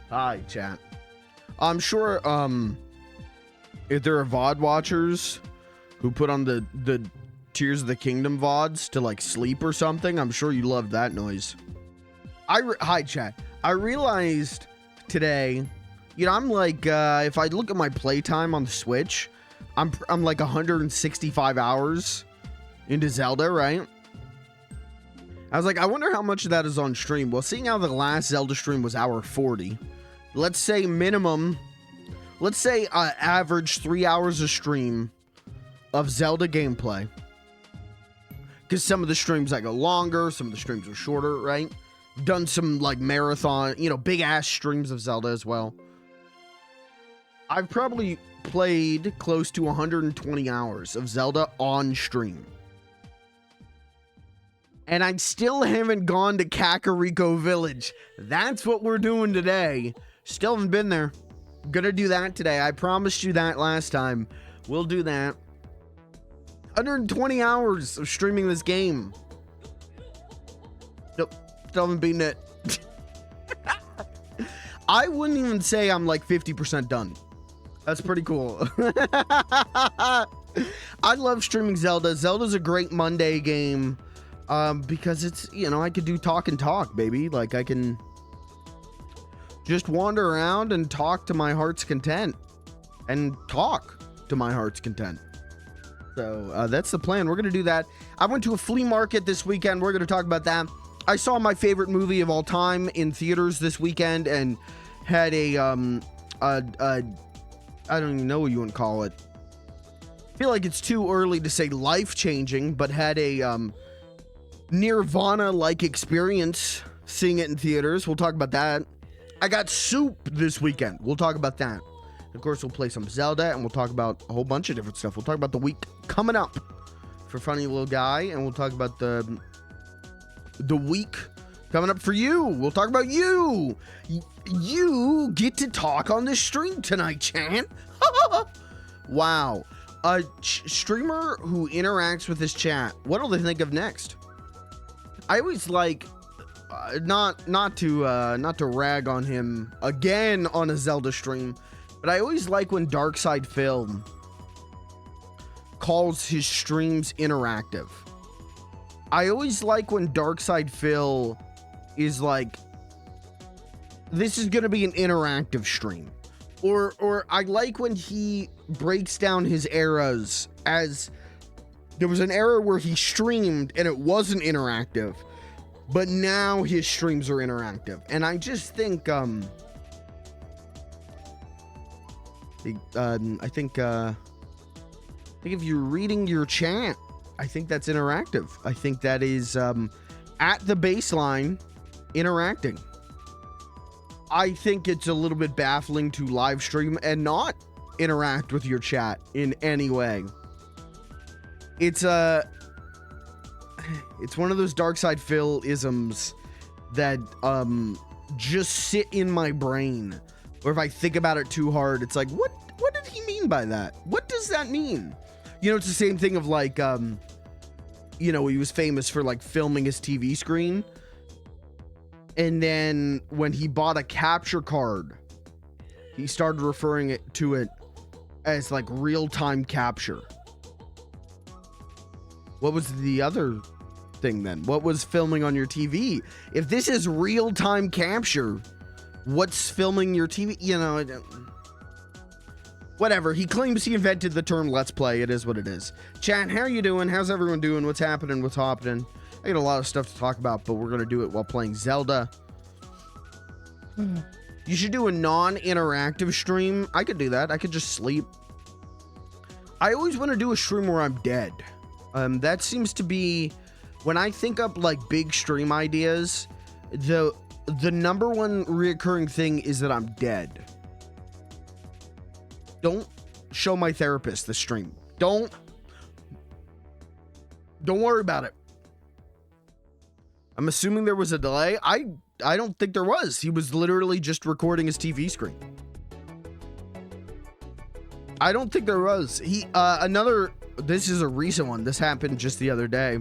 Hi, chat. I'm sure if there are VOD watchers who put on the Tears of the Kingdom VODs to like sleep or something, I'm sure you loved that noise. Hi, chat. I realized today, you know, I'm like, if I look at my playtime on the Switch, I'm like 165 hours into Zelda, right? I was like, I wonder how much of that is on stream. Well, seeing how the last Zelda stream was hour 40, let's say minimum, let's say average 3 hours a stream of Zelda gameplay. Because some of the streams I go longer, some of the streams are shorter, right? Done some like marathon, you know, big ass streams of Zelda as well. I've probably played close to 120 hours of Zelda on stream. And I still haven't gone to Kakariko Village. That's what we're doing today. Still haven't been there. Gonna do that today. I promised you that last time. We'll do that. 120 hours of streaming this game. Nope. Still haven't beaten it. I wouldn't even say I'm like 50% done. That's pretty cool. I love streaming Zelda. Zelda's a great Monday game. Because it's, you know, I could do talk and talk, baby. Like, I can just wander around and talk to my heart's content. And talk to my heart's content. So, that's the plan. We're going to do that. I went to a flea market this weekend. We're going to talk about that. I saw my favorite movie of all time in theaters this weekend and had a I don't even know what you would call it. I feel like it's too early to say life-changing, but had a, Nirvana-like experience seeing it in theaters. We'll talk about that. I got soup this weekend. We'll talk about that. Of course, we'll play some Zelda, and we'll talk about a whole bunch of different stuff. We'll talk about the week coming up for Funny Little Guy, and we'll talk about the week coming up for you. We'll talk about you. You get to talk on this stream tonight, chan. Wow. A streamer who interacts with this chat. What will they think of next? I always like, not to rag on him again on a Zelda stream, but I always like when Darkside Film calls his streams interactive. I always like when Darkside Phil is like, this is gonna be an interactive stream, or I like when he breaks down his eras as. There was an era where he streamed and it wasn't interactive, but now his streams are interactive. And I just think, I think if you're reading your chat, I think that's interactive. I think that is, at the baseline, interacting. I think it's a little bit baffling to live stream and not interact with your chat in any way. It's one of those Darkside Phil-isms that just sit in my brain. Or if I think about it too hard, it's like, what did he mean by that? What does that mean? You know, it's the same thing of like, you know, he was famous for like filming his TV screen. And then when he bought a capture card, he started referring to it as like real-time capture. What was the other thing then? What was filming on your TV? If this is real-time capture, what's filming your TV? You know, whatever. He claims he invented the term Let's Play. It is what it is. Chat, how are you doing? How's everyone doing? What's happening? What's happening? I got a lot of stuff to talk about, but we're going to do it while playing Zelda. You should do a non-interactive stream. I could do that. I could just sleep. I always want to do a stream where I'm dead. That seems to be, when I think up like big stream ideas, the number one reoccurring thing is that I'm dead. Don't show my therapist the stream. Don't worry about it. I'm assuming there was a delay. I don't think there was. He was literally just recording his TV screen. I don't think there was. This is a recent one. This happened just the other day.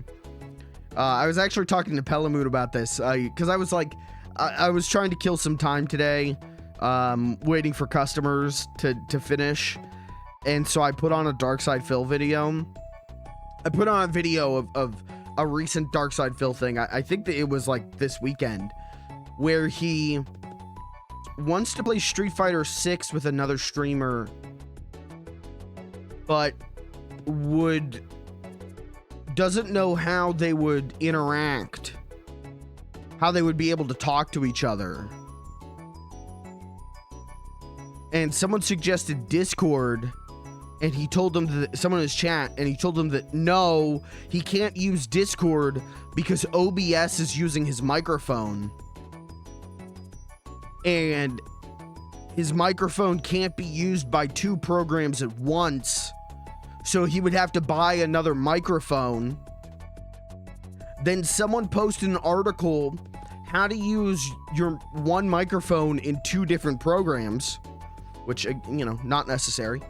I was actually talking to Pelamoon about this because I was like, I was trying to kill some time today waiting for customers to finish. And so I put on a Dark Side Phil video. I put on a video of a recent Dark Side Phil thing. I think that it was like this weekend, where he wants to play Street Fighter 6 with another streamer, but doesn't know how they would interact, how they would be able to talk to each other. And someone suggested Discord, and he told them that someone in his chat, and he told them that no, he can't use Discord because OBS is using his microphone, and his microphone can't be used by two programs at once, so he would have to buy another microphone. Then someone posted an article how to use your one microphone in two different programs, which, you know, not necessary,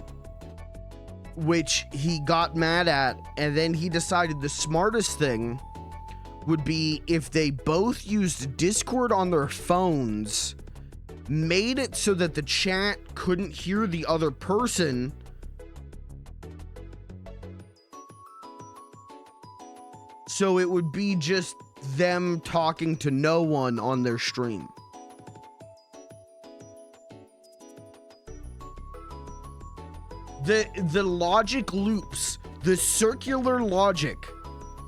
which he got mad at. And then he decided the smartest thing would be if they both used Discord on their phones, made it so that the chat couldn't hear the other person, so it would be just them talking to no one on their stream. The logic loops, the circular logic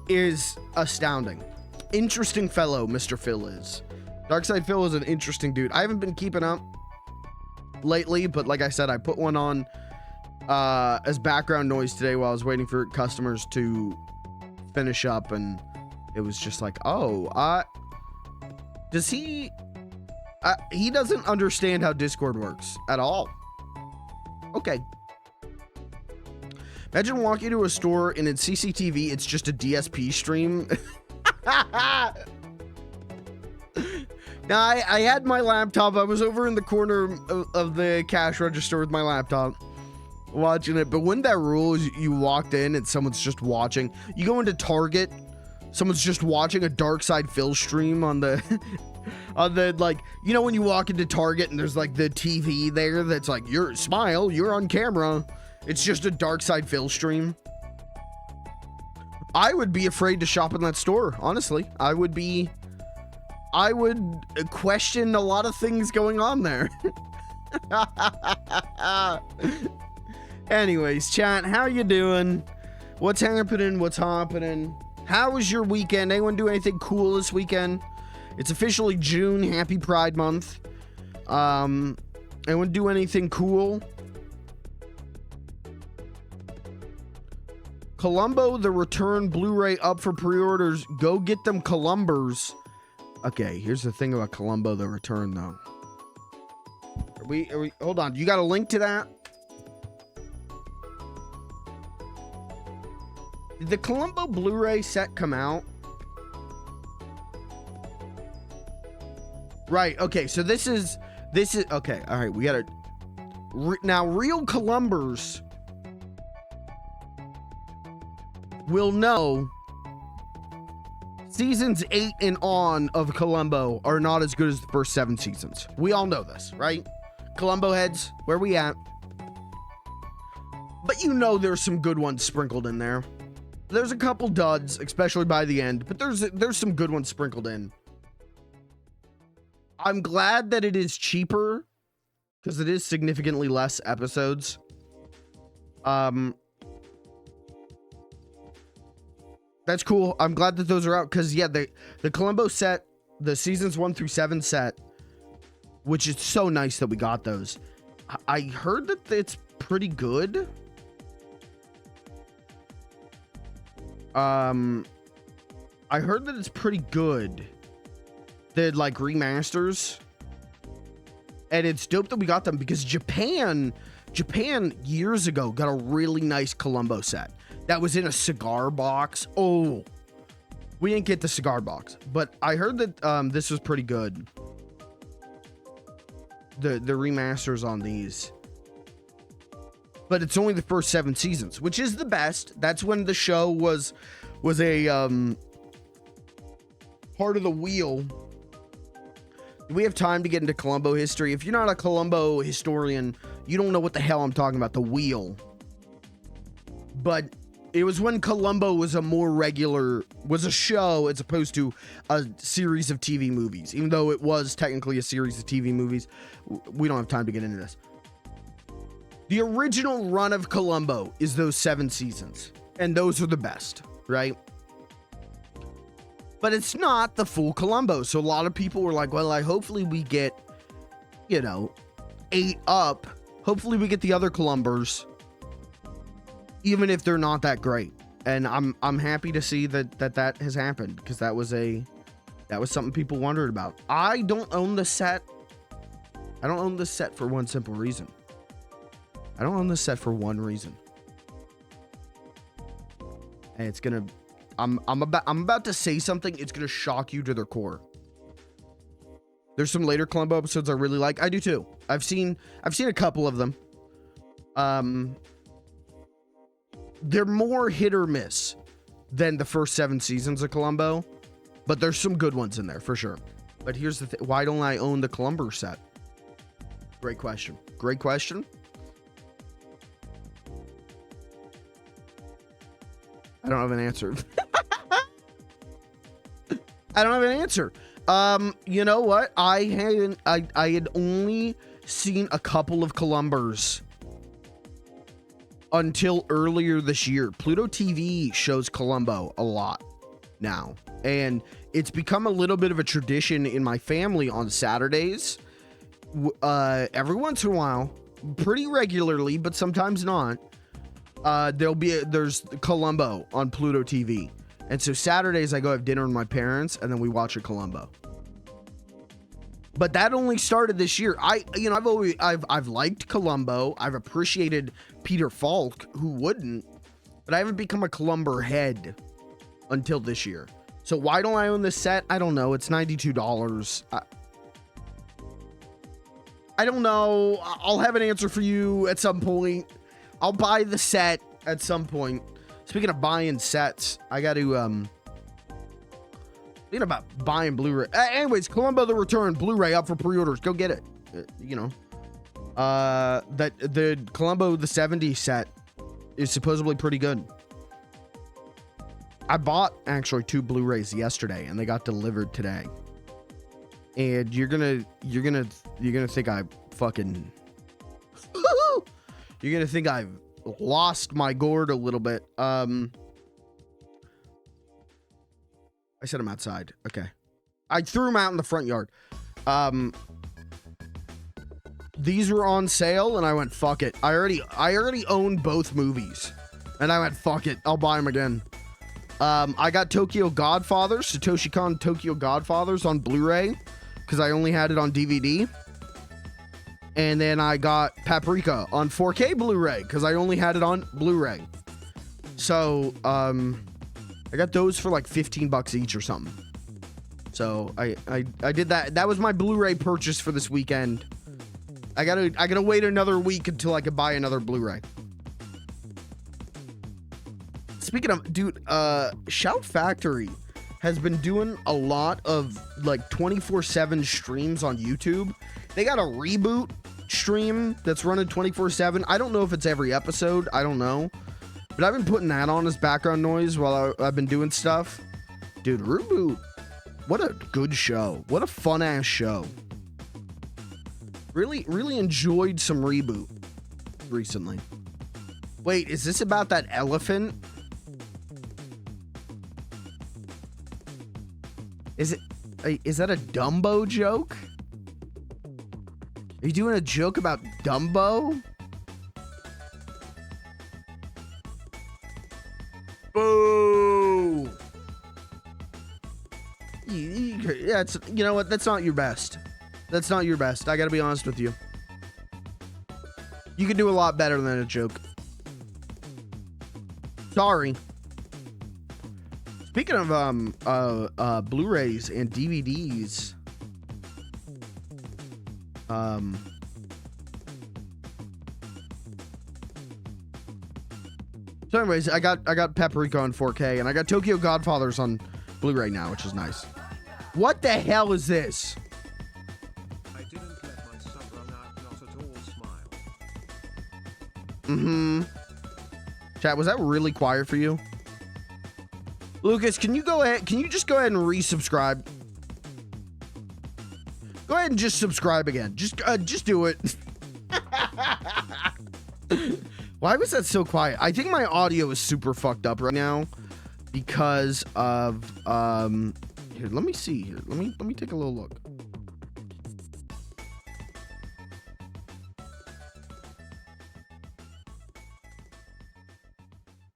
is astounding. Interesting fellow Mr. Phil is. Darkside Phil is an interesting dude. I haven't been keeping up lately, but like I said, I put one on as background noise today while I was waiting for customers to finish up, and it was just like, oh, does he doesn't understand how Discord works at all. Okay. Imagine walking into a store and in CCTV, it's just a DSP stream. Now, I had my laptop. I was over in the corner of the cash register with my laptop watching it. But when that rule is you walked in and someone's just watching, you go into Target, someone's just watching a Dark Side Phil stream on the, like, you know, when you walk into Target and there's like the TV there that's like, smile, you're on camera. It's just a Dark Side Phil stream. I would be afraid to shop in that store, honestly. I would question a lot of things going on there. Anyways, chat, how you doing? What's happening? How was your weekend? Anyone do anything cool this weekend? It's officially June. Happy Pride Month. Anyone do anything cool? Columbo The Return Blu-ray up for pre-orders. Go get them Columbers. Okay, here's the thing about Columbo The Return, though. Are we hold on, you got a link to that? Did the Columbo Blu-ray set come out? Right, okay, so this is okay, all right, we gotta now real Columbers will know seasons 8 and on of Columbo are not as good as the first 7 seasons. We all know this, right? Columbo heads, where we at? But you know there's some good ones sprinkled in there. There's a couple duds, especially by the end, but there's some good ones sprinkled in. I'm glad that it is cheaper because it is significantly less episodes. That's cool. I'm glad that those are out because, yeah, the Columbo set, the seasons 1 through 7 set, which is so nice that we got those. I heard that it's pretty good. I heard that it's pretty good. The like remasters, and it's dope that we got them because Japan years ago got a really nice Columbo set that was in a cigar box. Oh, we didn't get the cigar box, but I heard that this was pretty good. The remasters on these, but it's only the first 7 seasons, which is the best. That's when the show was a part of the wheel we have time to get into Columbo history? If you're not a Columbo historian, you don't know what the hell I'm talking about. The wheel. But it was when Columbo was a show as opposed to a series of TV movies. Even though it was technically a series of TV movies, we don't have time to get into this. The original run of Columbo is those 7 seasons, and those are the best, right? But it's not the full Columbo. So a lot of people were like, well, hopefully we get, 8 up. Hopefully we get the other Columbers, even if they're not that great. And I'm happy to see that has happened, because that was something people wondered about. I don't own the set. I don't own this set for one simple reason. I don't own this set for one reason. And it's gonna, I'm about to say something. It's gonna shock you to their core. There's some later Columbo episodes I really like. I do too. I've seen a couple of them. They're more hit or miss than the first 7 seasons of Columbo, but there's some good ones in there for sure. But here's the thing: why don't I own the Columbo set? Great question. Great question. I don't have an answer. I don't have an answer. You know what? I had only seen a couple of Columbers until earlier this year. Pluto TV shows Columbo a lot now, and it's become a little bit of a tradition in my family on Saturdays. Every once in a while, pretty regularly, but sometimes not. There's Columbo on Pluto TV, and so Saturdays I go have dinner with my parents, and then we watch a Columbo. But that only started this year. I've liked Columbo. I've appreciated Peter Falk. Who wouldn't? But I haven't become a Columbo head until this year. So why don't I own this set? I don't know. It's $92. I don't know. I'll have an answer for you at some point. I'll buy the set at some point. Speaking of buying sets, I got to, thinking about buying Blu-ray. Anyways, Columbo the Return Blu-ray up for pre-orders. Go get it. That the Columbo the 70s set is supposedly pretty good. I bought actually 2 Blu-rays yesterday, and they got delivered today. And you're gonna think I fucking you're gonna think I've lost my gourd a little bit. I said I'm outside. Okay. I threw them out in the front yard. These were on sale, and I went, fuck it. I already owned both movies, and I went, fuck it. I'll buy them again. I got Tokyo Godfathers, Satoshi Kon Tokyo Godfathers on Blu-ray, because I only had it on DVD. And then I got Paprika on 4K Blu-ray, because I only had it on Blu-ray. So, I got those for like $15 each or something. So I did that. That was my Blu-ray purchase for this weekend. I gotta wait another week until I could buy another Blu-ray. Speaking of, dude, Shout Factory has been doing a lot of like 24/7 streams on YouTube. They got a reboot stream that's running 24/7. I don't know if it's every episode. I don't know. But I've been putting that on as background noise while I've been doing stuff. Dude, Reboot, what a good show. What a fun-ass show. Really enjoyed some Reboot recently. Wait, is this about that elephant? Is that a Dumbo joke? Are you doing a joke about Dumbo? Boo! Yeah, you know what? That's not your best. That's not your best. I gotta be honest with you. You can do a lot better than a joke. Sorry. Speaking of Blu-rays and DVDs, so anyways, I got Paprika on 4K, and I got Tokyo Godfathers on Blu-ray now, which is nice. What the hell is this? Chat, was that really quiet for you? Lucas, can you go ahead? Can you just go ahead and resubscribe? Go ahead and just subscribe again. Just do it. Why was that so quiet? I think my audio is super fucked up right now because of here, let me see here. Let me take a little look.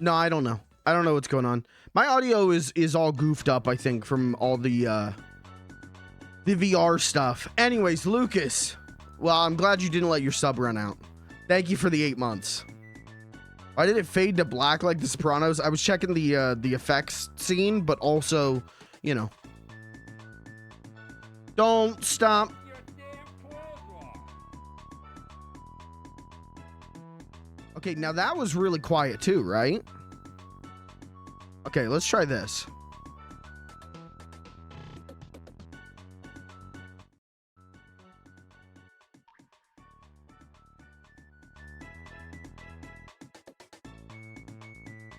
No, I don't know. I don't know what's going on. My audio is all goofed up, I think, from all the VR stuff. Anyways, Lucas. Well, I'm glad you didn't let your sub run out. Thank you for the 8 months. Why did it fade to black like The Sopranos? I was checking the effects scene, but also, you know. Don't stop. Okay, now that was really quiet too, right? Okay, let's try this.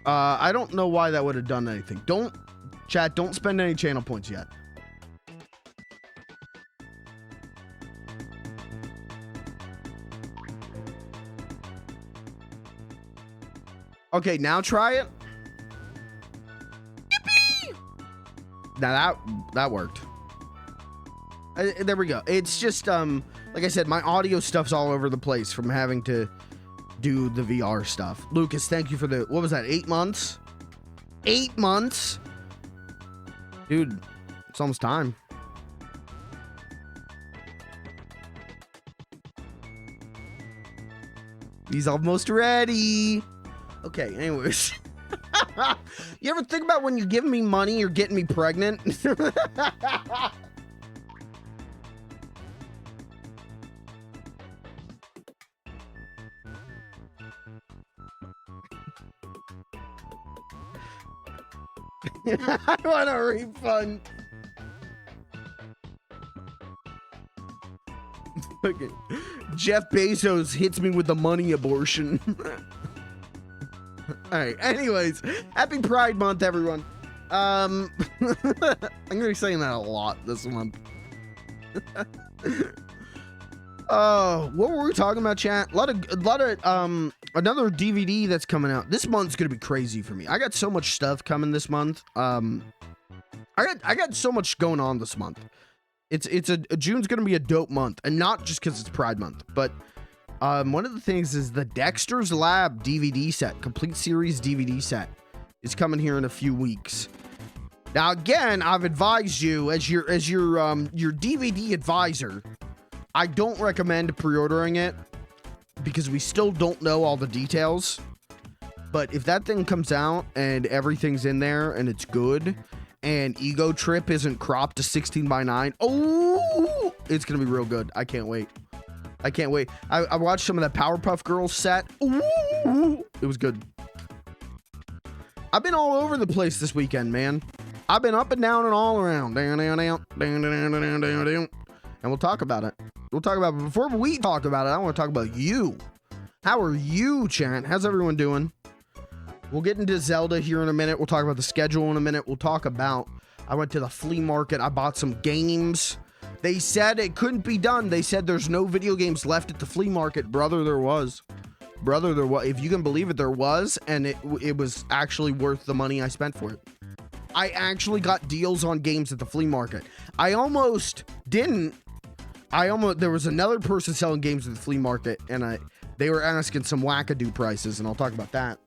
I don't know why that would have done anything. Chat, don't spend any channel points yet. Okay, now try it. Yippee! Now that worked. There we go. It's just like I said, my audio stuff's all over the place from having to do the VR stuff. Lucas, thank you for the, what was that, 8 months? 8 months? Dude, it's almost time. He's almost ready. Okay, anyways. You ever think about when you're giving me money, you're getting me pregnant? I want a refund. Okay. Jeff Bezos hits me with the money abortion. All right. Anyways, happy Pride Month, everyone. I'm gonna be saying that a lot this month. Oh, what were we talking about, chat? A lot of another DVD that's coming out. This month's gonna be crazy for me. I got so much stuff coming this month. I got so much going on this month. June's gonna be a dope month, and not just because it's Pride Month, but one of the things is the Dexter's Lab DVD set, complete series DVD set, is coming here in a few weeks. Now, again, I've advised you as your DVD advisor. I don't recommend pre-ordering it because we still don't know all the details. But if that thing comes out and everything's in there and it's good, and Ego Trip isn't cropped to 16:9, oh, it's gonna be real good. I can't wait. I can't wait. I watched some of that Powerpuff Girls set. Ooh, it was good. I've been all over the place this weekend, man. I've been up and down and all around. And we'll talk about it. We'll talk about it. Before we talk about it, I want to talk about you. How are you, chat? How's everyone doing? We'll get into Zelda here in a minute. We'll talk about the schedule in a minute. We'll talk about, I went to the flea market. I bought some games. They said it couldn't be done. They said there's no video games left at the flea market. Brother, there was. Brother, there was. If you can believe it, there was. And it was actually worth the money I spent for it. I actually got deals on games at the flea market. I almost didn't. There was another person selling games at the flea market, and they were asking some wackadoo prices, and I'll talk about that.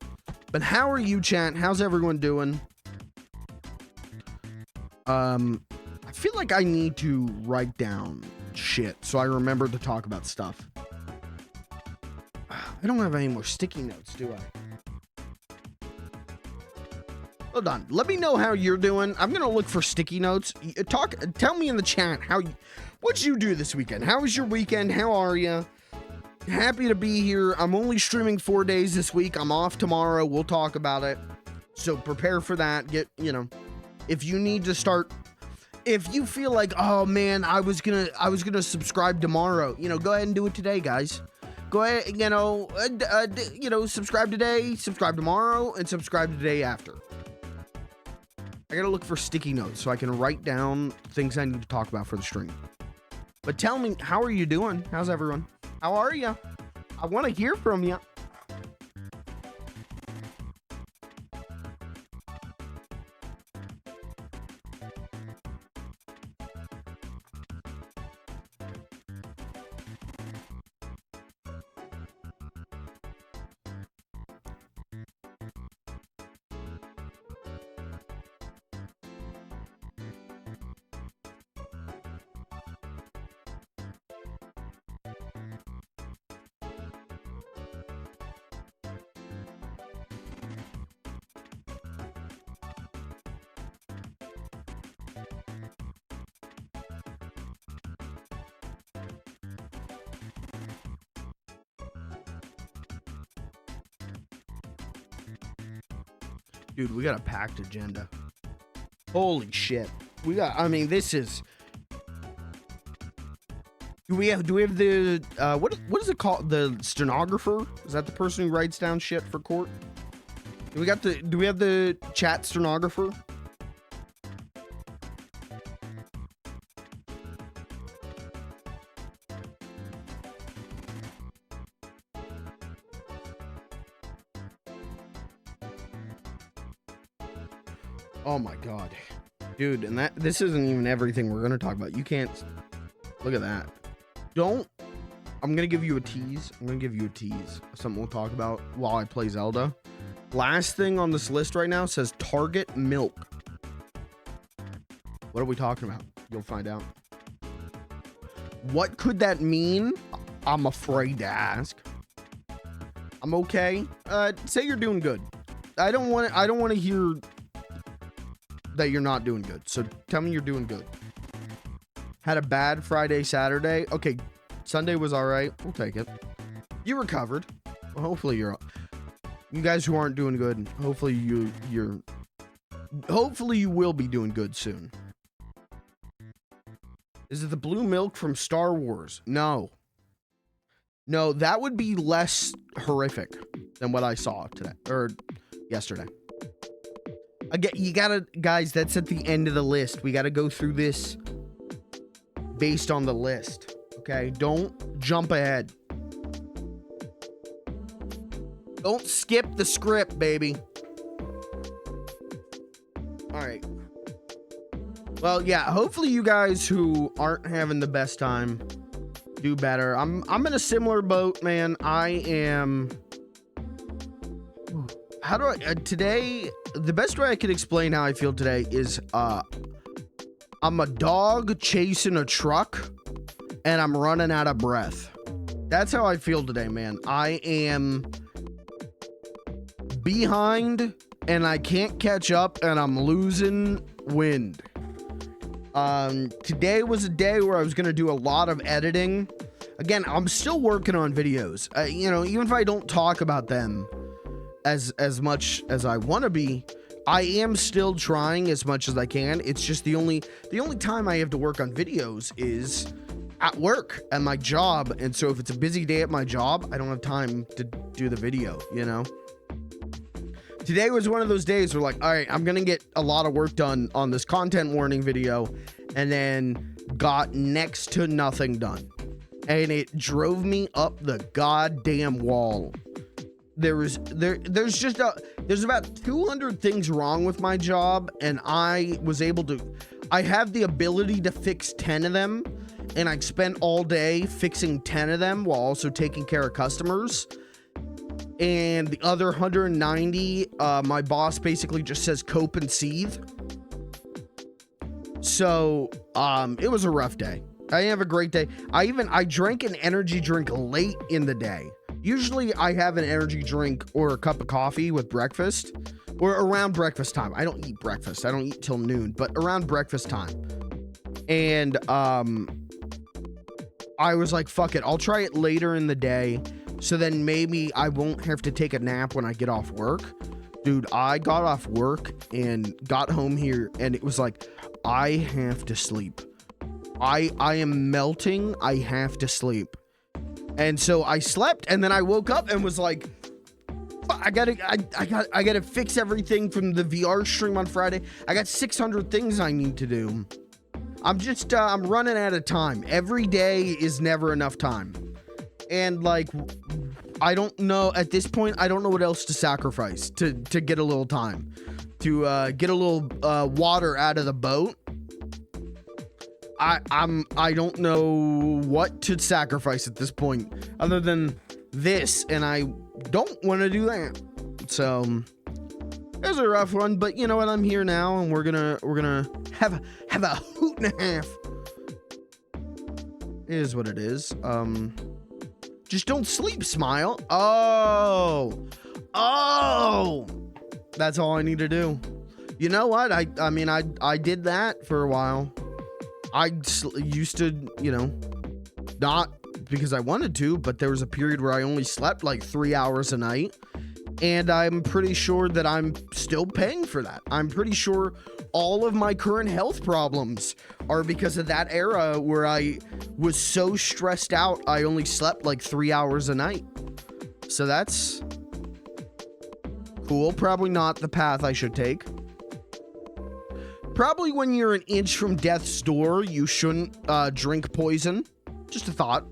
But how are you, chat? How's everyone doing? I feel like I need to write down shit so I remember to talk about stuff. I don't have any more sticky notes, do I? Hold on. Let me know how you're doing. I'm gonna look for sticky notes. Tell me in the chat what'd you do this weekend? How was your weekend? How are you? Happy to be here. I'm only streaming 4 days this week. I'm off tomorrow. We'll talk about it. So prepare for that. If you need to start, if you feel like, oh man, I was gonna subscribe tomorrow, go ahead and do it today, guys. go ahead, subscribe today, subscribe tomorrow, and subscribe the day after. I gotta look for sticky notes so I can write down things I need to talk about for the stream. But tell me, how are you doing? How's everyone? How are you? I want to hear from you. Dude, we got a packed agenda. Holy shit. This is... Do we have the, what is it called? The stenographer? Is that the person who writes down shit for court? Do we have the chat stenographer? Oh my god, dude, and this isn't even everything we're gonna talk about. You can't look at that. I'm gonna give you a tease. Something we'll talk about while I play Zelda. Last thing on this list right now says Target milk. What are we talking about? You'll find out. What could that mean? I'm afraid to ask. I'm okay. Say you're doing good. I don't want to hear that you're not doing good. So tell me you're doing good. Had a bad Friday, Saturday. Okay, Sunday was all right. We'll take it. You recovered. Well, hopefully you guys who aren't doing good, hopefully you will be doing good soon. Is it the blue milk from Star Wars? No, that would be less horrific than what I saw today or yesterday. Again, you gotta, guys, that's at the end of the list. We gotta go through this based on the list. Okay, don't jump ahead. Don't skip the script, baby. All right. Well, yeah, hopefully you guys who aren't having the best time do better. I'm in a similar boat, man. I am... How do I... today, the best way I could explain how I feel today is I'm a dog chasing a truck and I'm running out of breath. That's how I feel today, man. I am behind and I can't catch up and I'm losing wind. Today was a day where I was going to do a lot of editing. Again, I'm still working on videos. Even if I don't talk about them as much as I want to be, I am still trying as much as I can. It's just the only time I have to work on videos is at work, at my job. And so if it's a busy day at my job, I don't have time to do the video, Today was one of those days where, like, all right, I'm gonna get a lot of work done on this content warning video, and then got next to nothing done. And it drove me up the goddamn wall. There's about 200 things wrong with my job, and I have the ability to fix 10 of them, and I spent all day fixing 10 of them while also taking care of customers. And the other 190, my boss basically just says cope and seethe. So, it was a rough day. I didn't have a great day. I drank an energy drink late in the day. Usually I have an energy drink or a cup of coffee with breakfast or around breakfast time. I don't eat breakfast. I don't eat till noon, but around breakfast time. And, I was like, fuck it. I'll try it later in the day. So then maybe I won't have to take a nap when I get off work. Dude, I got off work and got home here and it was like, I have to sleep. I am melting. I have to sleep. And so I slept, and then I woke up and was like, I gotta fix everything from the VR stream on Friday. I got 600 things I need to do. I'm running out of time. Every day is never enough time. And like, I don't know, at this point, I don't know what else to sacrifice to get a little time, to get a little water out of the boat. I don't know what to sacrifice at this point other than this, and I don't want to do that. So it was a rough one, but you know what? I'm here now, and we're gonna have a hoot and a half. It is what it is. Just don't sleep, Smile. Oh, that's all I need to do. You know what? I mean, I did that for a while. I used to, you know, not because I wanted to, but there was a period where I only slept like 3 hours a night. And I'm pretty sure that I'm still paying for that. I'm pretty sure all of my current health problems are because of that era where I was so stressed out, I only slept like 3 hours a night. So that's cool. Probably not the path I should take. Probably when you're an inch from death's door, you shouldn't drink poison. Just a thought.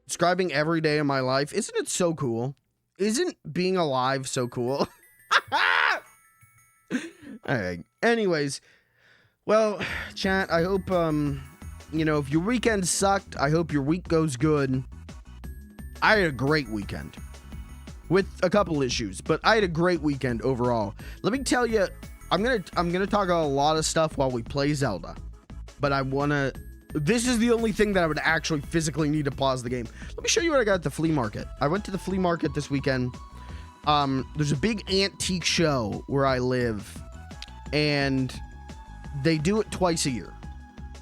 Describing every day of my life. Isn't it so cool? Isn't being alive so cool? All right. Anyways, well, chat, I hope, you know, if your weekend sucked, I hope your week goes good. I had a great weekend with a couple issues, but I had a great weekend overall. Let me tell you, I'm gonna talk about a lot of stuff while we play Zelda, but this is the only thing that I would actually physically need to pause the game. Let me show you what I got at the flea market. I went to the flea market this weekend. There's a big antique show where I live, and they do it twice a year.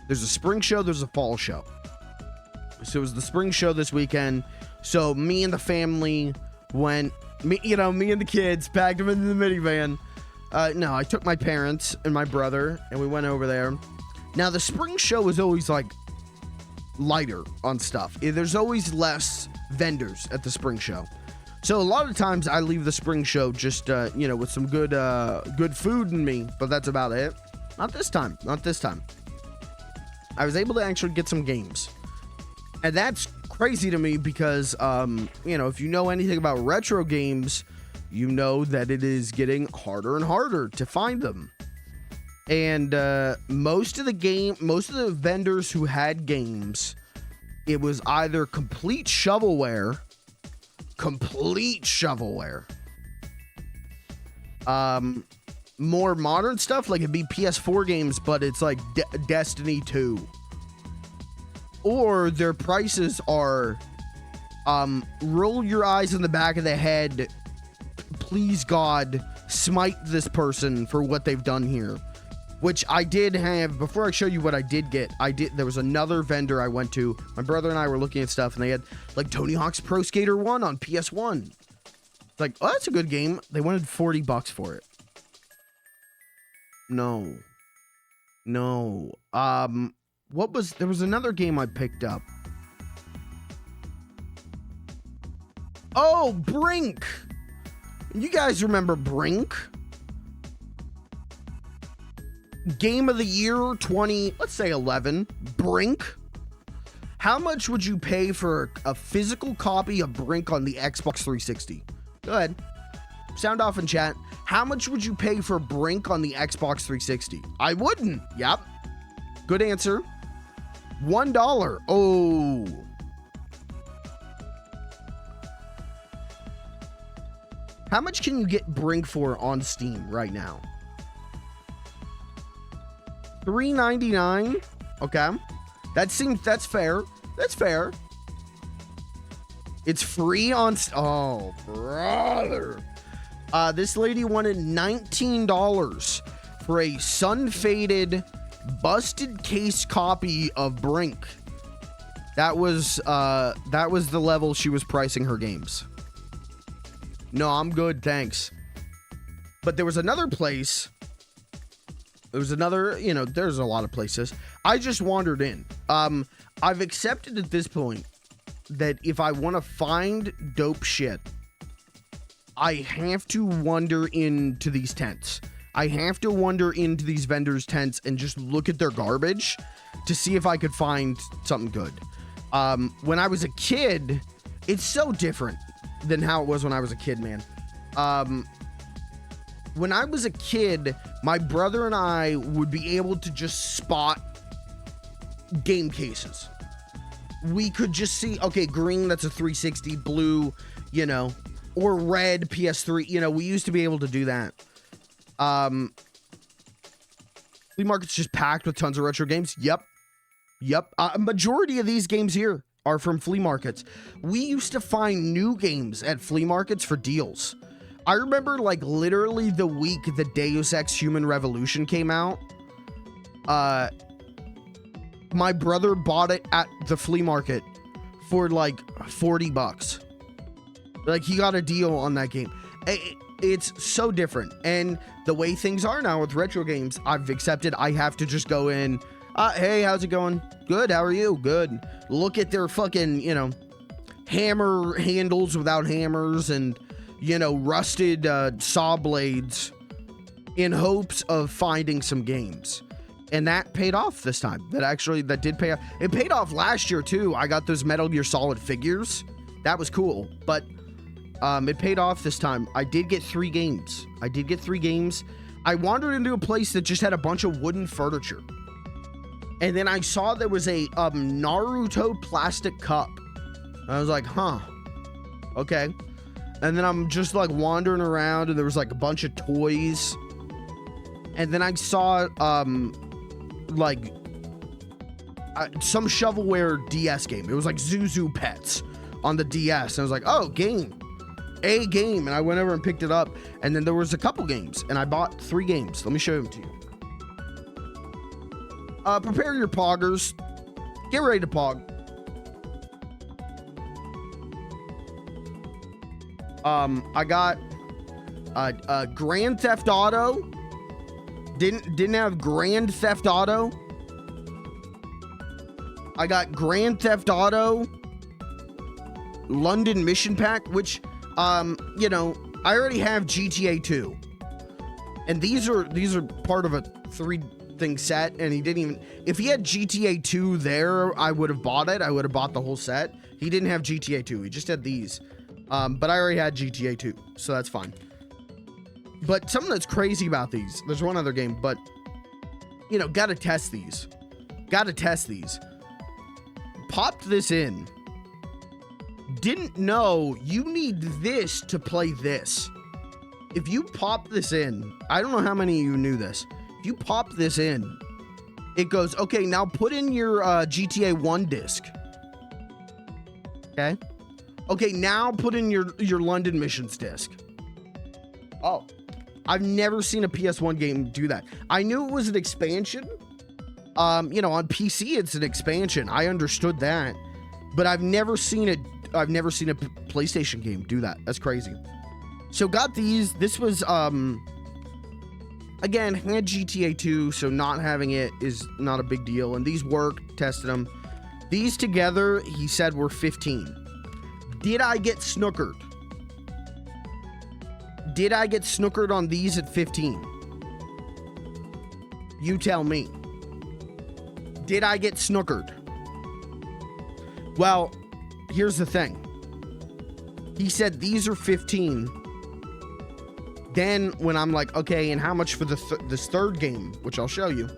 There's a spring show, there's a fall show. So it was the spring show this weekend. So me and the family went, me and the kids, packed them into the minivan. No, I took my parents and my brother, and we went over there. Now, the spring show is always, like, lighter on stuff. There's always less vendors at the spring show. So, a lot of times, I leave the spring show just, with some good food in me, but that's about it. Not this time. Not this time. I was able to actually get some games. And that's crazy to me because, if you know anything about retro games, you know that it is getting harder and harder to find them. And most of the vendors who had games, it was either complete shovelware, more modern stuff, like it'd be PS4 games, but it's like Destiny 2. Or their prices are, roll your eyes in the back of the head, please God, smite this person for what they've done here. Which I did have, before I show you what I did get, there was another vendor I went to. My brother and I were looking at stuff, and they had, like, Tony Hawk's Pro Skater 1 on PS1. It's like, oh, that's a good game. They wanted $40 for it. No. There was another game I picked up. Oh, Brink! You guys remember Brink? Game of the year 2011, Brink. How much would you pay for a physical copy of Brink on the Xbox 360? Go ahead. Sound off in chat. How much would you pay for Brink on the Xbox 360? I wouldn't. Yep. Good answer. $1. Oh. How much can you get Brink for on Steam right now? $3.99. Okay. That's fair. That's fair. It's free on oh, brother. This lady wanted $19 for a sun-faded, busted case copy of Brink. That was the level she was pricing her games. No, I'm good, thanks. But there was another place There was another, you know, there's a lot of places. I just wandered in. I've accepted at this point that if I want to find dope shit, I have to wander into these tents. I have to wander into these vendors' tents and just look at their garbage to see if I could find something good. When I was a kid, it's so different than how it was when I was a kid, man. When I was a kid, my brother and I would be able to just spot game cases. We could just see, okay, green, that's a 360, blue, you know, or red PS3. You know, we used to be able to do that. Flea market's just packed with tons of retro games. Yep. A majority of these games here are from flea markets. We used to find new games at flea markets for deals. I remember, like, literally the week the Deus Ex Human Revolution came out, my brother bought it at the flea market for like $40. Like, he got a deal on that game. It's so different. And the way things are now with retro games, I've accepted I have to just go in. Hey, how's it going? Good. How are you? Good. Look at their fucking, you know, hammer handles without hammers and, you know, rusted saw blades in hopes of finding some games. And that paid off this time. That did pay off. It paid off last year too. I got those Metal Gear Solid figures. That was cool. But it paid off this time. I did get 3 games. I wandered into a place that just had a bunch of wooden furniture. And then I saw there was a Naruto plastic cup. I was like, huh. Okay. And then I'm just like wandering around and there was like a bunch of toys. And then I saw like some shovelware DS game. It was like Zuzu Pets on the DS. And I was like, oh, a game. And I went over and picked it up. And then there was a couple games. And I bought 3 games. Let me show them to you. Prepare your poggers. Get ready to pog. I got Grand Theft Auto. Didn't have Grand Theft Auto. I got Grand Theft Auto London Mission Pack, which you know, I already have GTA 2. And these are part of a 3-thing set, and he didn't even, if he had GTA 2 there, I would have bought it. I would have bought the whole set. He didn't have GTA 2. He just had these. But I already had GTA 2, so that's fine. But something that's crazy about these, there's one other game, but, you know, gotta test these. Popped this in. Didn't know you need this to play this. If you pop this in, I don't know how many of you knew this. If you pop this in, it goes, okay, now put in your GTA 1 disc. Okay. Okay, now put in your London Missions disc. Oh, I've never seen a PS1 game do that. I knew it was an expansion. You know, on PC it's an expansion. I understood that, but I've never seen a PlayStation game do that. That's crazy. So got these. This was again, had GTA 2, so not having it is not a big deal. And these worked. Tested them. These together, he said, were 15. Did I get snookered? Did I get snookered on these at 15? You tell me. Did I get snookered? Well, here's the thing. He said these are 15. Then when I'm like, okay, and how much for this third game, which I'll show you?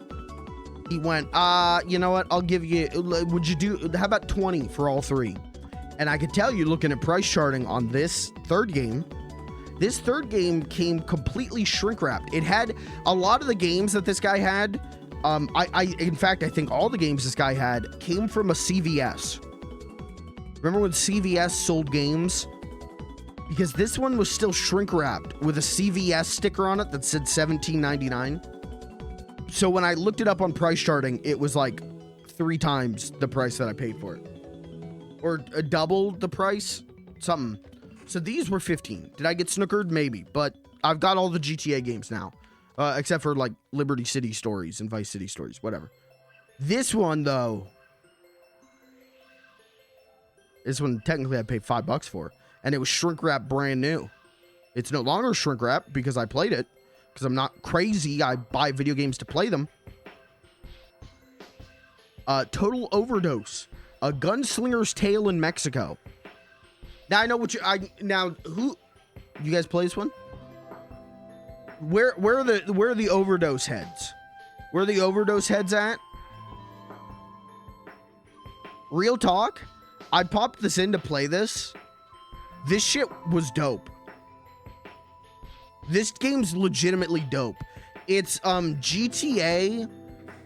He went, you know what? I'll give you, would you do, how about 20 for all 3? And I could tell you, looking at price charting on this third game came completely shrink wrapped. It had a lot of the games that this guy had. In fact, I think all the games this guy had came from a CVS. Remember when CVS sold games? Because this one was still shrink wrapped with a CVS sticker on it that said $17.99. So when I looked it up on price charting, it was like 3 times the price that I paid for it. Or double the price, something. So these were 15. Did I get snookered? Maybe, but I've got all the GTA games now. except for like Liberty City Stories and Vice City Stories, whatever. This one though, this one technically I paid $5 for, and it was shrink wrap brand new. It's no longer shrink wrap because I played it, because I'm not crazy. I buy video games to play them. Total Overdose, A Gunslinger's Tale in Mexico. Now I know what who you guys play this one? Where are the overdose heads? Where are the overdose heads at? Real talk, I popped this in to play this. This shit was dope. This game's legitimately dope. It's GTA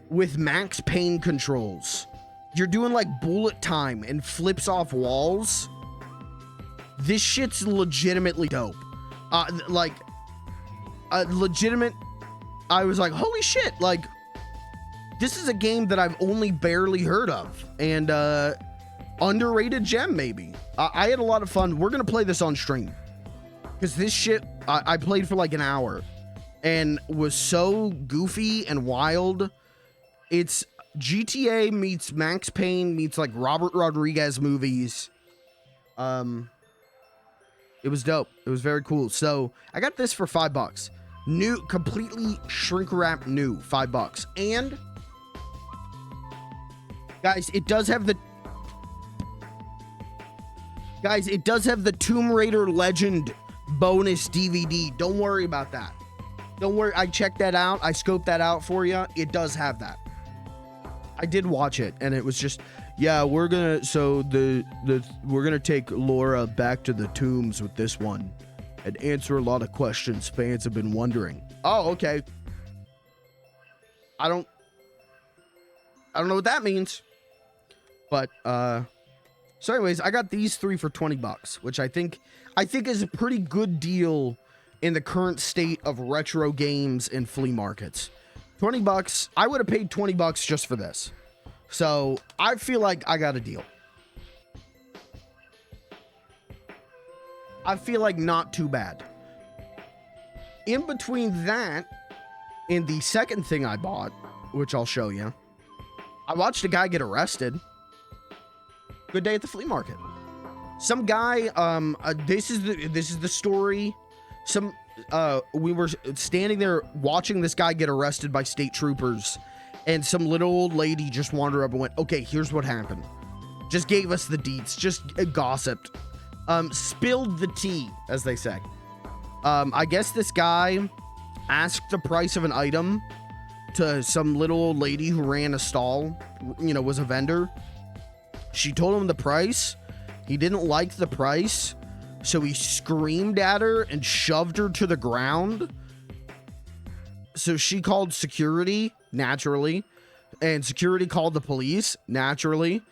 with Max Payne controls. You're doing like bullet time and flips off walls. This shit's legitimately dope. Legitimate. I was like, holy shit, like this is a game that I've only barely heard of, and underrated gem maybe. I had a lot of fun. We're gonna play this on stream because this shit I played for like an hour and was so goofy and wild. It's GTA meets Max Payne meets like Robert Rodriguez movies. It was dope. It was very cool. So I got this for $5. New, completely shrink wrap new, $5. And guys, it does have the Tomb Raider Legend bonus DVD. Don't worry about that. Don't worry. I checked that out. I scoped that out for you. It does have that. I did watch it, and it was just, yeah, we're gonna take Laura back to the tombs with this one and answer a lot of questions fans have been wondering. Oh, okay. I don't know what that means. But so anyways, I got these 3 for $20, which I think is a pretty good deal in the current state of retro games and flea markets. $20. I would have paid $20 just for this. So I feel like I got a deal. I feel like not too bad. In between that and the second thing I bought, which I'll show you, I watched a guy get arrested. Good day at the flea market. Some guy, this is the story. We were standing there watching this guy get arrested by state troopers, and some little old lady just wandered up and went, okay, here's what happened. Just gave us the deets, just gossiped. Spilled the tea, as they say. I guess this guy asked the price of an item to some little old lady who ran a stall, was a vendor. She told him the price. He didn't like the price, so he screamed at her and shoved her to the ground. So she called security, naturally, and security called the police, naturally.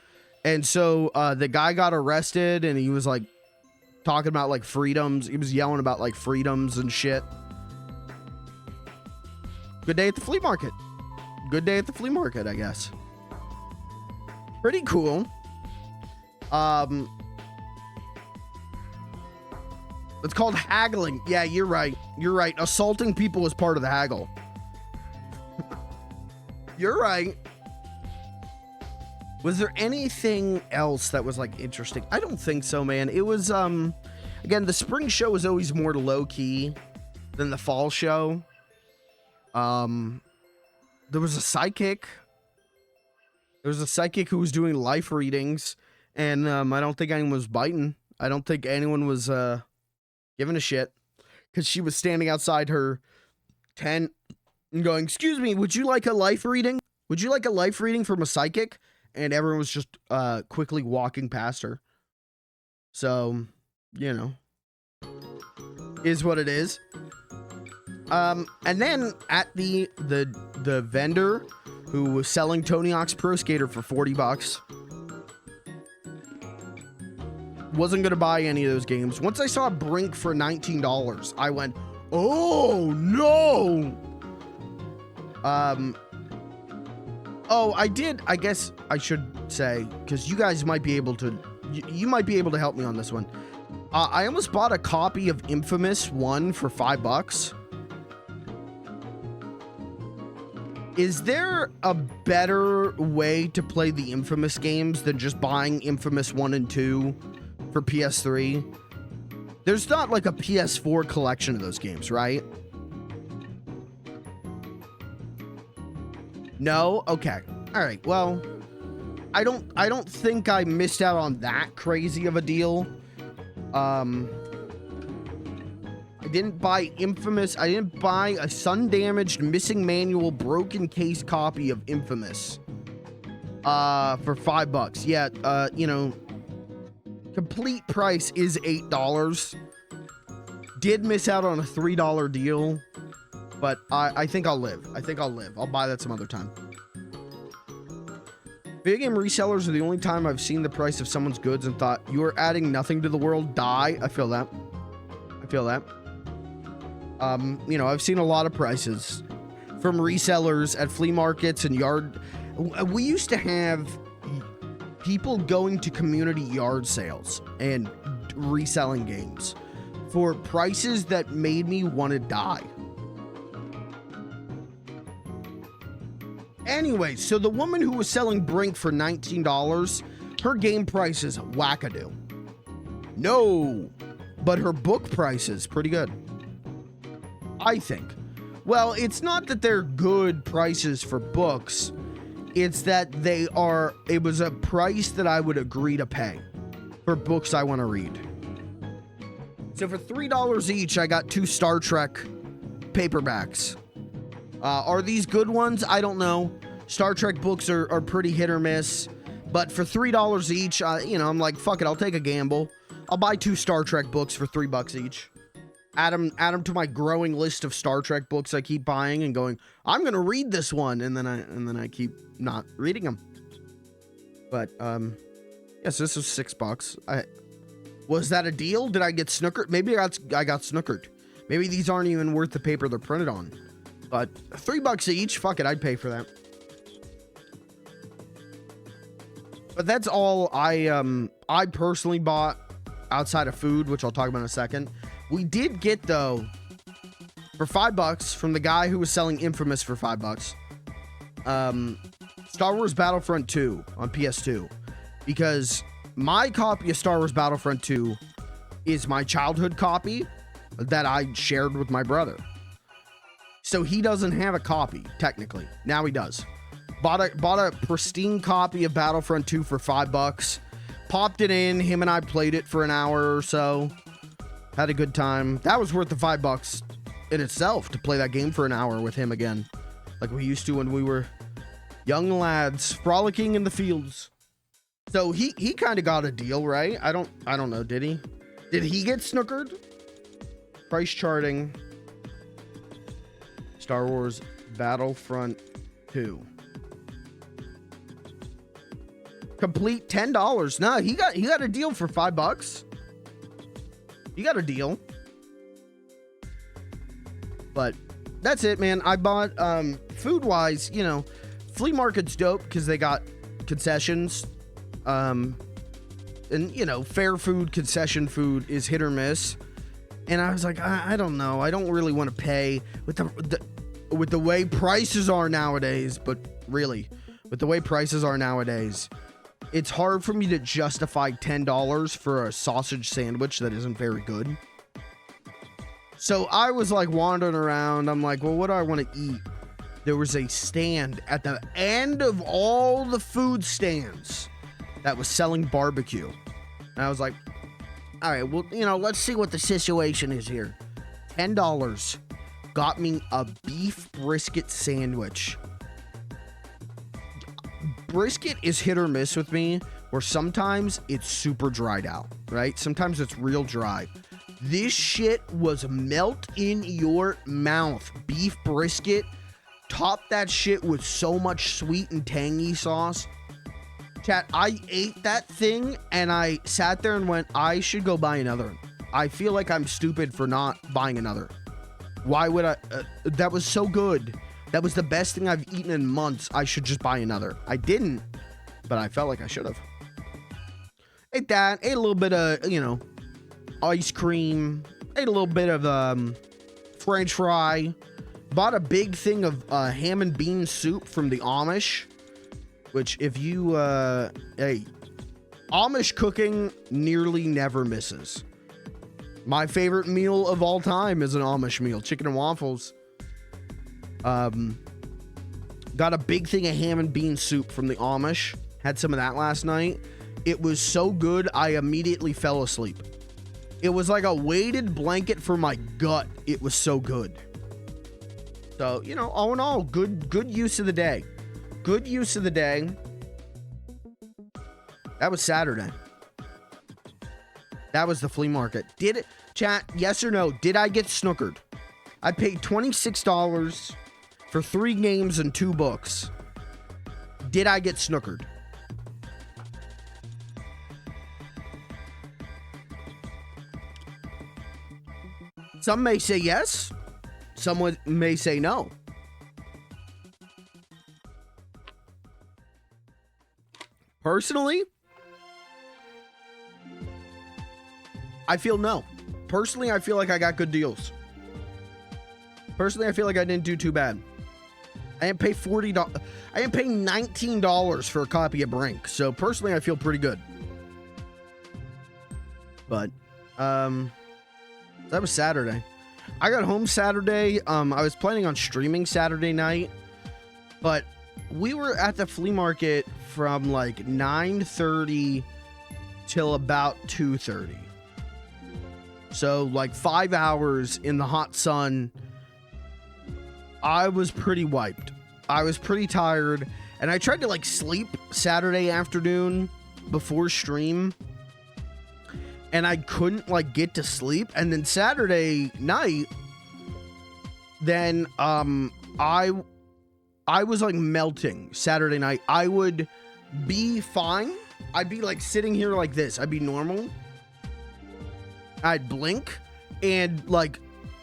And so the guy got arrested, and he was like talking about like freedoms. He was yelling about like freedoms and shit. Good day at the flea market. Good day at the flea market, I guess. Pretty cool. It's called haggling. Yeah, you're right. You're right. Assaulting people is part of the haggle. You're right. Was there anything else that was like interesting? I don't think so, man. It was again, the spring show is always more low key than the fall show. There was a psychic. There was a psychic who was doing life readings, and I don't think anyone was biting. I don't think anyone was giving a shit, because she was standing outside her tent and going, excuse me, would you like a life reading? Would you like a life reading from a psychic? And everyone was just quickly walking past her. So, is what it is. And then at the vendor who was selling Tony Hawk's Pro Skater for $40, wasn't gonna buy any of those games. Once I saw Brink for $19, I went, oh no. Oh, I did. I guess I should say, because you guys might be able to, you might be able to help me on this one. I almost bought a copy of Infamous 1 for $5. Is there a better way to play the Infamous games than just buying Infamous 1 and 2 for PS3? There's not like a PS4 collection of those games, right? No? Okay. All right. Well, I don't think I missed out on that crazy of a deal. I didn't buy Infamous. I didn't buy a sun-damaged, missing manual, broken case copy of Infamous for $5. Yeah, you know, complete price is $8. Did miss out on a $3 deal, but I think I'll live. I think I'll live. I'll buy that some other time. Video game resellers are the only time I've seen the price of someone's goods and thought, you are adding nothing to the world, die. I feel that. I feel that. You know, I've seen a lot of prices from resellers at flea markets and yard. We used to have people going to community yard sales and reselling games for prices that made me want to die. Anyway, so the woman who was selling Brink for $19, her game price is wackadoo. No, but her book price is pretty good, I think. Well, it's not that they're good prices for books. It's that it was a price that I would agree to pay for books I want to read. So for $3 each, I got 2 Star Trek paperbacks. Are these good ones? I don't know. Star Trek books are pretty hit or miss. But for $3 each, you know, I'm like, fuck it, I'll take a gamble. I'll buy 2 Star Trek books for $3 each. Add them to my growing list of Star Trek books I keep buying and going, I'm gonna read this one, and then I keep not reading them. But yes, this was $6. Was that a deal? Did I get snookered? Maybe I got snookered. Maybe these aren't even worth the paper they're printed on. But $3 each, fuck it, I'd pay for that. But that's all I personally bought outside of food, which I'll talk about in a second. We did get, though, for $5 from the guy who was selling Infamous for $5, Star Wars Battlefront 2 on PS2, because my copy of Star Wars Battlefront 2 is my childhood copy that I shared with my brother. So he doesn't have a copy, technically. Now he does. Bought a pristine copy of Battlefront 2 for $5. Popped it in. Him and I played it for an hour or so. Had a good time. That was worth the $5 in itself to play that game for an hour with him again, like we used to when we were young lads frolicking in the fields. So he kind of got a deal, right? I don't know. Did he? Did he get snookered? Price charting. Star Wars Battlefront 2. Complete $10. No, he got a deal for $5. You got a deal. But that's it, man. I bought food wise, you know, flea market's dope because they got concessions. And you know, fair food, concession food is hit or miss. And I was like, I don't know. I don't really want to pay with the way prices are nowadays, but really, with the way prices are nowadays, it's hard for me to justify $10 for a sausage sandwich that isn't very good. So I was like wandering around. I'm like, well, what do I want to eat? There was a stand at the end of all the food stands that was selling barbecue. And I was like, all right, well, you know, let's see what the situation is here. $10 got me a beef brisket sandwich. Brisket is hit or miss with me, where sometimes it's super dried out, right? Sometimes it's real dry. This shit was melt in your mouth. Beef brisket. Top that shit with so much sweet and tangy sauce. Chat, I ate that thing and I sat there and went, I should go buy another. I feel like I'm stupid for not buying another. Why would I? That was so good. That was the best thing I've eaten in months. I should just buy another. I didn't, but I felt like I should have. Ate that. Ate a little bit of, you know, ice cream. Ate a little bit of French fry. Bought a big thing of ham and bean soup from the Amish, which if you, hey, Amish cooking nearly never misses. My favorite meal of all time is an Amish meal, chicken and waffles. Got a big thing of ham and bean soup from the Amish. Had some of that last night. It was so good, I immediately fell asleep. It was like a weighted blanket for my gut. It was so good. So, you know, all in all, good use of the day. Good use of the day. That was Saturday. That was the flea market. Did it, chat, yes or no, did I get snookered? I paid $26 for 3 games and 2 books. Did I get snookered? Some may say yes. Someone may say no. Personally, I feel no. Personally, I feel like I got good deals. Personally, I feel like I didn't do too bad. I didn't pay $40. I didn't pay $19 for a copy of Brink. So personally, I feel pretty good. But, that was Saturday. I got home Saturday. I was planning on streaming Saturday night, but we were at the flea market from like 9:30 till about 2:30. So like 5 hours in the hot sun. I was pretty wiped. I was pretty tired, and I tried to like sleep Saturday afternoon before stream, and I couldn't like get to sleep. And then Saturday night, then I was like melting Saturday night. I would be fine. I'd be like sitting here like this. I'd be normal. I'd blink, and like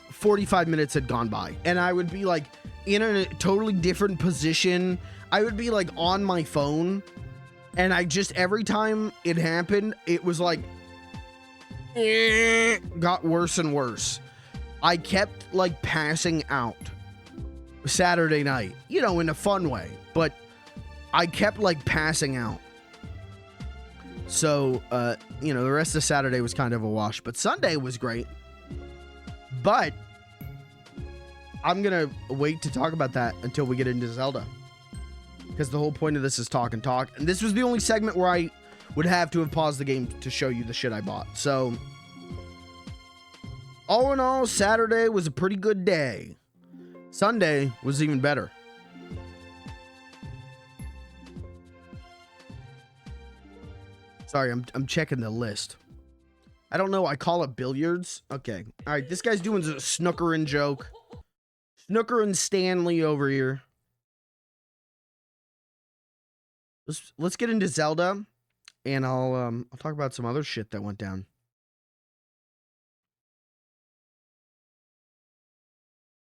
45 minutes had gone by, and I would be like in a totally different position. I would be like on my phone, and I just, every time it happened, it was like got worse and worse. I kept like passing out Saturday night, you know, in a fun way, but I kept like passing out. So, you know, the rest of Saturday was kind of a wash, but Sunday was great. But I'm going to wait to talk about that until we get into Zelda, because the whole point of this is talk and talk. And this was the only segment where I would have to have paused the game to show you the shit I bought. So, all in all, Saturday was a pretty good day. Sunday was even better. Sorry, I'm checking the list. I don't know. I call it billiards. Okay. All right. This guy's doing a snookerin' joke. Snookerin' Stanley over here. Let's get into Zelda, and I'll talk about some other shit that went down.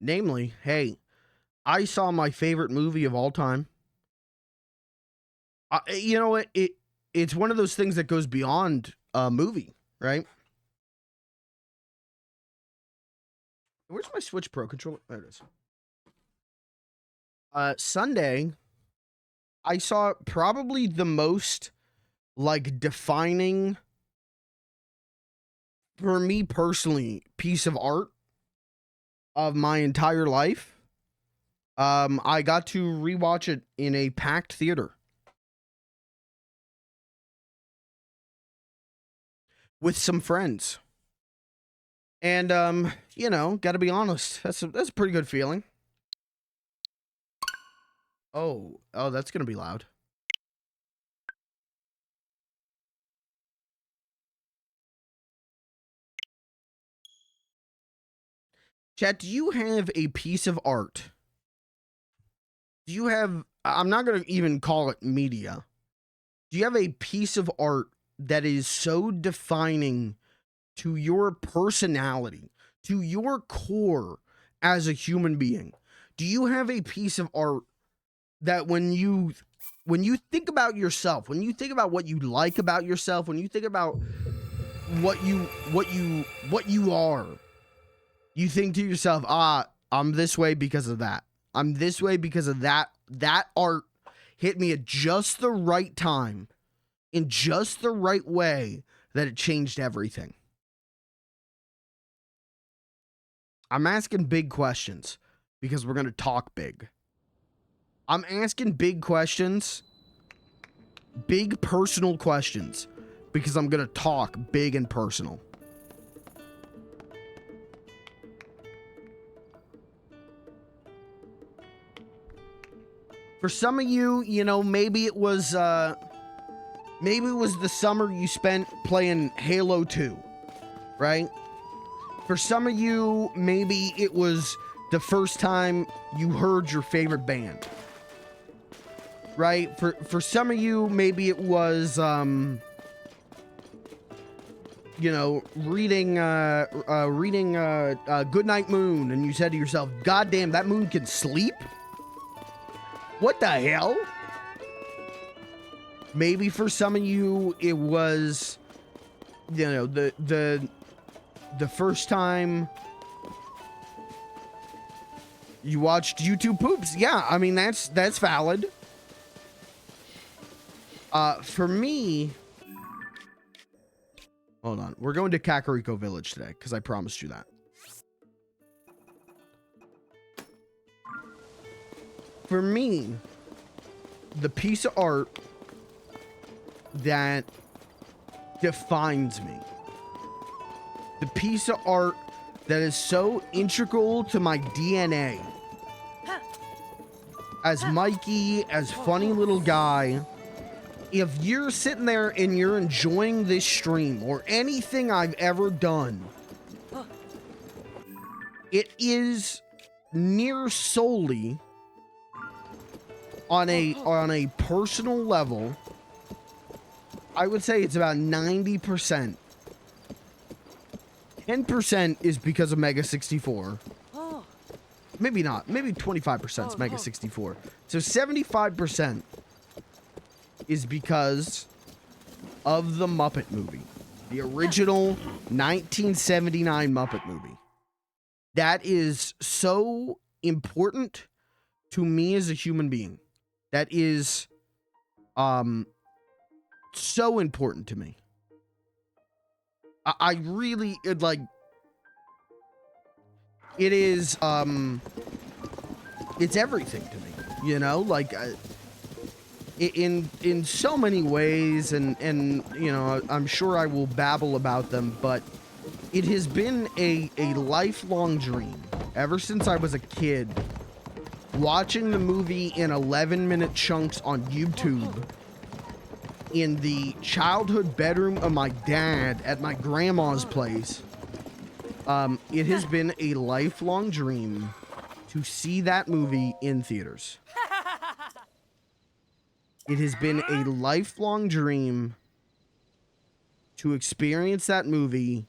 Namely, hey, I saw my favorite movie of all time. You know what? It's one of those things that goes beyond a movie, right? Where's my Switch Pro controller? There it is. Sunday, I saw probably the most like defining, for me personally, piece of art of my entire life. I got to rewatch it in a packed theater with some friends. And, you know, gotta be honest, that's a pretty good feeling. Oh, that's gonna be loud. Chat, do you have a piece of art? Do you have, I'm not gonna even call it media. Do you have a piece of art that is so defining to your personality, to your core as a human being? Do you have a piece of art that when you think about yourself, when you think about what you like about yourself, when you think about what you are, you think to yourself, I'm this way because of that. I'm this way because of that. That art hit me at just the right time, in just the right way, that it changed everything. I'm asking big questions because we're going to talk big. I'm asking big questions, big personal questions, because I'm going to talk big and personal. For some of you, you know, maybe it was the summer you spent playing Halo 2, right? For some of you, maybe it was the first time you heard your favorite band, right? For some of you, maybe it was, you know, reading Goodnight Moon, and you said to yourself, "God damn, that moon can sleep? What the hell?" Maybe for some of you, it was, you know, the first time you watched YouTube poops. Yeah, I mean, that's valid. For me, hold on. We're going to Kakariko Village today because I promised you that. For me, the piece of art that defines me, the piece of art that is so integral to my DNA, as Mikey, as funny little guy, if you're sitting there and you're enjoying this stream or anything I've ever done, it is near solely on a personal level. I would say it's about 90%. 10% is because of Mega 64. Maybe not. Maybe 25% is Mega 64. So 75% is because of the Muppet movie. The original 1979 Muppet movie. That is so important to me as a human being. That is so important to me. I really, like, it is, it's everything to me, you know, like, in so many ways, and, you know, I'm sure I will babble about them, but it has been a lifelong dream, ever since I was a kid, watching the movie in 11-minute chunks on YouTube, in the childhood bedroom of my dad at my grandma's place. It has been a lifelong dream to see that movie in theaters. It has been a lifelong dream to experience that movie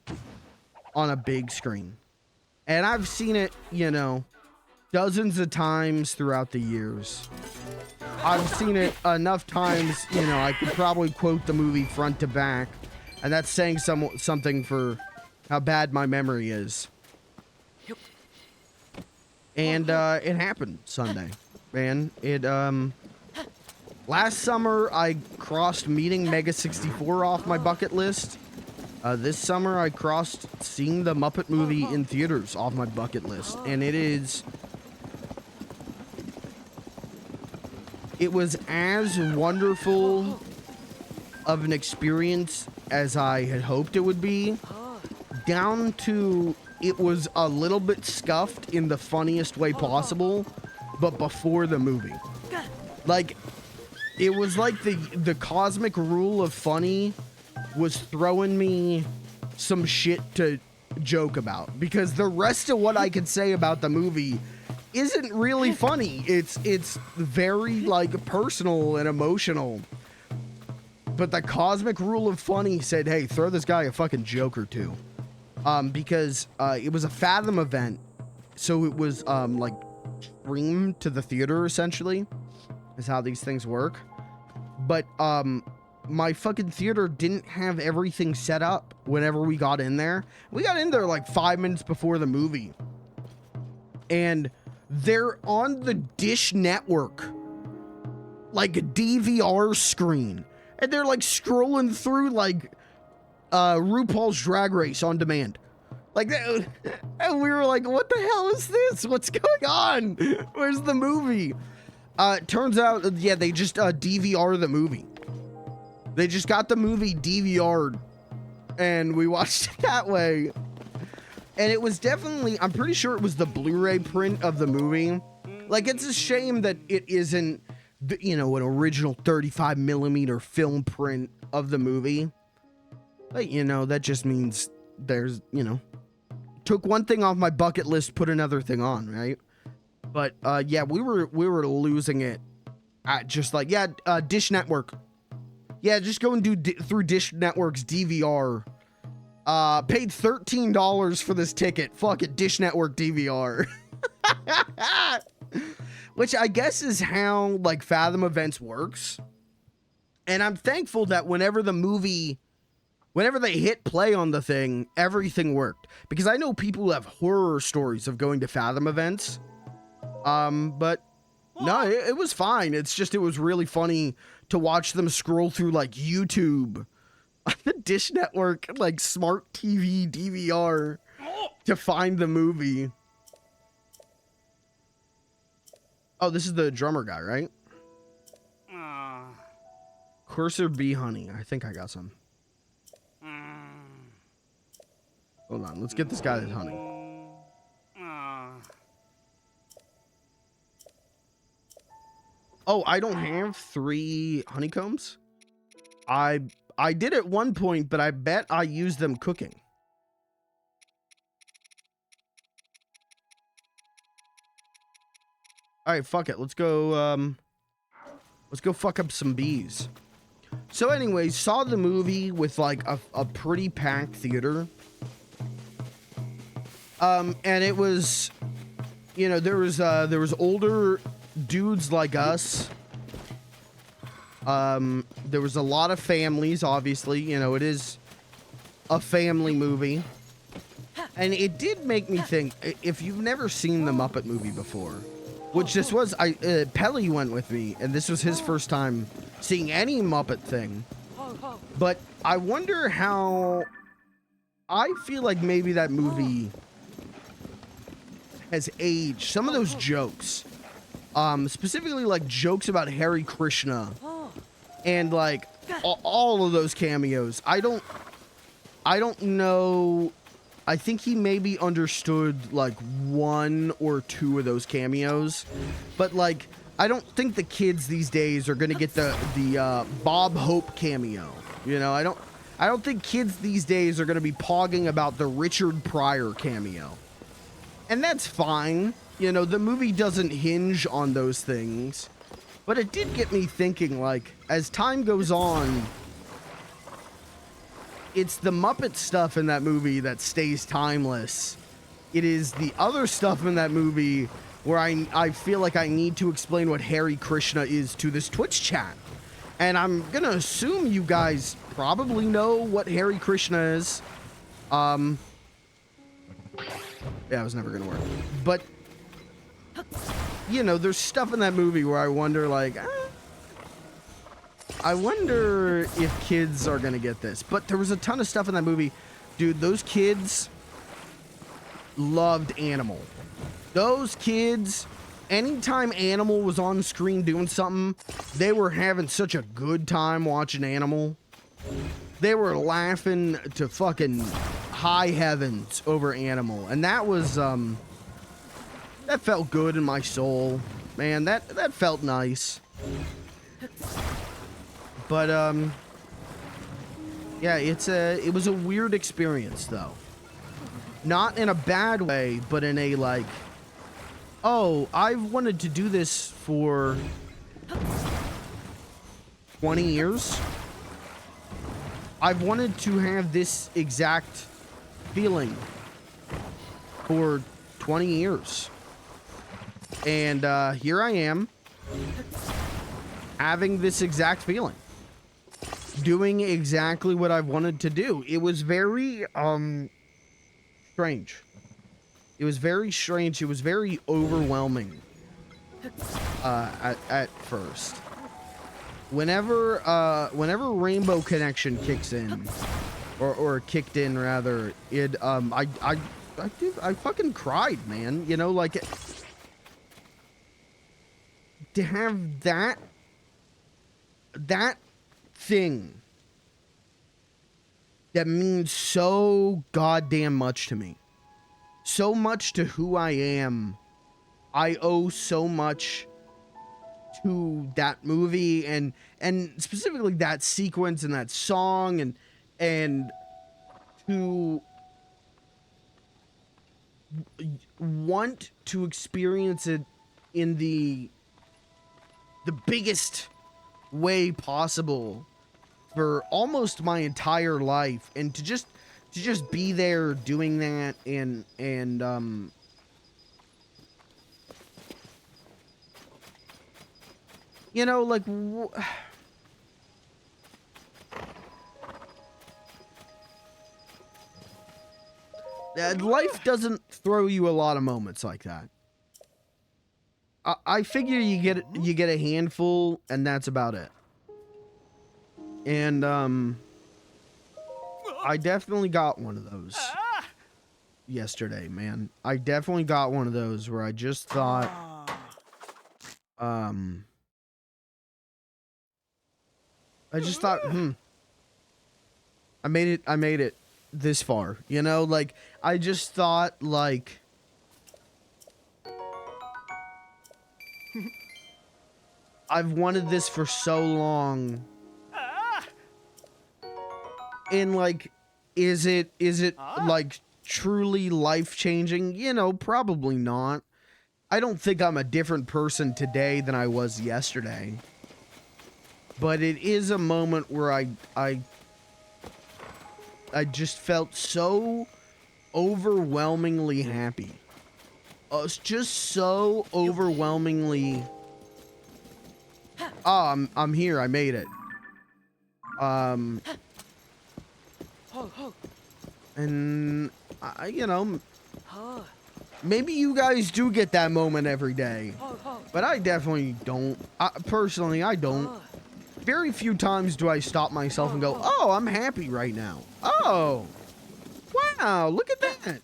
on a big screen. And I've seen it, you know, dozens of times throughout the years. I've seen it enough times, you know, I could probably quote the movie front to back, and that's saying something for how bad my memory is. And it happened Sunday, man. It last summer I crossed meeting Mega 64 off my bucket list. This summer I crossed seeing the Muppet movie in theaters off my bucket list, and it was as wonderful of an experience as I had hoped it would be, down to it was a little bit scuffed in the funniest way possible, but before the movie. Like, it was like the cosmic rule of funny was throwing me some shit to joke about, because the rest of what I could say about the movie isn't really funny. It's very, like, personal and emotional. But the cosmic rule of funny said, hey, throw this guy a fucking joke or two. Because it was a Fathom event, so it was like streamed to the theater, essentially, is how these things work. But my fucking theater didn't have everything set up whenever we got in there. We got in there like 5 minutes before the movie. and they're on the Dish Network, like a DVR screen, and they're like scrolling through like RuPaul's Drag Race on demand. Like that, and we were like, what the hell is this? What's going on? Where's the movie? Turns out, yeah, they just DVR the movie. They just got the movie DVR'd, and we watched it that way. And it was definitely, I'm pretty sure it was the Blu-ray print of the movie. Like, it's a shame that it isn't, you know, an original 35 millimeter film print of the movie. But, you know, that just means there's, you know, took one thing off my bucket list, put another thing on, right? But, yeah, we were losing it at just like, yeah, Dish Network. Yeah, just go and do through Dish Network's DVR. Paid $13 for this ticket. Fuck it, Dish Network DVR. Which I guess is how, like, Fathom Events works. And I'm thankful that whenever they hit play on the thing, everything worked. Because I know people who have horror stories of going to Fathom Events. But no, it was fine. It's just, it was really funny to watch them scroll through, like, YouTube on the Dish Network, like, smart TV DVR to find the movie. Oh, this is the drummer guy, right? Cursor bee honey. I think I got some. Hold on, let's get this guy this honey. Oh, I don't have 3 honeycombs? I did at one point, but I bet I used them cooking. All right, fuck it. Let's go fuck up some bees. So anyways, saw the movie with like a pretty packed theater. And it was, you know, there was older dudes like us. There was a lot of families, obviously, you know, it is a family movie. And it did make me think, if you've never seen the Muppet movie before, which this was, Pelly went with me, and this was his first time seeing any Muppet thing. But I wonder how, I feel like maybe that movie has aged. Some of those jokes, specifically like jokes about Hare Krishna, and like all of those cameos. I don't know. I think he maybe understood like 1 or 2 of those cameos, but like I don't think the kids these days are gonna get the Bob Hope cameo. You know, I don't think kids these days are gonna be pogging about the Richard Pryor cameo, and that's fine. You know, the movie doesn't hinge on those things. But it did get me thinking, like, as time goes on, it's the Muppet stuff in that movie that stays timeless. It is the other stuff in that movie where I feel like I need to explain what Hare Krishna is to this Twitch chat. And I'm gonna assume you guys probably know what Hare Krishna is. Yeah, it was never gonna work. But you know, there's stuff in that movie where I wonder, like, I wonder if kids are gonna get this. But there was a ton of stuff in that movie. Dude, those kids loved Animal. Those kids, anytime Animal was on screen doing something, they were having such a good time watching Animal. They were laughing to fucking high heavens over Animal. And that was, that felt good in my soul. Man, that felt nice. But, yeah, it was a weird experience, though. Not in a bad way, but in a, like, oh, I've wanted to do this for 20 years. I've wanted to have this exact feeling for 20 years. And here I am, having this exact feeling, doing exactly what I've wanted to do. It was very strange. It was very strange. It was very overwhelming at first. Whenever Rainbow Connection kicks in, or kicked in rather, it I fucking cried, man. You know, like to have that thing that means so goddamn much to me. So much to who I am. I owe so much to that movie and specifically that sequence and that song and to want to experience it in the biggest way possible for almost my entire life, and to just be there doing that and you know, like life doesn't throw you a lot of moments like that. I figure you get a handful and that's about it. And I definitely got one of those yesterday, man. I definitely got one of those where I just thought I made it this far, you know? Like I just thought, like, I've wanted this for so long. And like, is it like truly life-changing? You know, probably not. I don't think I'm a different person today than I was yesterday. But it is a moment where I just felt so overwhelmingly happy. It's just so overwhelmingly. Oh, I'm here. I made it. And you know, maybe you guys do get that moment every day, but I definitely don't. Personally, I don't. Very few times do I stop myself and go, "Oh, I'm happy right now." Oh, wow, look at that.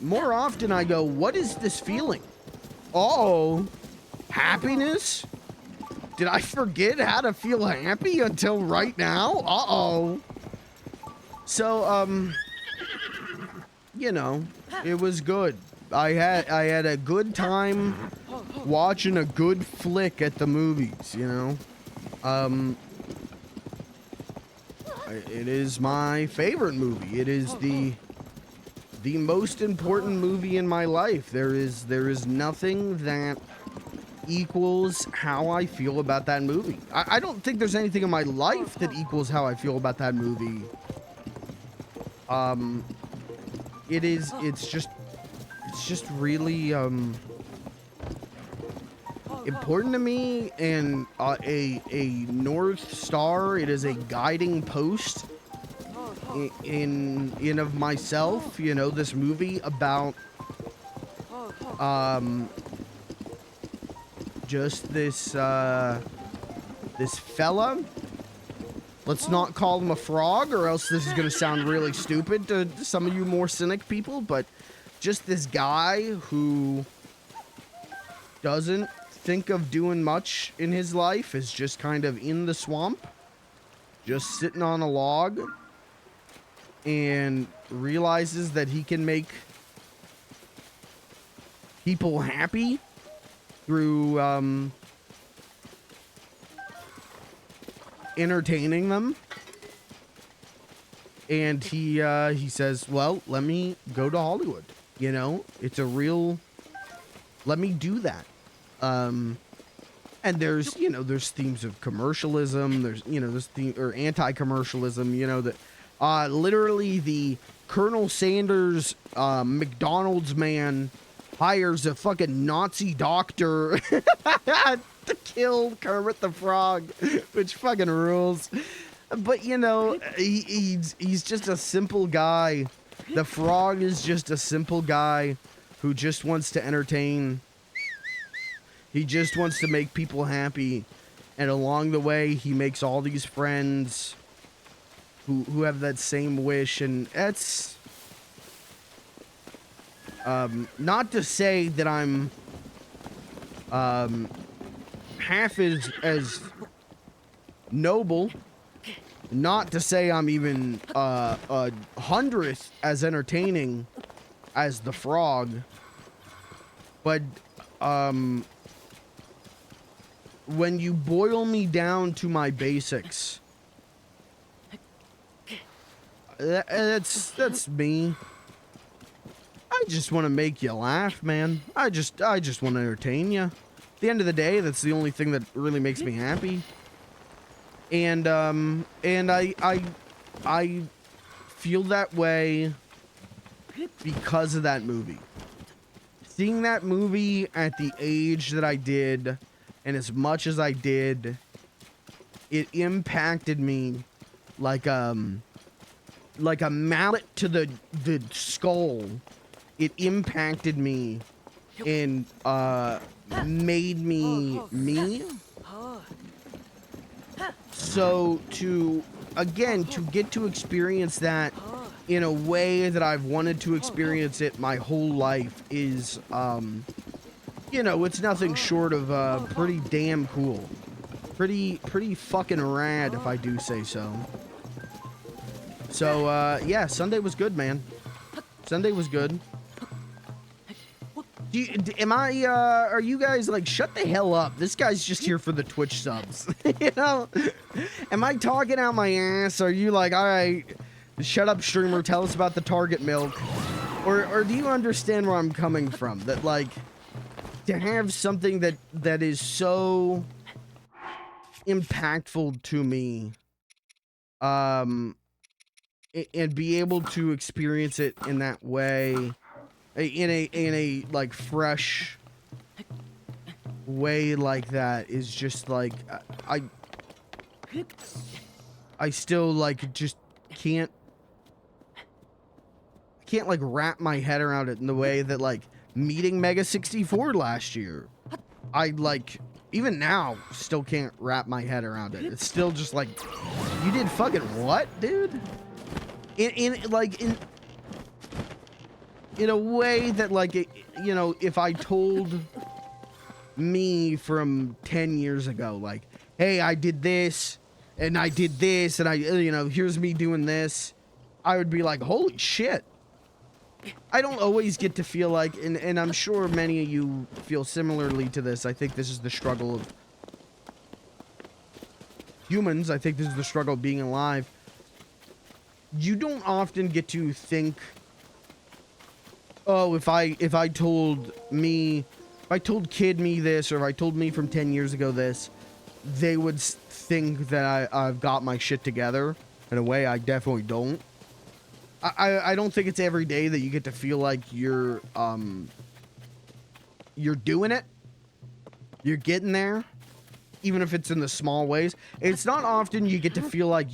More often I go, "What is this feeling?" Oh, happiness? Did I forget how to feel happy until right now? Uh-oh. So, you know, it was good. I had a good time watching a good flick at the movies, you know. It is my favorite movie. It is the most important movie in my life. There is nothing that equals how I feel about that movie. I don't think there's anything in my life that equals how I feel about that movie. It's just really important to me, and a North Star. It is a guiding post in of myself. You know, this movie about just this fella. Let's not call him a frog, or else this is gonna sound really stupid to some of you more cynic people, but just this guy who doesn't think of doing much in his life, is just kind of in the swamp, just sitting on a log, and realizes that he can make people happy through entertaining them. And he says, well, let me go to Hollywood. You know, it's a real, let me do that. And there's, you know, there's themes of commercialism. There's, you know, this theme, or anti-commercialism, you know, that literally the Colonel Sanders McDonald's man hires a fucking Nazi doctor to kill Kermit the Frog, which fucking rules. But, you know, he's just a simple guy The frog is just a simple guy who just wants to entertain. He just wants to make people happy. And along the way, he makes all these friends who have that same wish. And that's... not to say that I'm half as noble. Not to say I'm even a 100th as entertaining as the frog, but when you boil me down to my basics, that's me. I just want to make you laugh, man. I just want to entertain you. At the end of the day, that's the only thing that really makes me happy. And I feel that way because of that movie. Seeing that movie at the age that I did, and as much as I did, it impacted me like a mallet to the skull. It impacted me and made me me. So to get to experience that in a way that I've wanted to experience it my whole life is, you know, it's nothing short of pretty damn cool. Pretty fucking rad, if I do say so. So, yeah, Sunday was good, man. Sunday was good. Are you guys like, shut the hell up? This guy's just here for the Twitch subs. You know? Am I talking out my ass? Are you like, all right, shut up, streamer, tell us about the Target milk? Or do you understand where I'm coming from? That, like, to have something that is so impactful to me, and be able to experience it in that way, in a like fresh way like that, is just like I still like just can't like wrap my head around it in the way that like meeting Mega 64 last year, I like even now still can't wrap my head around it. It's still just like, you did fucking what, dude? In a way that, like, you know, if I told me from 10 years ago, like, hey, I did this, and I did this, and I, you know, here's me doing this, I would be like, holy shit. I don't always get to feel like, and I'm sure many of you feel similarly to this. I think this is the struggle of humans. I think this is the struggle of being alive. You don't often get to think, oh, if I told kid me this, or if I told me from 10 years ago this, they would think that I've got my shit together. In a way, I definitely don't. I don't think it's every day that you get to feel like you're doing it. You're getting there, even if it's in the small ways. It's not often you get to feel like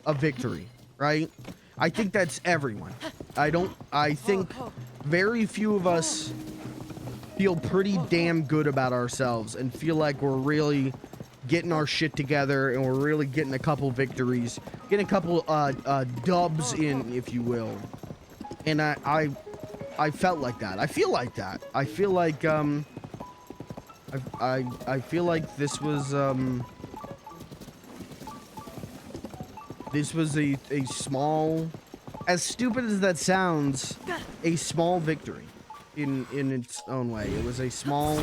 a victory, right? I think that's everyone. I think very few of us feel pretty damn good about ourselves and feel like we're really getting our shit together and we're really getting a couple victories, getting a couple dubs in, if you will. And I felt like that. I feel like that. I feel like I feel like this was a small, as stupid as that sounds, a small victory in its own way. It was a small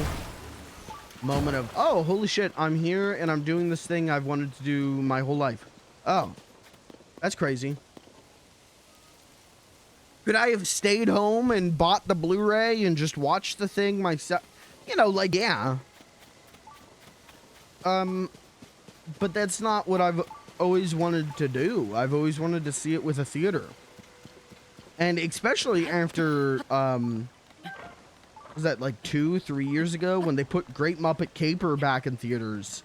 moment of, oh, holy shit, I'm here and I'm doing this thing I've wanted to do my whole life. Oh, that's crazy. Could I have stayed home and bought the Blu-ray and just watched the thing myself? You know, like, yeah. But that's not what I've always wanted to do. I've always wanted to see it with a theater. And especially after, was that like 2-3 years ago when they put Great Muppet Caper back in theaters,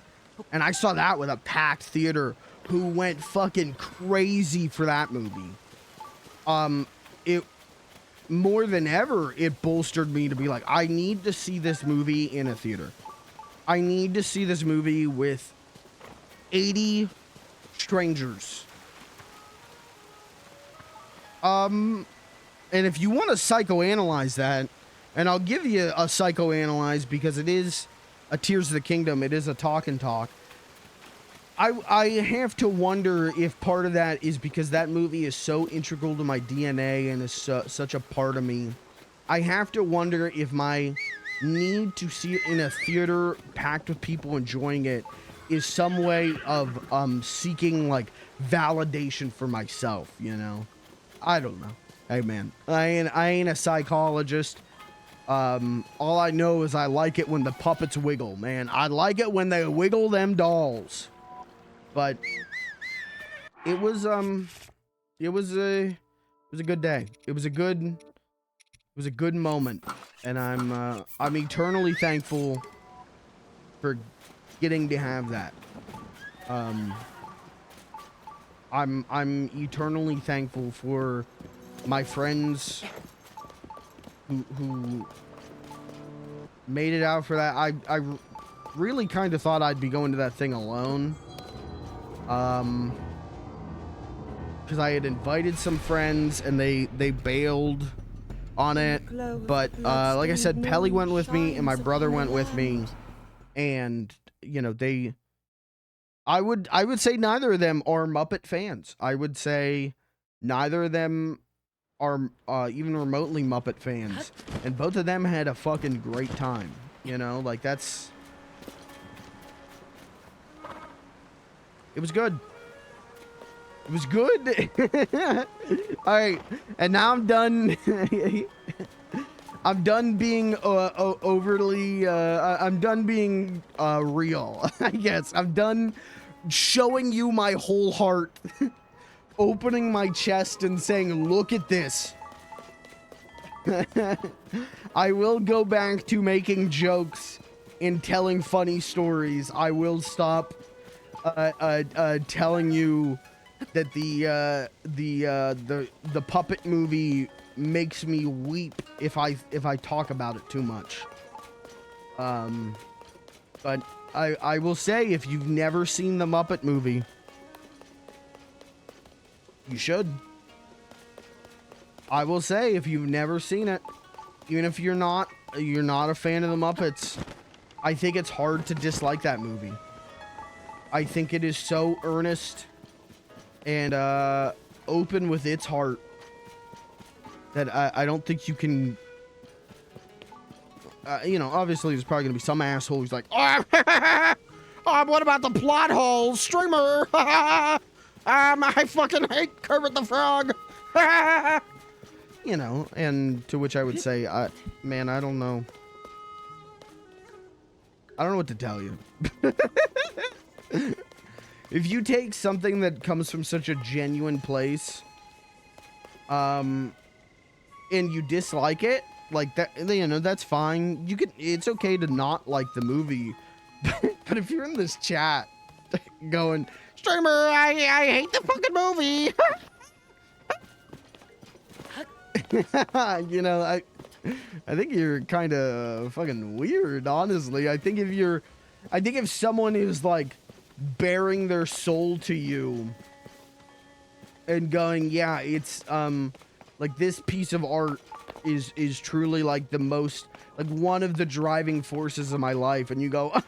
and I saw that with a packed theater who went fucking crazy for that movie. it more than ever, it bolstered me to be like, I need to see this movie in a theater. I need to see this movie with 80 strangers. And if you want to psychoanalyze that, and I'll give you a psychoanalyze because it is a Tears of the Kingdom, it is a talk and talk. I have to wonder if part of that is because that movie is so integral to my DNA and is such a part of me. I have to wonder if my need to see it in a theater packed with people enjoying it is some way of seeking like validation for myself, you know? I don't know. Hey man, I ain't a psychologist. All I know is I like it when the puppets wiggle, man. I like it when they wiggle them dolls. But it was a good day. It was a good moment, and I'm eternally thankful for getting to have that. I'm eternally thankful for my friends who made it out for that. I really kind of thought I'd be going to that thing alone. Because I had invited some friends and they bailed on it. But like I said, Pelly went with me and my brother went with me, and you know, I would say neither of them are Muppet fans. I would say neither of them are even remotely Muppet fans, and both of them had a fucking great time. You know, like that's. It was good. It was good. All right, and now I'm done. I'm done being overly. I'm done being real. I guess I'm done showing you my whole heart, opening my chest and saying, "Look at this." I will go back to making jokes and telling funny stories. I will stop telling you that the puppet movie makes me weep if I talk about it too much. But I will say, if you've never seen the Muppet movie, you should. I will say, if you've never seen it, even if you're not a fan of the Muppets, I think it's hard to dislike that movie. I think it is so earnest and open with its heart that I don't think you can. You know, obviously there's probably gonna be some asshole who's like, oh, what about the plot hole, streamer? I fucking hate Kermit the Frog. You know, and to which I would say, man, I don't know. I don't know what to tell you. If you take something that comes from such a genuine place, and you dislike it, like that, you know, that's fine. You can, it's okay to not like the movie. But if you're in this chat going, streamer, I hate the fucking movie. You know, I think you're kind of fucking weird, honestly. I think if someone is like bearing their soul to you and going, yeah, it's like this piece of art is truly like the most, like one of the driving forces of my life, and you go, it's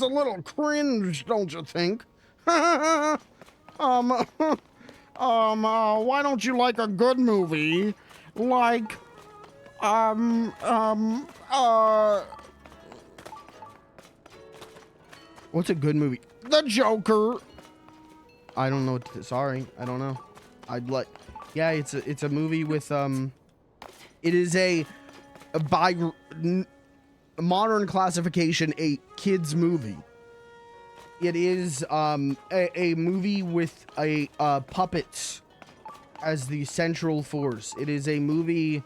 a little cringe, don't you think? Why don't you like a good movie like what's a good movie? The Joker. I don't know what to, sorry, I don't know. I'd like, yeah, it's a movie with it is by modern classification a kids movie. It is a movie with a puppets as the central force. It is a movie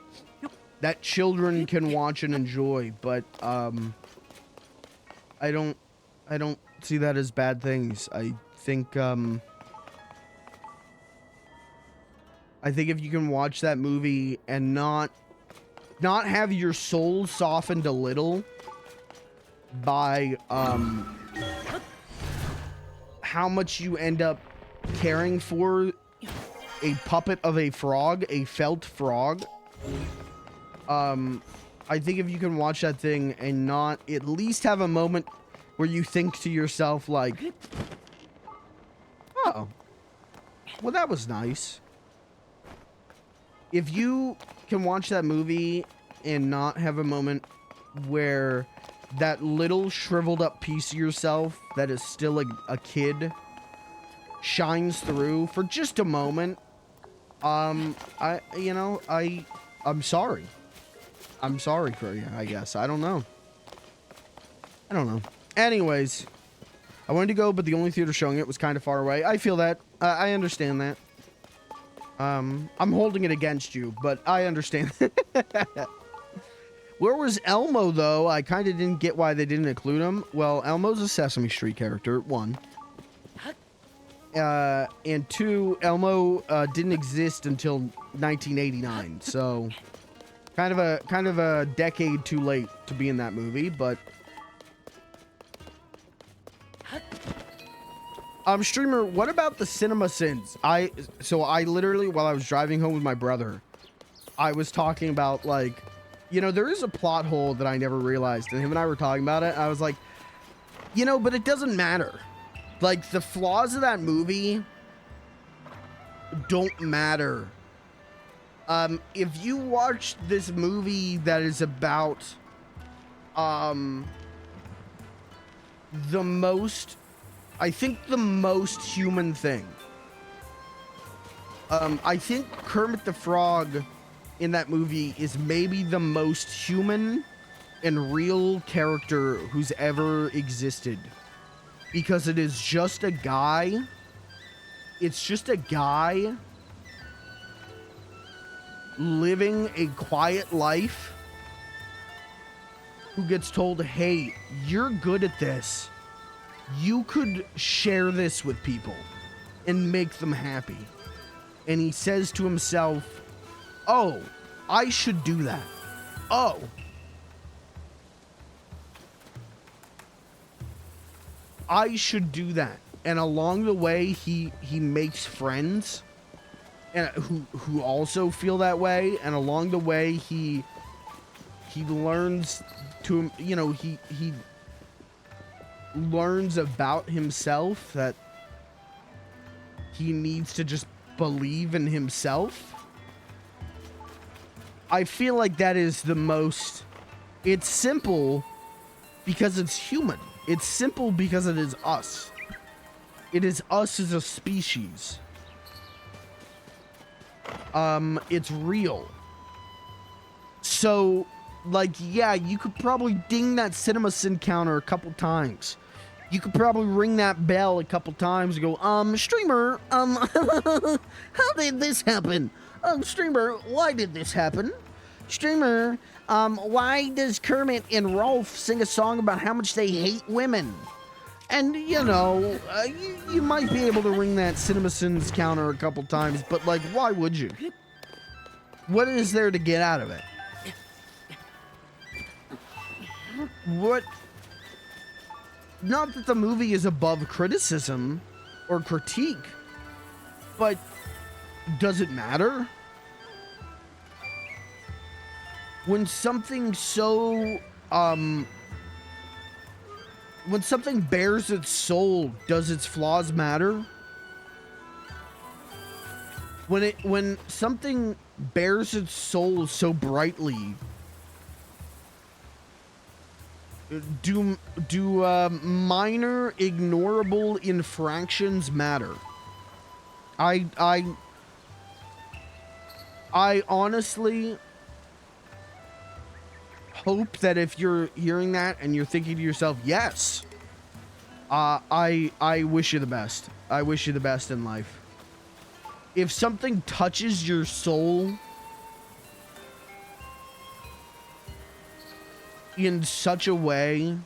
that children can watch and enjoy, but I don't see that as bad things. I think I think if you can watch that movie and not have your soul softened a little by how much you end up caring for a puppet of a frog, a felt frog. I think if you can watch that thing and not at least have a moment where you think to yourself like, oh, well, that was nice. If you can watch that movie and not have a moment where that little shriveled up piece of yourself that is still a kid shines through for just a moment, I'm sorry. I'm sorry for you, I guess. I don't know. Anyways, I wanted to go, but the only theater showing it was kind of far away. I feel that. I understand that. I'm holding it against you, but I understand. Where was Elmo, though? I kind of didn't get why they didn't include him. Well, Elmo's a Sesame Street character, 1. And 2, Elmo didn't exist until 1989, so kind of a decade too late to be in that movie, but streamer, what about the cinema sins? I literally, while I was driving home with my brother, I was talking about, like, you know, there is a plot hole that I never realized, and him and I were talking about it. I was like, you know, but it doesn't matter. Like, the flaws of that movie don't matter. If you watch this movie that is about, the most human thing. I think Kermit the Frog in that movie is maybe the most human and real character who's ever existed. Because it is just a guy. It's just a guy living a quiet life who gets told, hey, you're good at this. You could share this with people and make them happy. And he says to himself, oh, I should do that. Oh. I should do that. And along the way, he makes friends and who also feel that way. And along the way, he learns to, you know, he learns about himself, that he needs to just believe in himself. I feel like that is the most, it's simple because it's human. It's simple because it is us. It is us as a species. It's real. So, like, yeah, you could probably ding that cinema sin counter a couple times. You could probably ring that bell a couple times and go, streamer, how did this happen? Streamer, why did this happen? Streamer, why does Kermit and Rolf sing a song about how much they hate women? And, you know, you might be able to ring that CinemaSins counter a couple times, but, like, why would you? What is there to get out of it? What? Not that the movie is above criticism or critique, but does it matter? When something so, when something bears its soul, does its flaws matter? When something bears its soul so brightly, do minor ignorable infractions matter? I honestly hope that if you're hearing that and you're thinking to yourself, yes, I wish you the best. I wish you the best in life. If something touches your soul in such a way,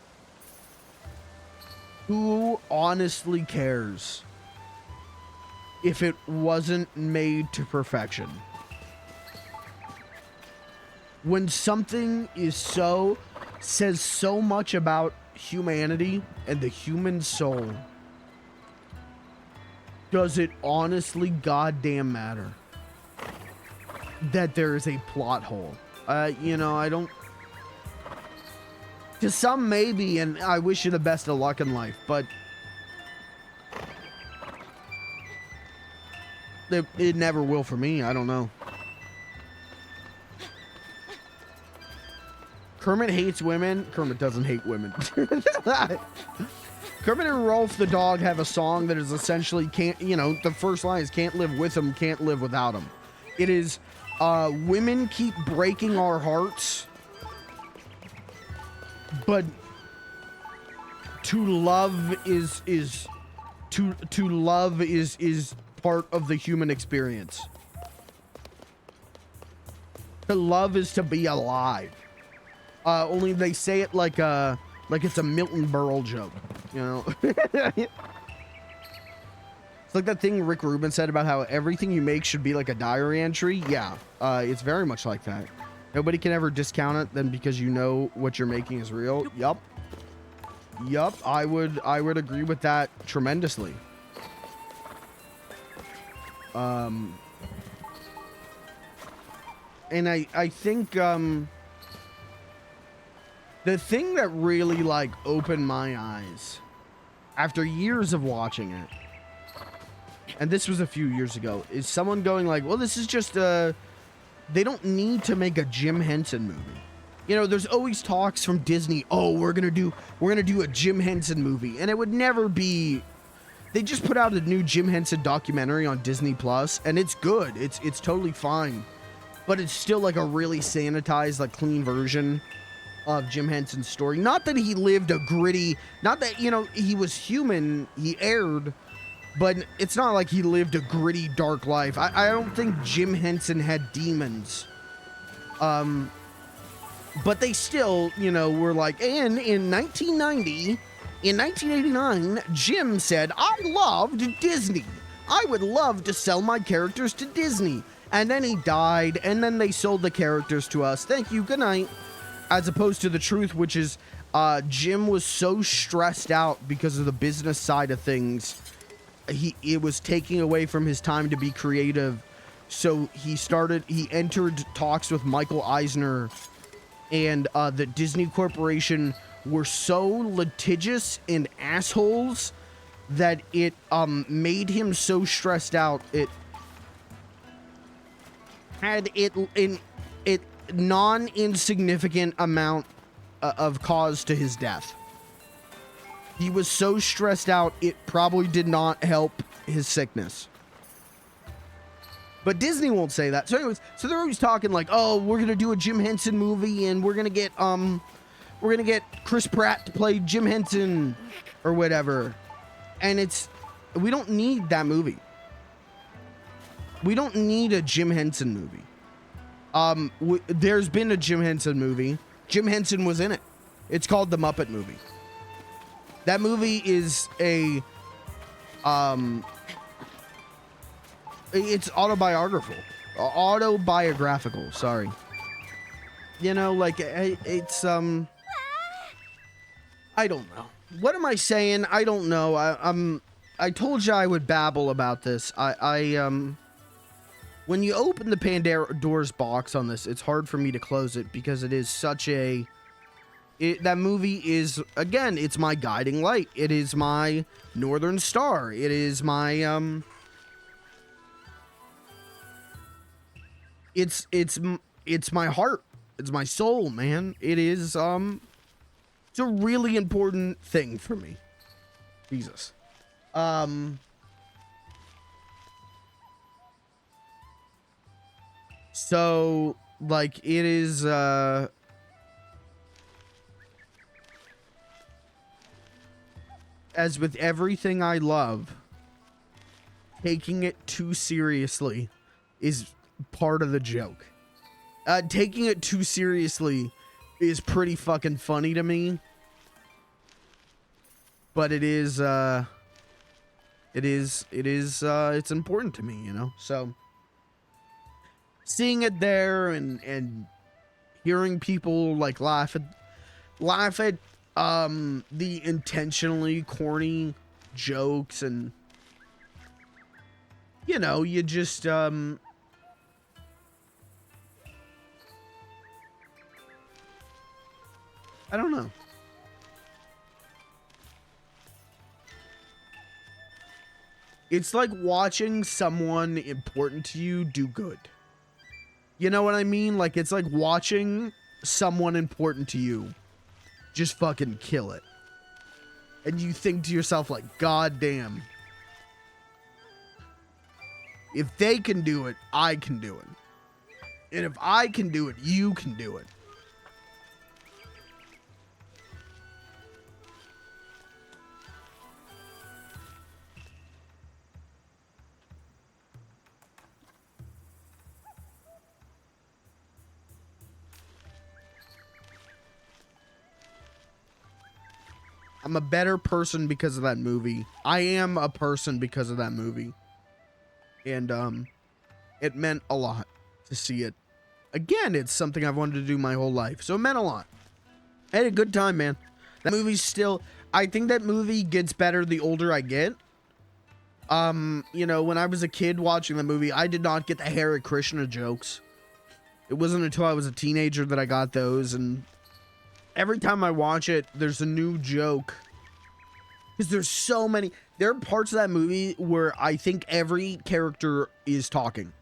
who honestly cares? if it wasn't made to perfection. When something says so much about humanity and the human soul, does it honestly goddamn matter that there is a plot hole? You know, I don't... To some, maybe, and I wish you the best of luck in life, but... It never will for me. I don't know. Kermit hates women. Kermit doesn't hate women. Kermit and Rolf the dog have a song that is essentially can't, you know, the first line is can't live with them, can't live without them. It is, women keep breaking our hearts, but to love is part of the human experience. To love is to be alive. Only they say it like it's a Milton Berle joke, you know? It's like that thing Rick Rubin said about how everything you make should be like a diary entry. Yeah, it's very much like that. Nobody can ever discount it then because you know what you're making is real. Yup. I would agree with that tremendously. And I think the thing that really like opened my eyes after years of watching it, and this was a few years ago, is someone going like, well, this is just they don't need to make a Jim Henson movie. You know, there's always talks from Disney, oh, we're gonna do a Jim Henson movie, and it would never be. They just put out a new Jim Henson documentary on Disney Plus, and it's good. It's totally fine, but it's still like a really sanitized, like clean version of Jim Henson's story. Not that he lived a gritty, not that, you know, he was human, he erred, but it's not like he lived a gritty, dark life. I don't think Jim Henson had demons. But they still, you know, were like, and in 1990, in 1989, Jim said, I loved Disney. I would love to sell my characters to Disney. And then he died, and then they sold the characters to us. Thank you, good night. As opposed to the truth, which is Jim was so stressed out because of the business side of things. It was taking away from his time to be creative. So he entered talks with Michael Eisner, and the Disney Corporation were so litigious and assholes that it made him so stressed out. It had non-insignificant amount of cause to his death. He was so stressed out, it probably did not help his sickness. But Disney won't say that. So anyways, so they're always talking like, oh, we're gonna do a Jim Henson movie, and we're gonna get Chris Pratt to play Jim Henson or whatever. And we don't need that movie. We don't need a Jim Henson movie. There's been a Jim Henson movie. Jim Henson was in it. It's called The Muppet Movie. That movie is it's autobiographical, sorry. You know, like, it's, I don't know. What am I saying? I don't know. I told you I would babble about this. When you open the Pandora's box on this, it's hard for me to close it because it is such that movie is, again, it's my guiding light. It is my Northern Star. It is my, it's my heart. It's my soul, man. It is, it's a really important thing for me. Jesus. So, like, it is, as with everything I love, taking it too seriously is part of the joke. Taking it too seriously is pretty fucking funny to me. But it is, it's important to me, you know. So seeing it there and hearing people like laugh at the intentionally corny jokes, and you know, you just I don't know. It's like watching someone important to you do good. You know what I mean? Like, it's like watching someone important to you just fucking kill it. And you think to yourself, like, God damn. If they can do it, I can do it. And if I can do it, you can do it. I'm a better person because of that movie. I am a person because of that movie. And it meant a lot to see it. Again, it's something I've wanted to do my whole life. So it meant a lot. I had a good time, man. That movie's still, I think that movie gets better the older I get. You know, when I was a kid watching the movie, I did not get the Hare Krishna jokes. It wasn't until I was a teenager that I got those, and every time I watch it, there's a new joke. Because there's so many. There are parts of that movie where I think every character is talking.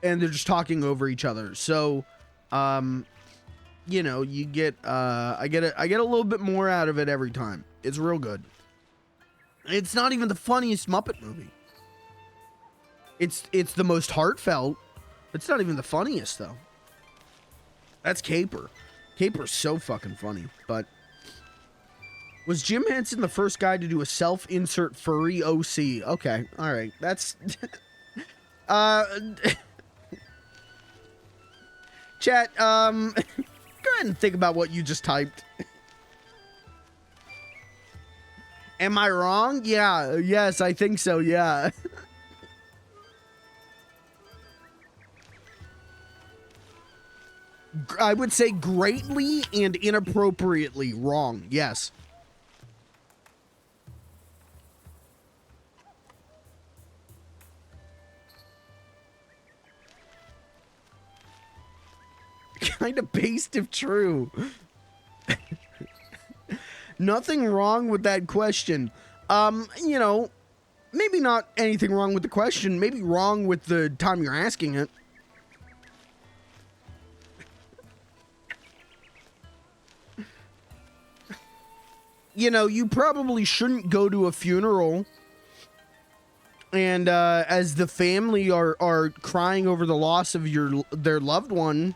And they're just talking over each other. So, you know, you get, I get a little bit more out of it every time. It's real good. It's not even the funniest Muppet movie. It's the most heartfelt. It's not even the funniest, though. That's Caper. Caper's so fucking funny, but was Jim Henson the first guy to do a self-insert furry OC? Okay, all right, that's chat. Go ahead and think about what you just typed. Am I wrong? Yeah, yes, I think so. Yeah. I would say greatly and inappropriately wrong. Yes. Kind of based if true. Nothing wrong with that question. You know, maybe not anything wrong with the question. Maybe wrong with the time you're asking it. You know, you probably shouldn't go to a funeral and as the family are crying over the loss of their loved one,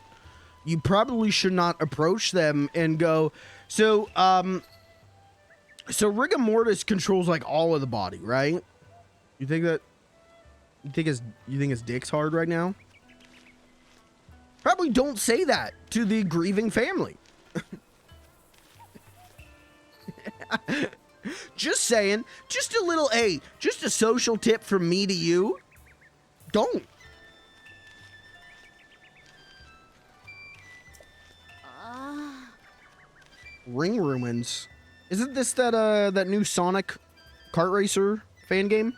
you probably should not approach them and go, so rigor mortis controls like all of the body, right? You think his dick's hard right now? Probably don't say that to the grieving family. Just saying, just a little, hey, just a social tip from me to you. Don't. Ring Ruins. Isn't this that new Sonic kart racer fan game?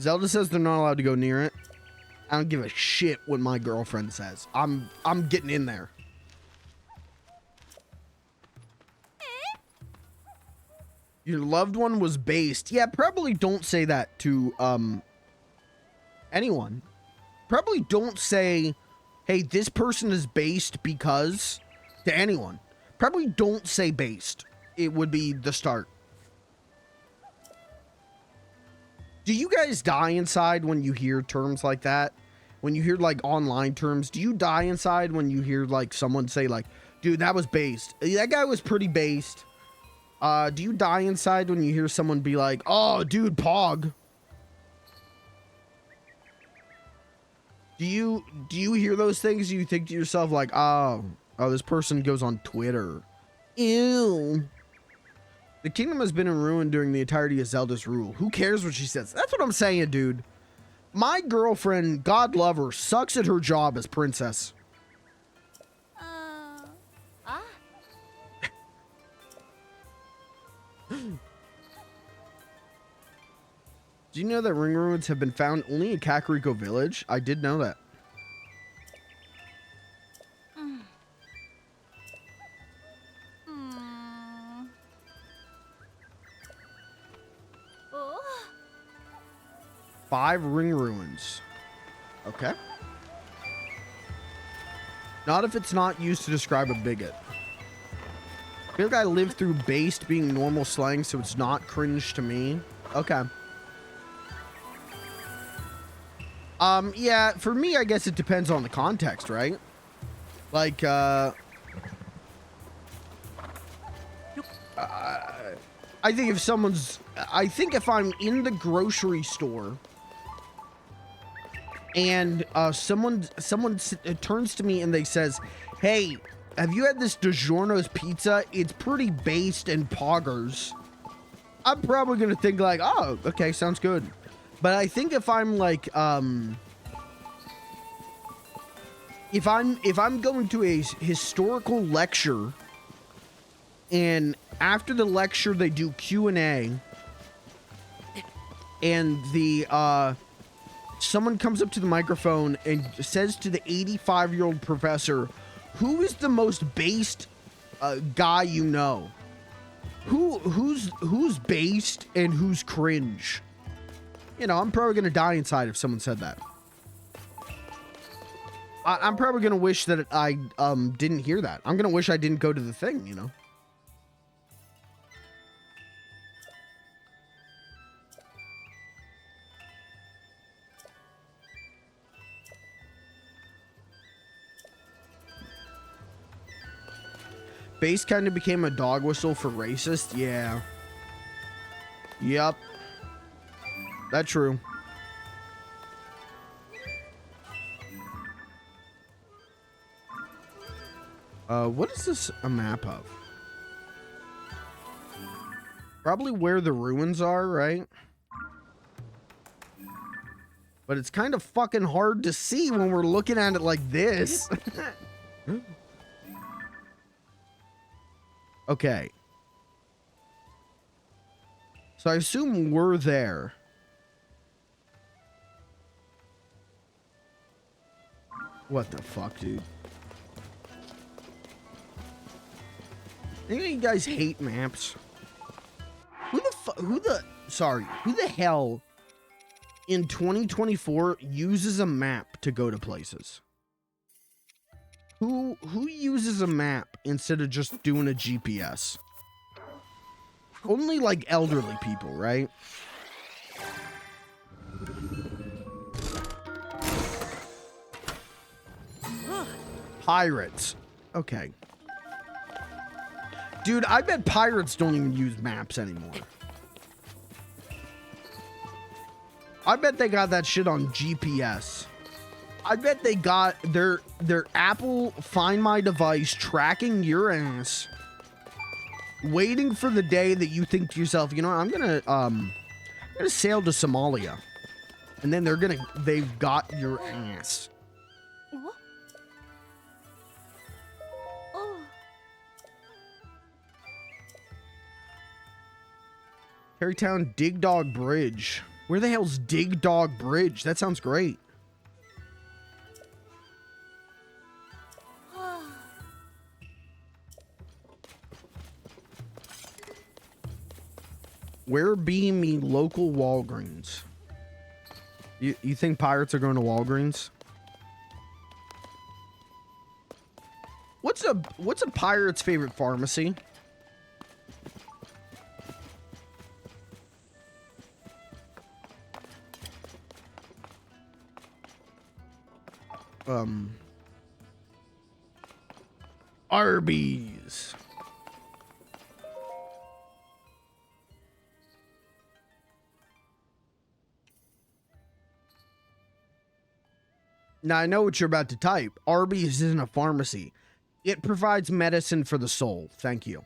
Zelda says they're not allowed to go near it. I don't give a shit what my girlfriend says. I'm getting in there. Your loved one was based. Yeah, probably don't say that to anyone. Probably don't say, hey, this person is based because, to anyone. Probably don't say based. It would be the start. Do you guys die inside when you hear terms like that? When you hear like online terms, do you die inside when you hear like someone say like, dude, that was based. That guy was pretty based. Do you die inside when you hear someone be like, oh, dude, Pog? Do you hear those things? Do you think to yourself like, oh, this person goes on Twitter. Ew. The kingdom has been in ruin during the entirety of Zelda's rule. Who cares what she says? That's what I'm saying, dude. My girlfriend, God love her, sucks at her job as princess. Do you know that ring ruins have been found only in Kakariko village? I did know that. Five ring ruins. Okay. Not if it's not used to describe a bigot. I feel like I lived through based being normal slang, so it's not cringe to me. Okay. Yeah, for me, I guess it depends on the context, right? Like, I think if I'm in the grocery store and someone turns to me and they says, hey, have you had this DiGiorno's pizza? It's pretty based and poggers. I'm probably gonna think like, oh, okay, sounds good. But I think if I'm like, if I'm going to a historical lecture and after the lecture they do Q&A and the someone comes up to the microphone and says to the 85-year-old professor, who is the most based guy you know? Who's based and who's cringe? You know, I'm probably gonna die inside if someone said that. I'm probably gonna wish that I didn't hear that. I'm gonna wish I didn't go to the thing, you know. Bass kind of became a dog whistle for racist. Yeah. Yep. That's true. What is this a map of? Probably where the ruins are, right? But it's kind of fucking hard to see when we're looking at it like this. Okay. So I assume we're there. What the fuck, dude? Any of you guys hate maps? Who the hell in 2024 uses a map to go to places? Who uses a map instead of just doing a GPS? Only like elderly people, right? Pirates. Okay. Dude, I bet pirates don't even use maps anymore. I bet they got that shit on GPS. I bet they got their Apple Find My Device tracking your ass, waiting for the day that you think to yourself, you know, I'm gonna sail to Somalia, and then they've got your ass. Terrytown Dig Dog Bridge. Where the hell's Dig Dog Bridge? That sounds great. Where be me local Walgreens? You think pirates are going to Walgreens? What's a pirate's favorite pharmacy? Arby's. Now, I know what you're about to type. Arby's isn't a pharmacy. It provides medicine for the soul. Thank you.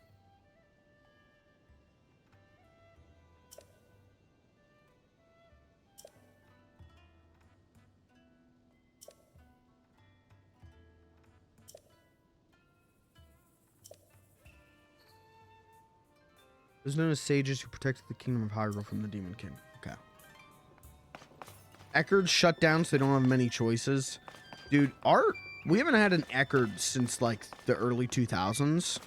There's known as sages who protected the kingdom of Hyrule from the Demon King. Okay. Eckerd's shut down, so they don't have many choices. Dude, we haven't had an Eckerd since like the early 2000s.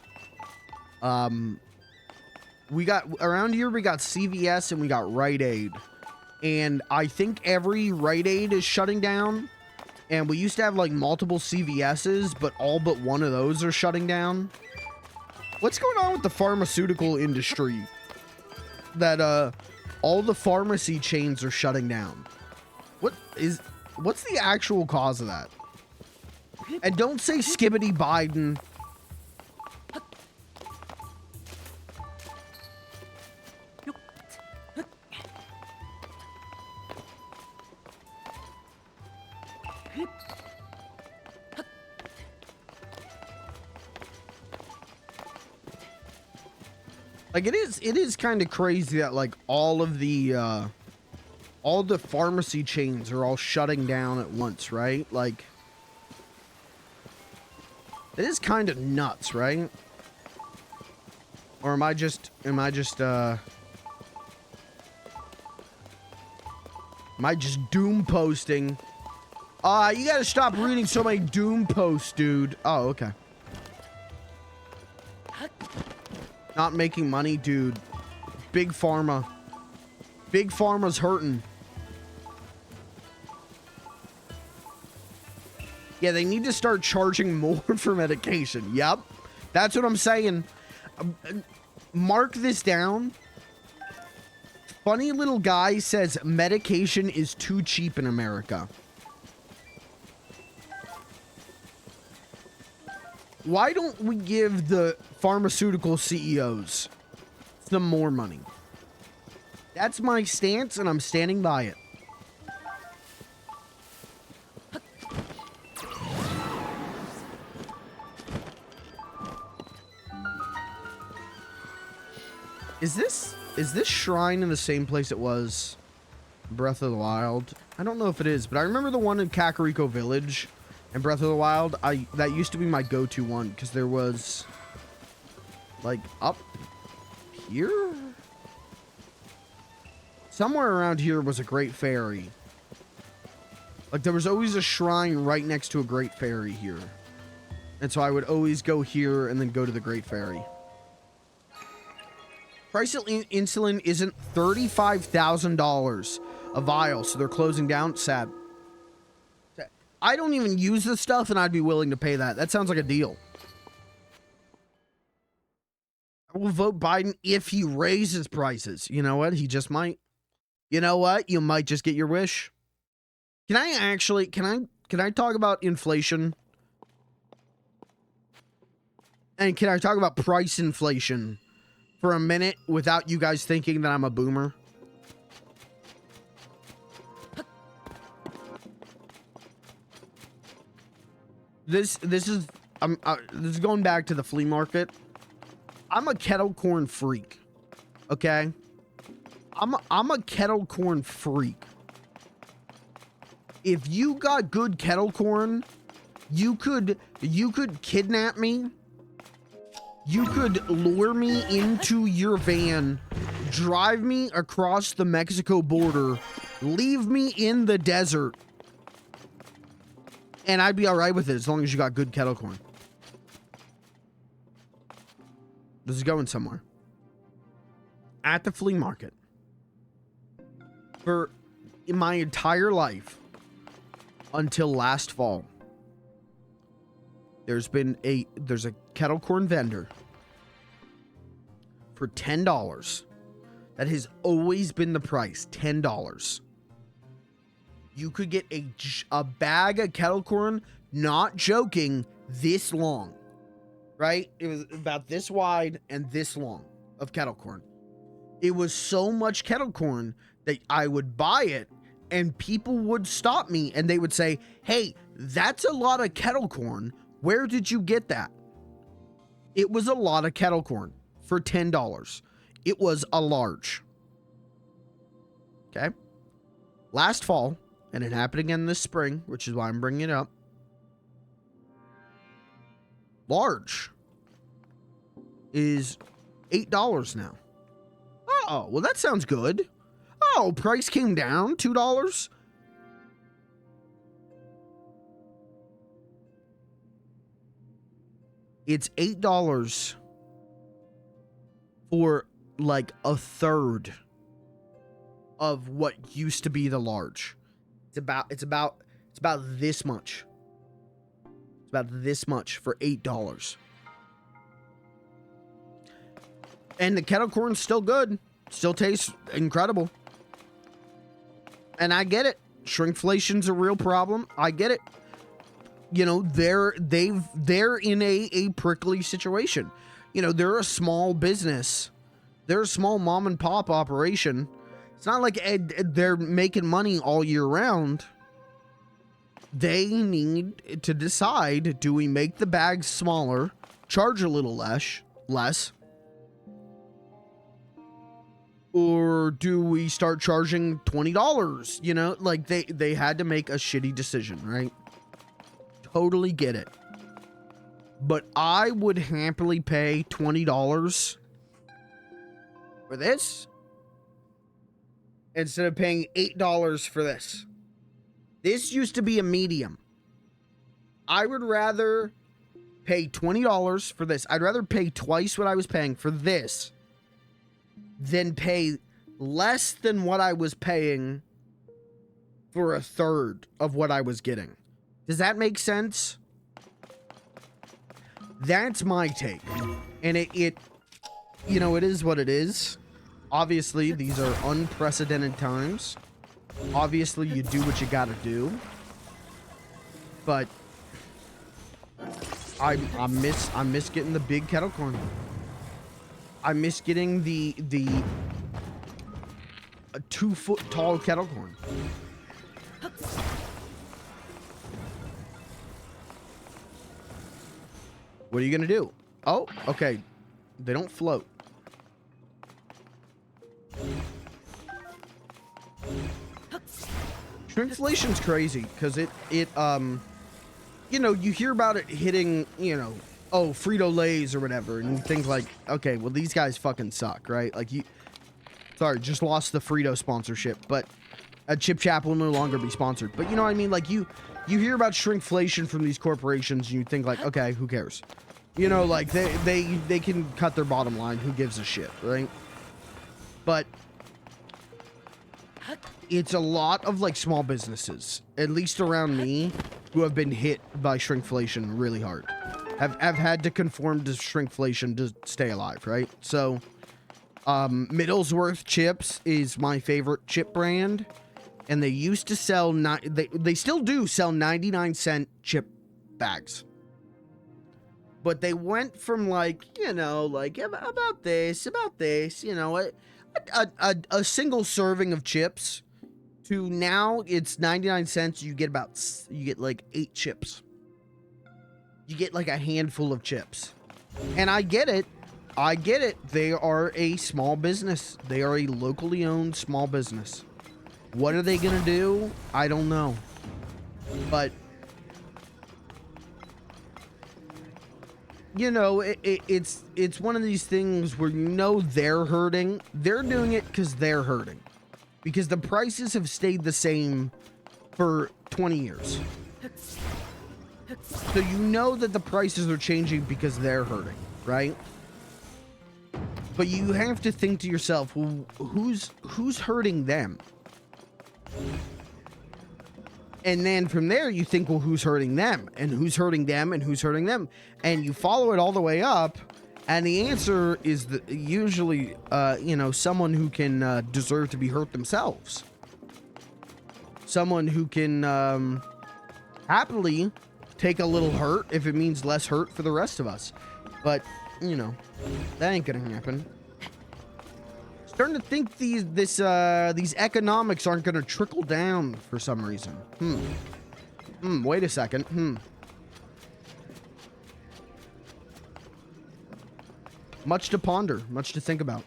We got around here. We got CVS and we got Rite Aid, and I think every Rite Aid is shutting down. And we used to have like multiple CVS's, but all but one of those are shutting down. What's going on with the pharmaceutical industry? That all the pharmacy chains are shutting down. What's the actual cause of that? And don't say Skibbity Biden. Like it is kind of crazy that like all the pharmacy chains are all shutting down at once, right? Like it is kind of nuts, right? Or am I just doom posting? You gotta stop reading so many doom posts, dude. Oh, okay. Not making money, dude. Big Pharma. Big Pharma's hurting. Yeah, they need to start charging more for medication. Yep. That's what I'm saying. Mark this down. Funny little guy says medication is too cheap in America. Why don't we give the pharmaceutical CEOs some more money? That's my stance, and I'm standing by it. Is this shrine in the same place it was Breath of the Wild? I don't know if it is, but I remember the one in Kakariko Village in Breath of the Wild. That used to be my go-to one because there was like up here somewhere around here was a great fairy. Like there was always a shrine right next to a great fairy here, and so I would always go here and then go to the great fairy. Price of insulin isn't $35,000 a vial, so they're closing down. Sad. I don't even use this stuff, and I'd be willing to pay that. That sounds like a deal. I will vote Biden if he raises prices. You know what? He just might. You know what? You might just get your wish. Can I talk about inflation? And can I talk about price inflation for a minute without you guys thinking that I'm a boomer? This is going back to the flea market. I'm a kettle corn freak. Okay? I'm a kettle corn freak. If you got good kettle corn, you could kidnap me. You could lure me into your van, drive me across the Mexico border, leave me in the desert, and I'd be all right with it as long as you got good kettle corn. This is going somewhere. At the flea market. For my entire life until last fall, there's a kettle corn vendor for $10. That has always been the price, $10. You could get a bag of kettle corn, not joking, this long, right? It was about this wide and this long of kettle corn. It was so much kettle corn that I would buy it And people would stop me and they would say, hey, that's a lot of kettle corn. Where did you get that? It was a lot of kettle corn for $10. It was a large. Okay. Last fall, and it happened again this spring, which is why I'm bringing it up. Large is $8 now. Oh, well, that sounds good. Oh, price came down $2. It's $8 for like a third of what used to be the large. It's about this much. It's about this much for $8. And the kettle corn's still good. Still tastes incredible. And I get it. Shrinkflation's a real problem. I get it. You know, they're in a prickly situation. You know, they're a small business. They're a small mom and pop operation. It's not like they're making money all year round. They need to decide, do we make the bags smaller, charge a little less, or do we start charging $20? You know, like they had to make a shitty decision, right? Totally get it. But I would happily pay $20 for this instead of paying $8 for this. This used to be a medium. I would rather pay $20 for this. I'd rather pay twice what I was paying for this than pay less than what I was paying for a third of what I was getting. Does that make sense? That's my take. And it you know, it is what it is. Obviously, these are unprecedented times. Obviously, you do what you gotta do. But I miss getting the big kettle corn. I miss getting the 2-foot tall kettle corn. What are you gonna do? Oh, okay. They don't float. Shrinkflation's crazy because it you know, you hear about it hitting, you know, oh, Frito-Lays or whatever, and you think like, okay, well, these guys fucking suck, right? Like, sorry, just lost the Frito sponsorship, but a Chip Chap will no longer be sponsored. But you know what I mean? Like, you hear about shrinkflation from these corporations, and you think like, okay, who cares? You know, like, they can cut their bottom line. Who gives a shit, right? But it's a lot of, like, small businesses, at least around me, who have been hit by shrinkflation really hard. Have had to conform to shrinkflation to stay alive, right? So, Middlesworth Chips is my favorite chip brand, and they used to sell, they still do sell 99-cent chip bags. But they went from, like, you know, like, about this, you know, a single serving of chips to now it's 99 cents. You get like 8 chips. You get like a handful of chips. And I get it. They are a small business. They are a locally owned small business. What are they going to do? I don't know. But, you know, it's one of these things where, you know, they're hurting. They're doing it because they're hurting. Because the prices have stayed the same for 20 years. So you know that the prices are changing because they're hurting, right? But you have to think to yourself, well, who's hurting them? And then from there you think, well, who's hurting them? And who's hurting them? And who's hurting them? And you follow it all the way up. And the answer is usually, you know, someone who can deserve to be hurt themselves. Someone who can happily take a little hurt if it means less hurt for the rest of us. But, you know, that ain't gonna happen. Starting to think these economics aren't going to trickle down for some reason. Wait a second. Much to ponder, much to think about.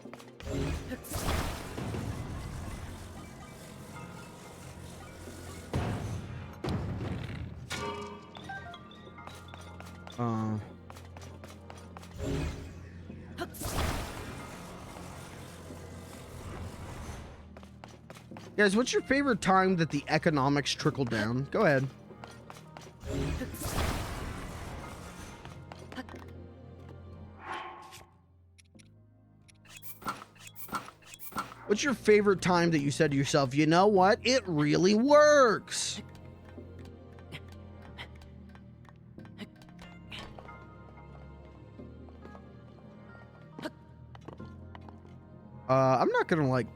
Guys, what's your favorite time that the economics trickle down? Go ahead. What's your favorite time that you said to yourself, you know what? It really works. I'm not gonna like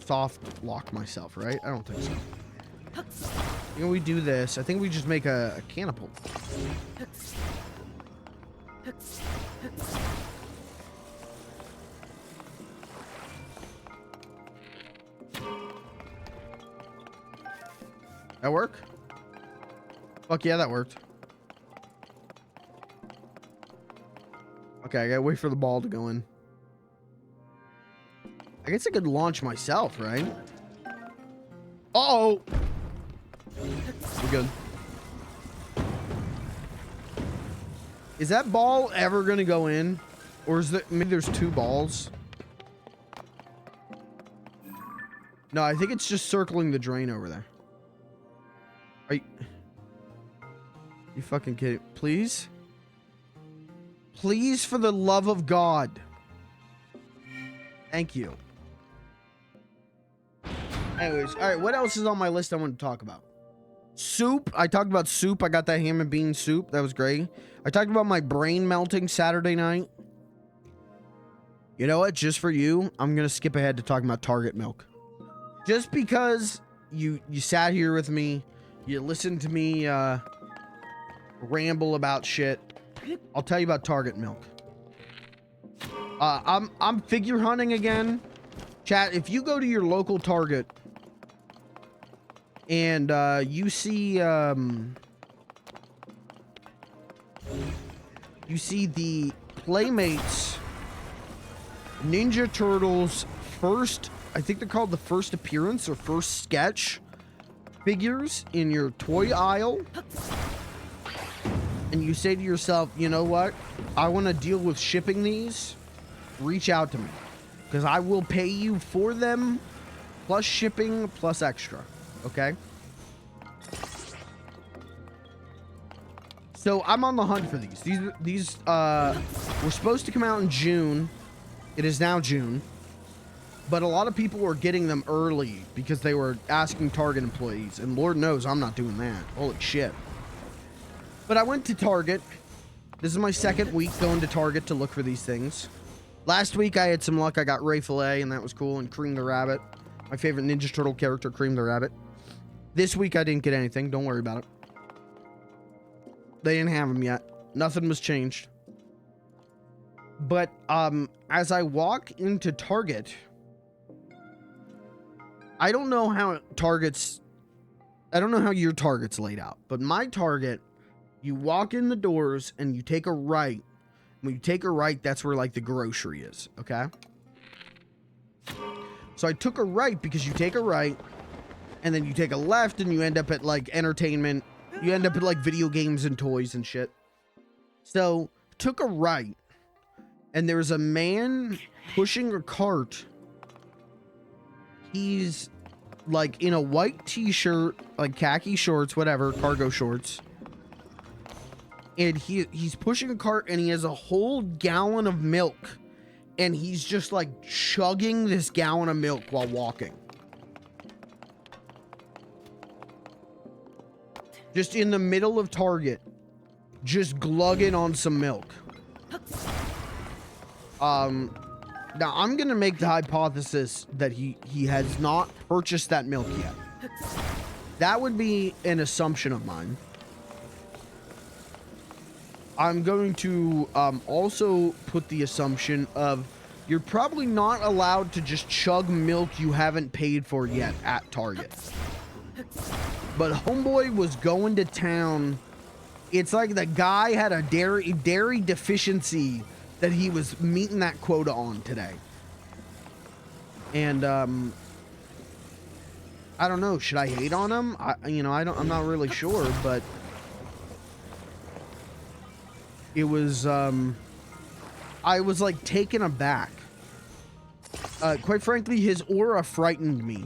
soft lock myself, right? I don't think so. You know, we do this. I think we just make a catapult. That work? Fuck yeah, that worked. Okay, I gotta wait for the ball to go in. I guess I could launch myself, right? Uh-oh! We're good. Is that ball ever gonna go in? Or is there, maybe there's two balls? No, I think it's just circling the drain over there. Are you fucking kidding? Please? Please, for the love of God. Thank you. Anyways, all right, what else is on my list I want to talk about? Soup. I talked about soup. I got that ham and bean soup. That was great. I talked about my brain melting Saturday night. You know what? Just for you, I'm going to skip ahead to talking about Target milk. Just because you sat here with me, you listened to me ramble about shit, I'll tell you about Target milk. I'm figure hunting again. Chat, if you go to your local Target and you see the Playmates Ninja Turtles first, I think they're called the first appearance or first sketch figures in your toy aisle, and you say to yourself, you know what, I want to deal with shipping these, reach out to me, because I will pay you for them plus shipping plus extra. Okay, so I'm on the hunt for these. These were supposed to come out in June. It is now June, but a lot of people were getting them early because they were asking Target employees, and Lord knows I'm not doing that. Holy shit. But I went to Target. This is my second week going to Target to look for these things. Last week I had some luck. I got Ray Fillet, and that was cool, and Cream the Rabbit. My favorite Ninja Turtle character, Cream the Rabbit. This week I didn't get anything. Don't worry about it. They didn't have them yet. Nothing was changed. But as I walk into Target, I don't know how your Target's laid out, but my Target, you walk in the doors and you take a right. When you take a right, that's where like the grocery is, okay? So I took a right because you take a right and then you take a left and you end up at like entertainment. You end up at like video games and toys and shit. So took a right and there's a man pushing a cart. He's like in a white t-shirt, like khaki shorts, whatever, cargo shorts. And he's pushing a cart and he has a whole gallon of milk. And he's just like chugging this gallon of milk while walking. Just in the middle of Target. Just glugging on some milk. Now I'm gonna make the hypothesis that he has not purchased that milk yet. That would be an assumption of mine. I'm going to also put the assumption of You're probably not allowed to just chug milk you haven't paid for yet at Target. But homeboy was going to town. It's like the guy had a dairy deficiency that he was meeting that quota on today. And I don't know, should I hate on him? I'm not really sure, but it was I was like taken aback. Quite frankly, his aura frightened me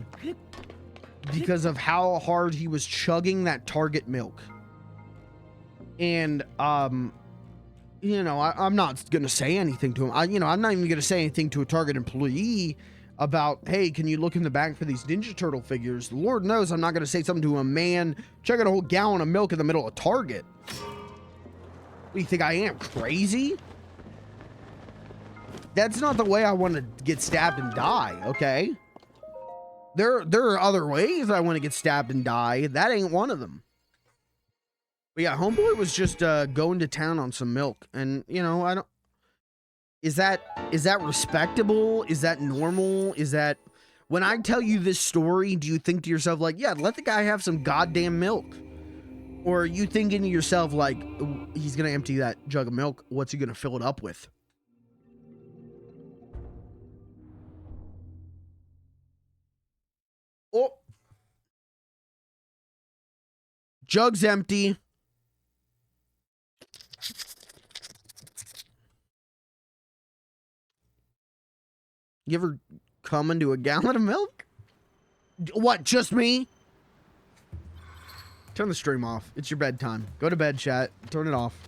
because of how hard he was chugging that Target milk. And I'm not gonna say anything to him. I'm not even gonna say anything to a Target employee about, hey, can you look in the back for these Ninja Turtle figures? Lord knows I'm not gonna say something to a man chugging a whole gallon of milk in the middle of Target. What do you think I am, crazy? That's not the way I want to get stabbed and die, okay? There are other ways I want to get stabbed and die. That ain't one of them. But yeah, homeboy was just going to town on some milk, and I don't. Is that respectable? Is that normal? Is that, when I tell you this story, do you think to yourself like, yeah, let the guy have some goddamn milk? Or are you thinking to yourself like, he's gonna empty that jug of milk, what's he gonna fill it up with? Oh, jug's empty. You ever come into a gallon of milk? What, just me? Turn the stream off. It's your bedtime. Go to bed, chat. Turn it off.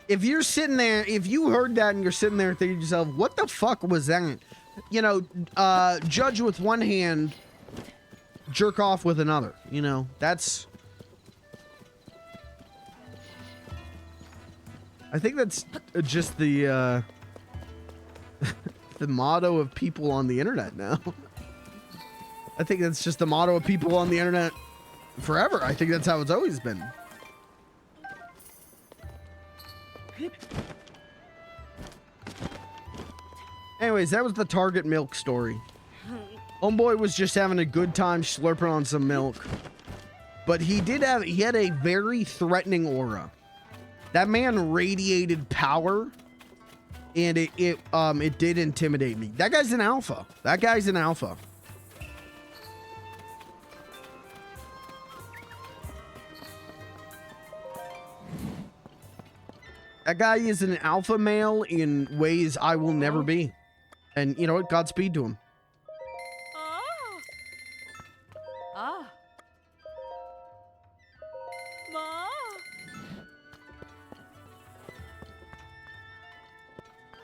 If you're sitting there, if you heard that and you're sitting there thinking to yourself, what the fuck was that? Judge with one hand, jerk off with another. That's... I think that's just the the motto of people on the internet now. I think that's just the motto of people on the internet forever. I think that's how it's always been. Anyways, that was the Target milk story. Homeboy was just having a good time slurping on some milk. But he had a very threatening aura. That man radiated power, and it did intimidate me. That guy's an alpha. That guy's an alpha. That guy is an alpha male in ways I will never be. And you know what? Godspeed to him.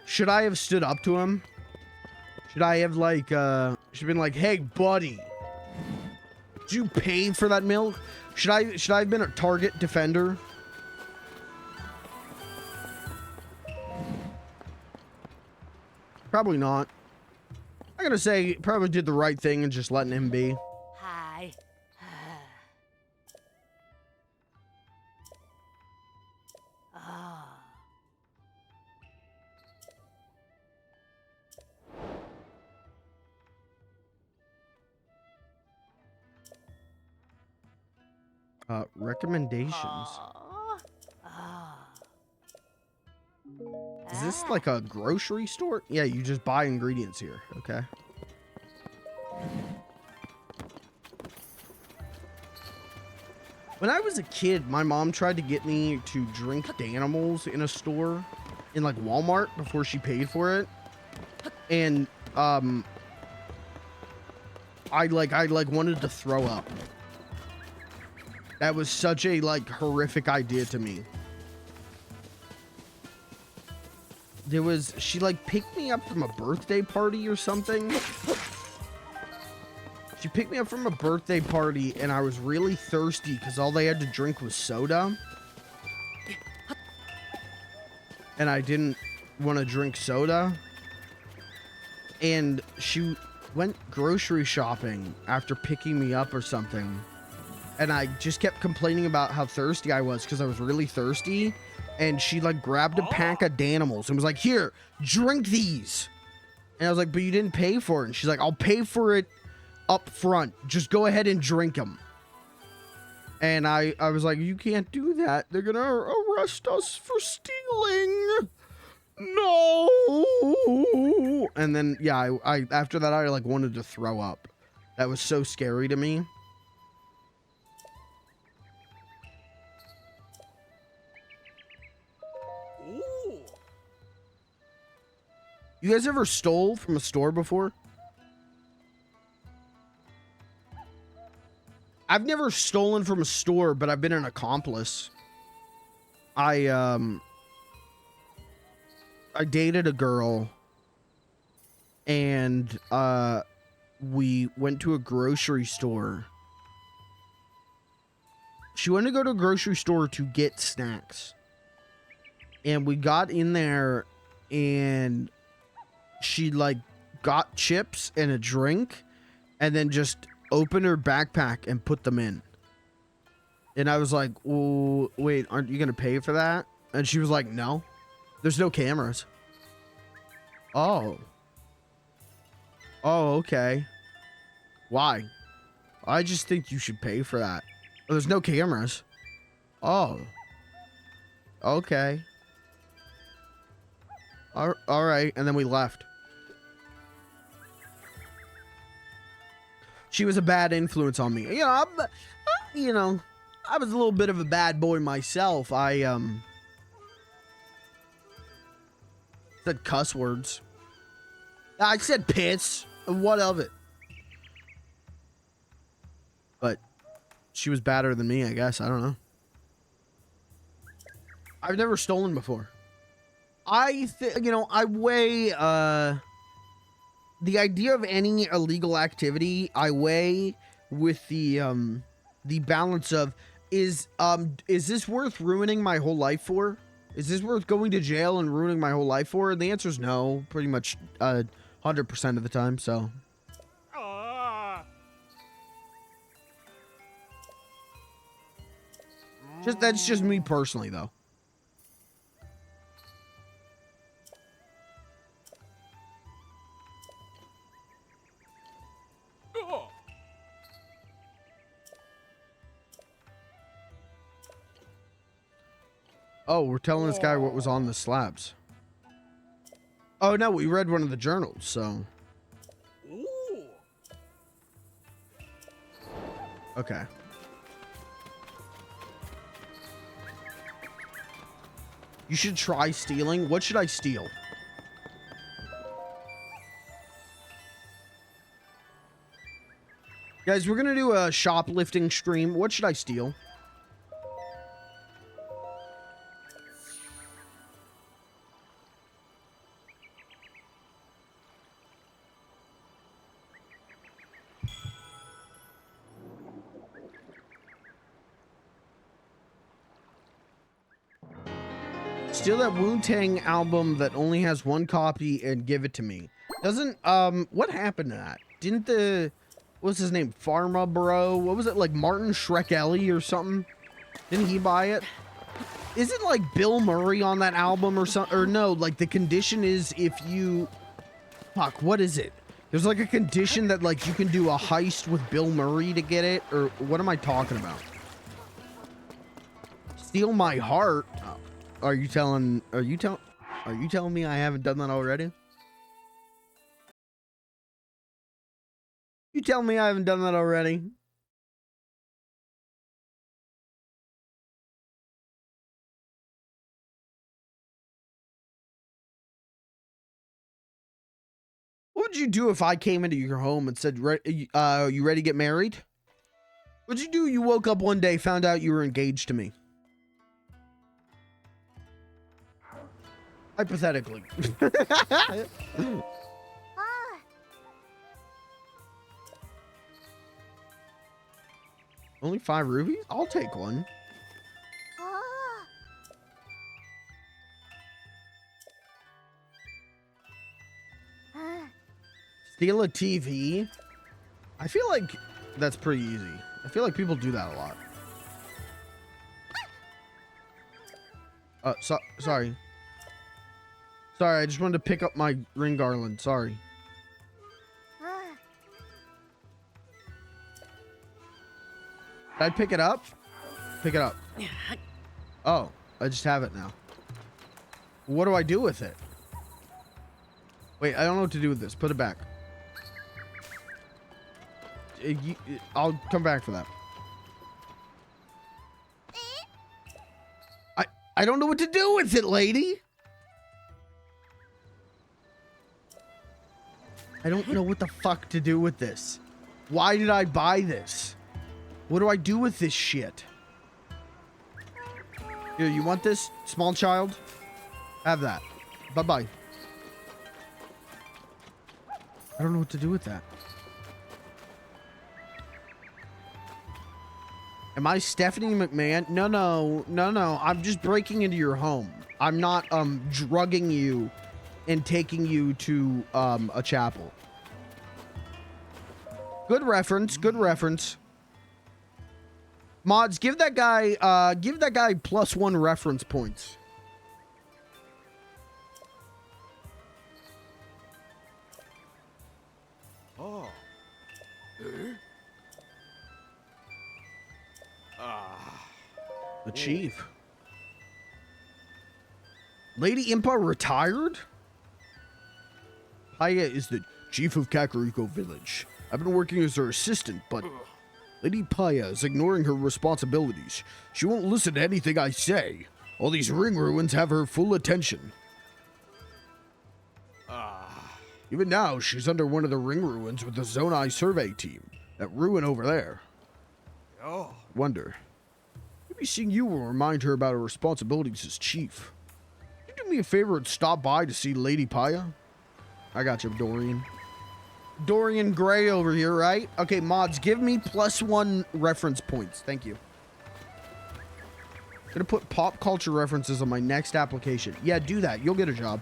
Should I have stood up to him? Should I have should have been like, hey buddy, did you pay for that milk? Should I have been a Target defender? Probably not. I'm gonna say probably did the right thing and just letting him be. Hi. Recommendations. Is this like a grocery store? Yeah, you just buy ingredients here. Okay. When I was a kid, my mom tried to get me to drink Danimals in a store in like Walmart before she paid for it. And I wanted to throw up. That was such a horrific idea to me. She picked me up from a birthday party or something. She picked me up from a birthday party and I was really thirsty because all they had to drink was soda. And I didn't want to drink soda. And went grocery shopping after picking me up or something. And I just kept complaining about how thirsty I was because I was really thirsty. And she like grabbed a pack of Danimals and was like, here, drink these. And I was like, but you didn't pay for it. And she's like, I'll pay for it up front. Just go ahead and drink them. And I was like, you can't do that. They're going to arrest us for stealing. No. And then, yeah, I after that, I like wanted to throw up. That was so scary to me. You guys ever stole from a store before? I've never stolen from a store, but I've been an accomplice. I dated a girl and we went to a grocery store. She wanted to go to a grocery store to get snacks. And we got in there and she like got chips and a drink and then just opened her backpack and put them in. And I was like, well, wait, aren't you going to pay for that? And she was like, no, there's no cameras. Oh. Oh, okay. Why? I just think you should pay for that. Oh, there's no cameras. Oh. Okay. All right. And then we left. She was a bad influence on me. I was a little bit of a bad boy myself. I said cuss words. I said piss. What of it? But she was badder than me, I guess. I don't know. I've never stolen before. I weigh the idea of any illegal activity. I weigh with the balance of is this worth ruining my whole life for? Is this worth going to jail and ruining my whole life for? And the answer is no, pretty much 100% of the time. So. That's just me personally, though. Oh, we're telling this guy what was on the slabs. Oh, no, we read one of the journals, so. Okay. You should try stealing. What should I steal? Guys, we're going to do a shoplifting stream. What should I steal? Steal that Wu-Tang album that only has one copy and give it to me. Doesn't, what happened to that? Didn't what's his name? Pharma Bro? What was it, like Martin Shkreli or something? Didn't he buy it? Isn't like Bill Murray on that album or something? Or no, like the condition is if you... Fuck, what is it? There's like a condition that like you can do a heist with Bill Murray to get it? Or what am I talking about? Steal my heart? Are you telling me I haven't done that already? You tell me I haven't done that already? What would you do if I came into your home and said, you ready to get married? What'd you do? You woke up one day, found out you were engaged to me. Hypothetically. Only 5 rubies? I'll take one. Steal a TV? I feel like that's pretty easy. I feel like people do that a lot. Sorry. Sorry, I just wanted to pick up my ring garland. Sorry. Did I pick it up? Pick it up. Oh, I just have it now. What do I do with it? Wait, I don't know what to do with this. Put it back. I'll come back for that. I don't know what to do with it, lady. I don't know what the fuck to do with this. Why did I buy this? What do I do with this shit? Here, you want this, small child? Have that. Bye-bye. I don't know what to do with that. Am I Stephanie McMahon? No. I'm just breaking into your home. I'm not drugging you and taking you to a chapel. Good reference. Good reference. Mods, give that guy +1 reference points. Oh. The chief. Lady Impa retired? Paya is the chief of Kakariko village. I've been working as her assistant, but Lady Paya is ignoring her responsibilities. She won't listen to anything I say. All these ring ruins have her full attention. Even now, she's under one of the ring ruins with the Zonai survey team. That ruin over there. Oh. Wonder. Maybe seeing you will remind her about her responsibilities as chief. Can you do me a favor and stop by to see Lady Paya? I got you, Dorian. Dorian Gray over here, right? Okay, mods, give me +1 reference points. Thank you. Gonna put pop culture references on my next application. Yeah, do that. You'll get a job.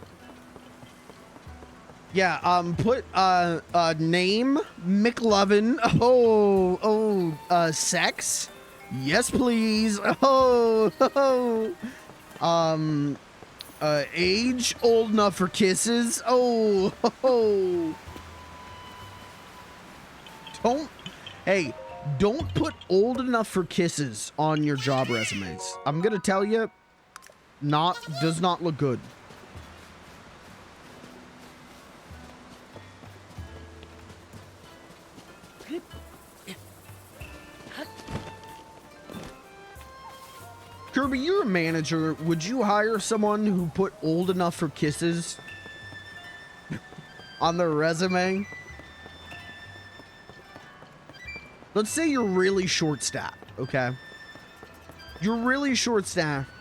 Yeah, put name McLovin. Sex. Yes, please. Age old enough for kisses. Don't put old enough for kisses on your job resumes. I'm gonna tell you, does not look good. Kirby, you're a manager. Would you hire someone who put old enough for kisses on their resume? Let's say you're really short-staffed, okay? You're really short-staffed.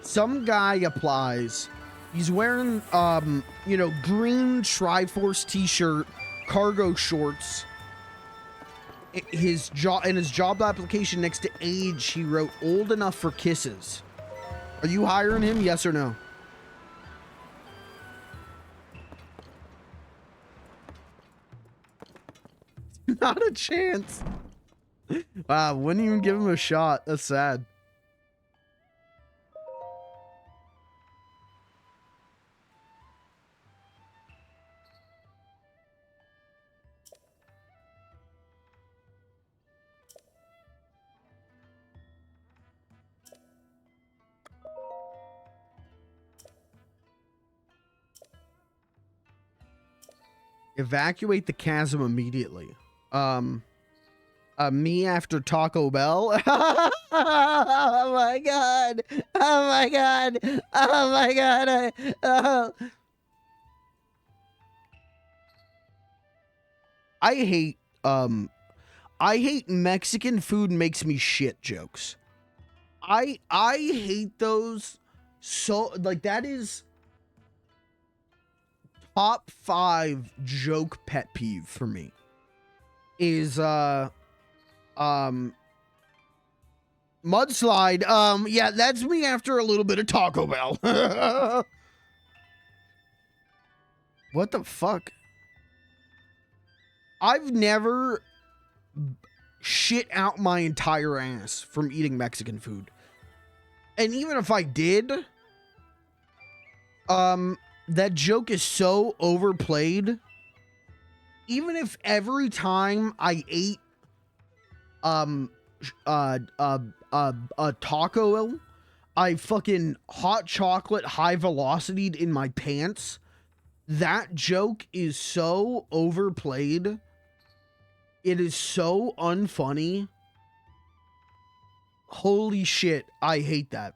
Some guy applies. He's wearing, green Triforce t-shirt, cargo shorts. His job application next to age, he wrote old enough for kisses. Are you hiring him? Yes or no? Not a chance. Wow, wouldn't even give him a shot. That's sad. Evacuate the chasm immediately. Me after Taco Bell. Oh my god. Oh my god. Oh my god. I hate Mexican food makes me shit jokes. I hate those so, like, that is top 5 joke pet peeve for me. Is mudslide. Yeah, that's me after a little bit of Taco Bell. What the fuck? I've never shit out my entire ass from eating Mexican food. And even if I did, that joke is so overplayed. Even if every time I ate a taco, I fucking hot chocolate high velocity'd in my pants, that joke is so overplayed. It is so unfunny. Holy shit, I hate that.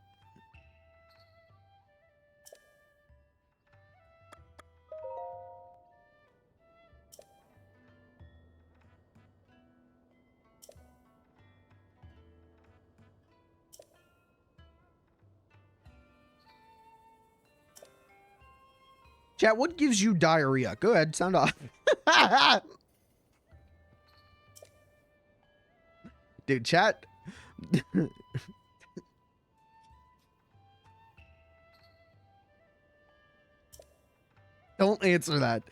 Chat, what gives you diarrhea? Go ahead, sound off. Dude, chat. Don't answer that.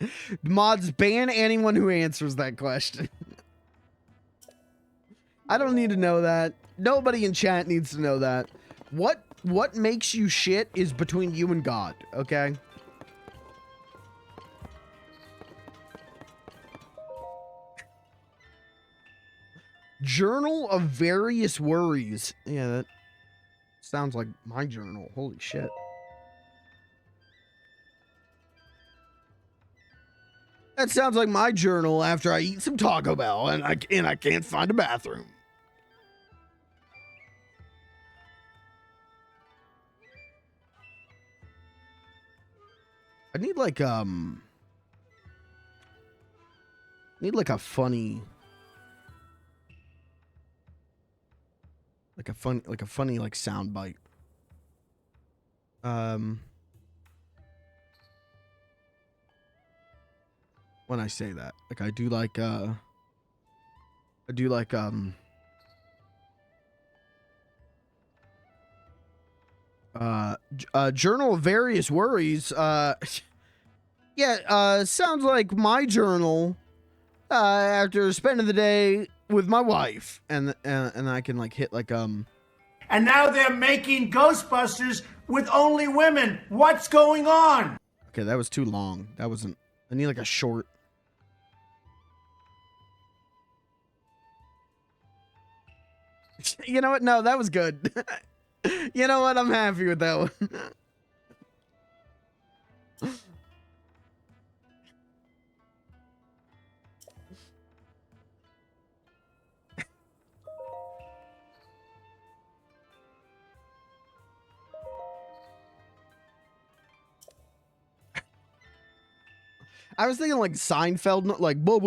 Mods, ban anyone who answers that question. I don't need to know that. Nobody in chat needs to know that. What makes you shit is between you and God, okay? Journal of various worries. Yeah, that sounds like my journal. Holy shit. That sounds like my journal after I eat some Taco Bell and I can't find a bathroom. I need like a funny like sound bite. When I say that, like I do like journal of various worries. Yeah, sounds like my journal after spending the day with my wife, and I can like hit like And now they're making Ghostbusters with only women. What's going on? Okay, that was too long. That wasn't. I need like a short. You know what? No, that was good. You know what? I'm happy with that one. I was thinking like Seinfeld, like, but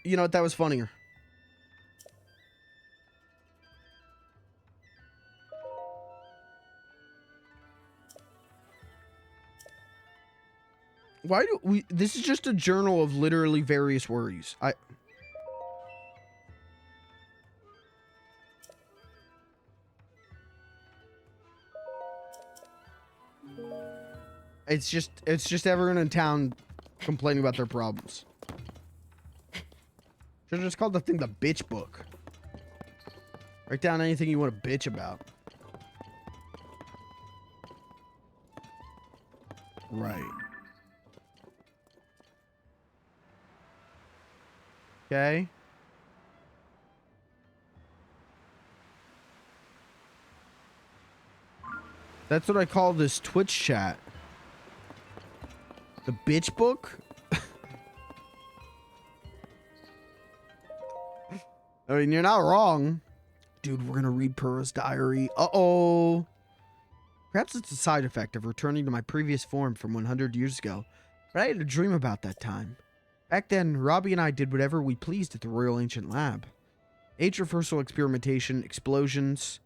you know what? That was funnier. Why do we? This is just a journal of literally various worries. It's just everyone in town complaining about their problems. Should have just called the thing the bitch book. Write down anything you want to bitch about. Right. Okay. That's what I call this Twitch chat. The bitch book? I mean, you're not wrong. Dude, we're gonna read Purah's diary. Uh-oh. Perhaps it's a side effect of returning to my previous form from 100 years ago. But I had a dream about that time. Back then, Robbie and I did whatever we pleased at the Royal Ancient Lab. Age reversal experimentation, explosions.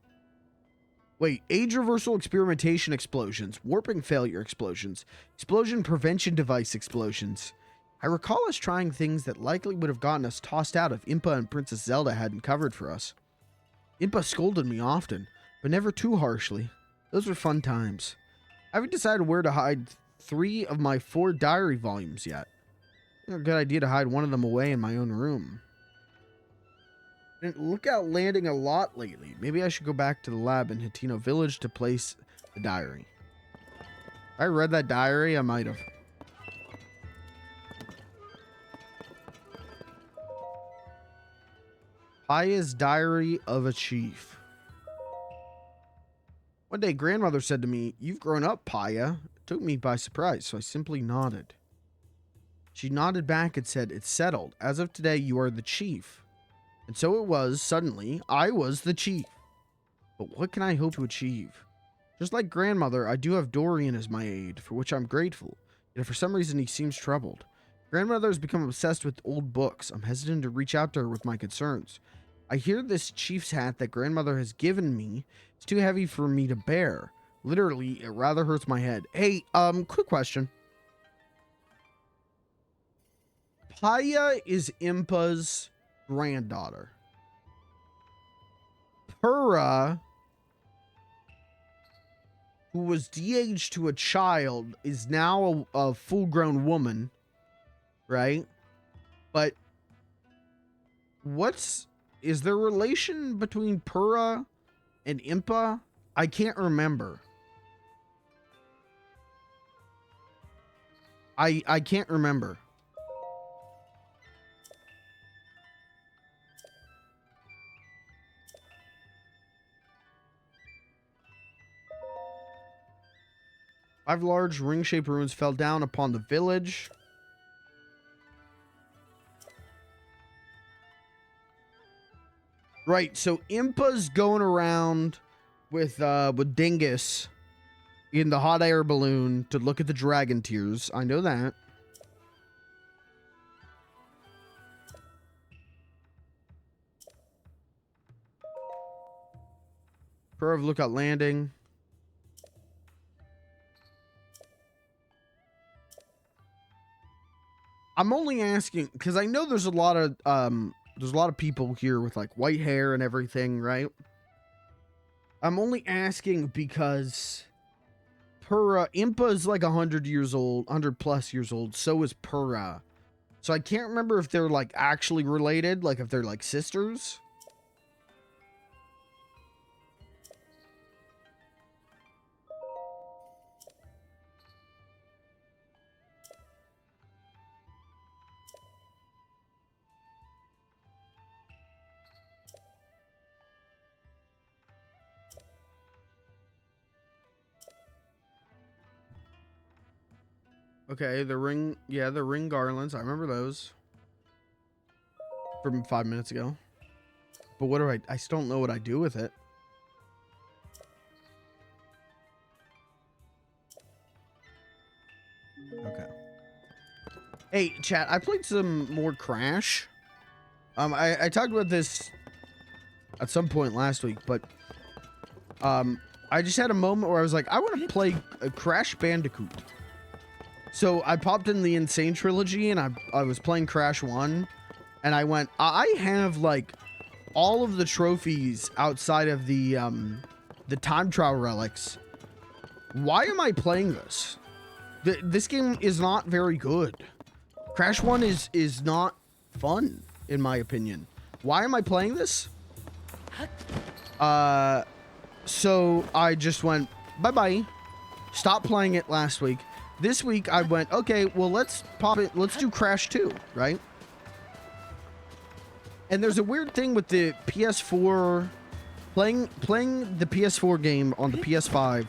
Wait, age reversal experimentation explosions, warping failure explosions, explosion prevention device explosions. I recall us trying things that likely would have gotten us tossed out if Impa and Princess Zelda hadn't covered for us. Impa scolded me often, but never too harshly. Those were fun times. I haven't decided where to hide 3 of my 4 diary volumes yet. A good idea to hide one of them away in my own room. Didn't look out landing a lot lately. Maybe I should go back to the lab in Hatino Village to place the diary. If I read that diary, I might have. Paya's Diary of a Chief. One day, grandmother said to me, "You've grown up, Paya." It took me by surprise, so I simply nodded. She nodded back and said, "It's settled. As of today, you are the chief." And so it was. Suddenly, I was the chief. But what can I hope to achieve? Just like grandmother, I do have Dorian as my aide, for which I'm grateful. Yet for some reason, he seems troubled. Grandmother has become obsessed with old books. I'm hesitant to reach out to her with my concerns. I hear this chief's hat that grandmother has given me is too heavy for me to bear. Literally, it rather hurts my head. Hey, quick question. Paya is Impa's granddaughter. Pura, who was de-aged to a child, is now a full-grown woman, right? But is there a relation between Pura and Impa? I can't remember. I can't remember. Five large ring-shaped ruins fell down upon the village. Right, so Impa's going around with Dingus in the hot air balloon to look at the dragon tears. I know that. Prayer of Lookout Landing. I'm only asking because I know there's a lot of people here with like white hair and everything, right? I'm only asking because Pura, Impa is like 100 years old, 100 plus years old. So is Pura. So I can't remember if they're like actually related, like if they're like sisters. Okay, the ring garlands. I remember those from 5 minutes ago. But what do I still don't know what I do with it. Okay. Hey, chat, I played some more Crash. I talked about this at some point last week, but I just had a moment where I was like, I want to play a Crash Bandicoot. So I popped in the Insane Trilogy and I was playing Crash 1 and I went, I have like all of the trophies outside of the time trial relics. Why am I playing this? This game is not very good. Crash 1 is not fun, in my opinion. Why am I playing this? So I just went, bye-bye. Stopped playing it last week. This week I went, okay, well, let's pop it. Let's do Crash 2, right? And there's a weird thing with the PS4, playing the PS4 game on the PS5,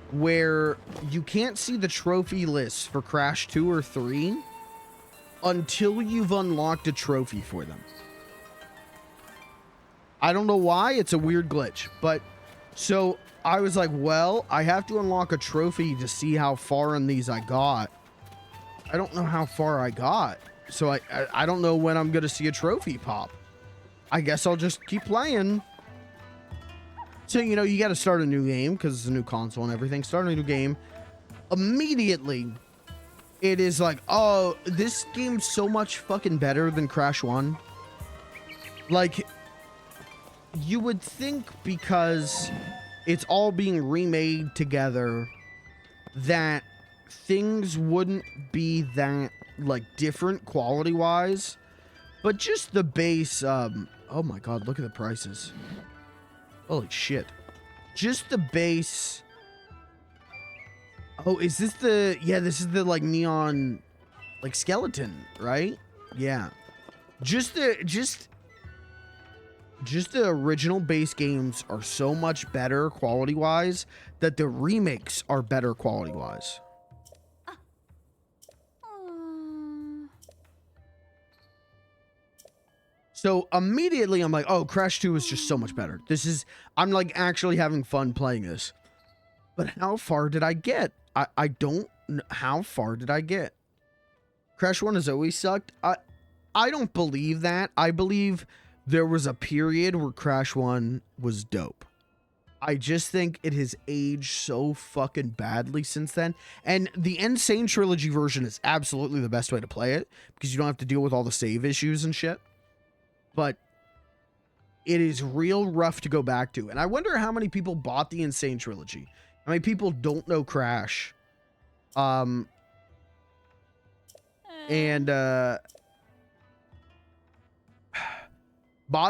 where you can't see the trophy lists for Crash 2 or 3 until you've unlocked a trophy for them. I don't know why. It's a weird glitch. But so I was like, well, I have to unlock a trophy to see how far in these I got. I don't know how far I got. So I don't know when I'm going to see a trophy pop. I guess I'll just keep playing. So, you know, you got to start a new game because it's a new console and everything. Start a new game. Immediately, it is like, oh, this game's so much fucking better than Crash 1. Like, you would think because it's all being remade together that things wouldn't be that like different quality wise, but just the base. Oh my god, look at the prices. Holy shit. Just the base. Oh, is this the, yeah, this is the like neon, like skeleton, right? Yeah. Just the original base games are so much better quality wise that the remakes are better quality wise. So immediately I'm like, oh, Crash 2 is just so much better. This is, I'm like actually having fun playing this. But how far did I get? I don't know. How far did I get? Crash 1 has always sucked. I don't believe that. I believe there was a period where Crash 1 was dope. I just think it has aged so fucking badly since then. And the Insane Trilogy version is absolutely the best way to play it because you don't have to deal with all the save issues and shit. But it is real rough to go back to. And I wonder how many people bought the Insane Trilogy. How many people don't know Crash? Bought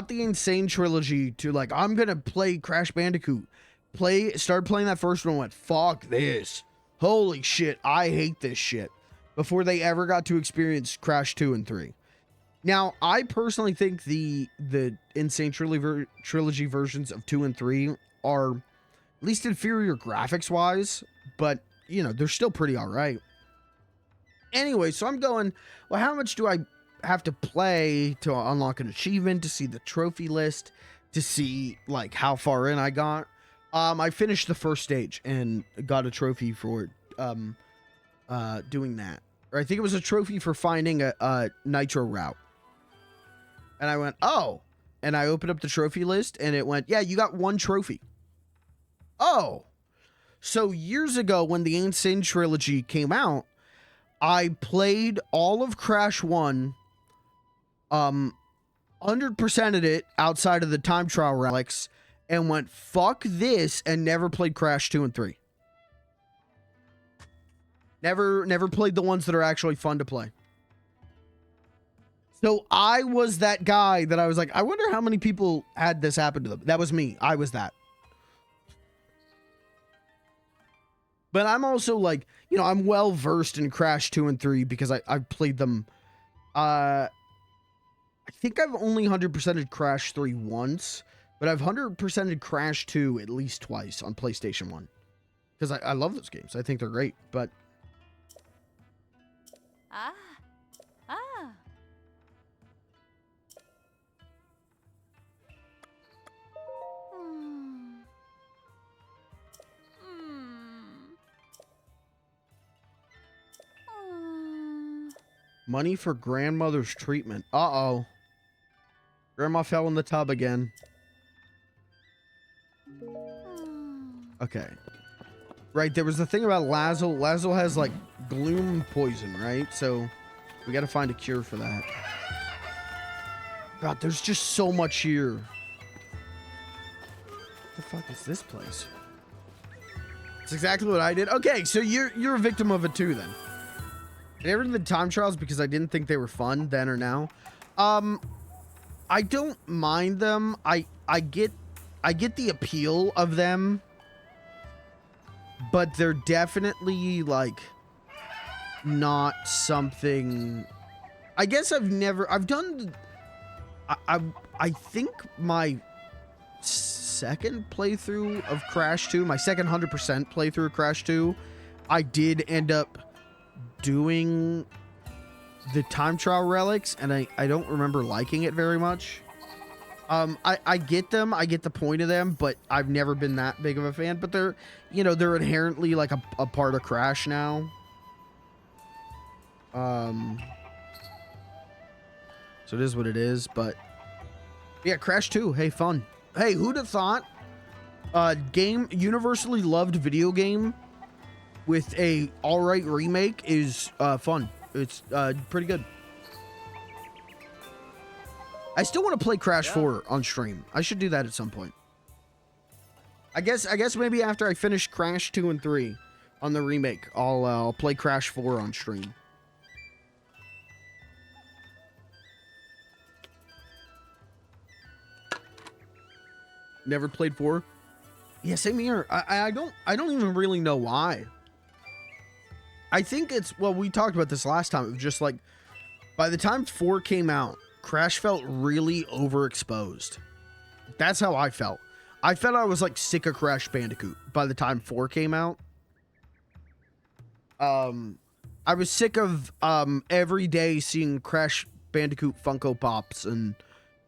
the Insane Trilogy to like, I'm gonna play Crash Bandicoot. Started playing that first one and went, fuck this. Holy shit, I hate this shit. Before they ever got to experience Crash 2 and 3. Now, I personally think the Insane Trilogy versions of 2 and 3 are at least inferior graphics wise, but you know, they're still pretty all right. Anyway, so I'm going, well, how much do I have to play to unlock an achievement, to see the trophy list, to see like how far in I got? I finished the first stage and got a trophy for doing that. Or I think it was a trophy for finding a nitro route. And I went, oh, and I opened up the trophy list and it went, yeah, you got 1 trophy. Oh, so years ago when the Insane Trilogy came out, I played all of Crash 1, 100%ed it outside of the time trial relics, and went, fuck this, and never played Crash 2 and 3. Never played the ones that are actually fun to play. So I was that guy that I was like, I wonder how many people had this happen to them. That was me. I was that. But I'm also like, you know, I'm well versed in Crash 2 and 3 because I've played them. I think I've only 100%ed Crash 3 once, but I've 100%ed Crash 2 at least twice on PlayStation 1. Because I love those games. I think they're great, but... Money for grandmother's treatment. Uh-oh. Grandma fell in the tub again. Okay. Right, there was the thing about Lazzle. Lazzle has, like, gloom poison, right? So, we gotta find a cure for that. God, there's just so much here. What the fuck is this place? It's exactly what I did. Okay, so you're a victim of it too, then. I never did the time trials because I didn't think they were fun then or now. I don't mind them. I get the appeal of them, but they're definitely like not something. I guess I think my second playthrough of Crash 2, my second 100% playthrough of Crash 2, I did end up doing the time trial relics, and I don't remember liking it very much. I get them, I get the point of them, but I've never been that big of a fan. But they're, you know, they're inherently like a part of Crash now. So it is what it is. But yeah, Crash 2, hey, fun. Hey, who'd have thought game, universally loved video game with a alright remake is fun. It's pretty good. I still want to play Crash 4 on stream. I should do that at some point. I guess maybe after I finish Crash 2 and 3 on the remake, I'll play Crash 4 on stream. Never played 4. Yeah, same here. I don't even really know why. I think it's, well, we talked about this last time. It was just like, by the time 4 came out, Crash felt really overexposed. That's how I felt. I felt I was like sick of Crash Bandicoot by the time 4 came out. I was sick of every day seeing Crash Bandicoot Funko Pops and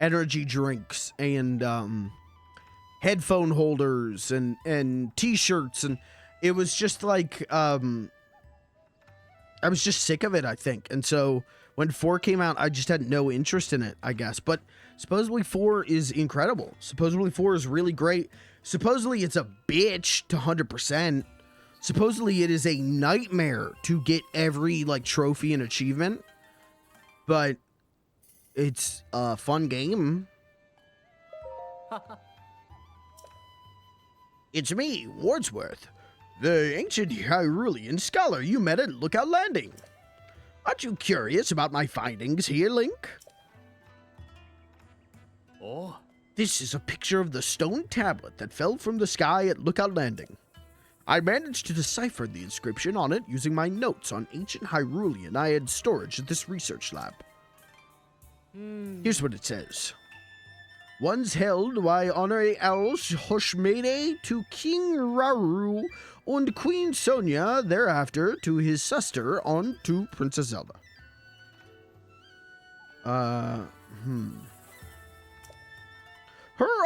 energy drinks and headphone holders and t-shirts, and it was just like I was just sick of it, I think. And so when 4 came out, I just had no interest in it, I guess. But supposedly 4 is incredible. Supposedly 4 is really great. Supposedly it's a bitch to 100%. Supposedly it is a nightmare to get every like trophy and achievement. But it's a fun game. It's me, Wordsworth, the ancient Hyrulean scholar you met at Lookout Landing. Aren't you curious about my findings here, Link? Oh. This is a picture of the stone tablet that fell from the sky at Lookout Landing. I managed to decipher the inscription on it using my notes on ancient Hyrulean I had storage at this research lab. Here's what it says. Once held by Honore Els Hoshmede to King Rauru and Queen Sonia, thereafter to his sister on to Princess Zelda. Her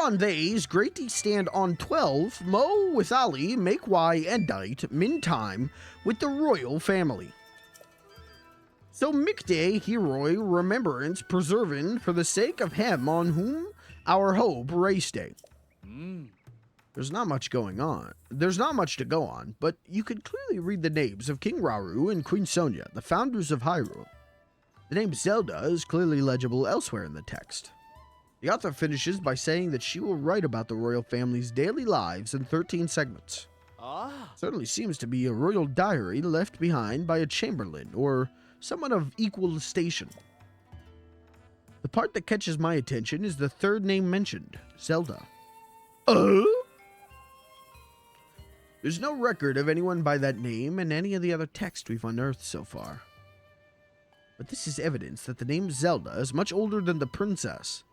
on theys greatly stand on 12, Mo with Ali, make Y and Dite, min time, with the royal family. So Mikde heroi remembrance preserving for the sake of him on whom our hope race day. There's not much going on. There's not much to go on, but you can clearly read the names of King Rauru and Queen Sonia, the founders of Hyrule. The name Zelda is clearly legible elsewhere in the text. The author finishes by saying that she will write about the royal family's daily lives in 13 segments. Certainly seems to be a royal diary left behind by a chamberlain or someone of equal station. The part that catches my attention is the third name mentioned, Zelda. There's no record of anyone by that name in any of the other texts we've unearthed so far. But this is evidence that the name Zelda is much older than the princess.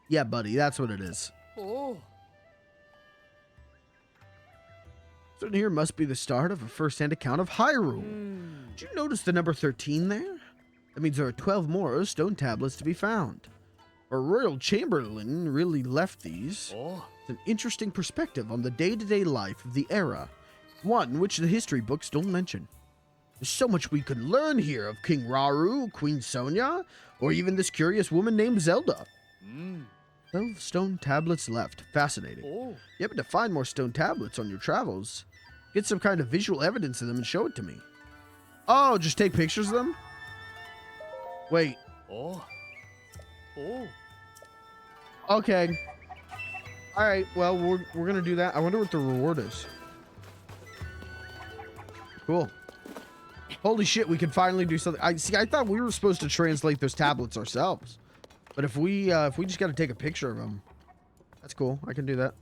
Yeah, buddy, that's what it is. Oh. So here must be the start of a first-hand account of Hyrule. Did you notice the number 13 there? That means there are 12 more stone tablets to be found. A royal chamberlain really left these. It's an interesting perspective on the day-to-day life of the era, one which the history books don't mention. There's so much we could learn here of King Rauru, Queen Sonia, or even this curious woman named Zelda. 12 stone tablets left. Fascinating. You happen to find more stone tablets on your travels. Get some kind of visual evidence of them and show it to me. Oh, just take pictures of them? Wait. Okay. Alright, well, we're gonna do that. I wonder what the reward is. Cool. Holy shit, we can finally do something. I thought we were supposed to translate those tablets ourselves. But if we just got to take a picture of them, that's cool. I can do that.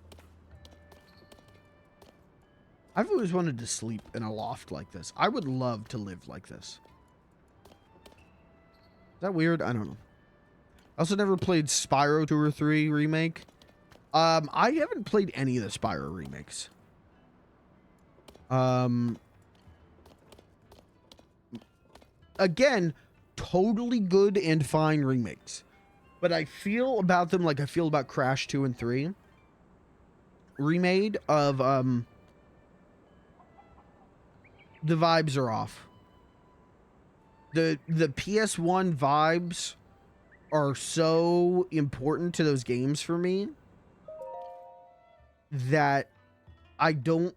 I've always wanted to sleep in a loft like this. I would love to live like this. Is that weird? I don't know. I also never played Spyro 2 or 3 remake. I haven't played any of the Spyro remakes. Again, totally good and fine remakes. But I feel about them like I feel about Crash 2 and 3. Remade of, the vibes are off. The PS1 vibes are so important to those games for me that I don't...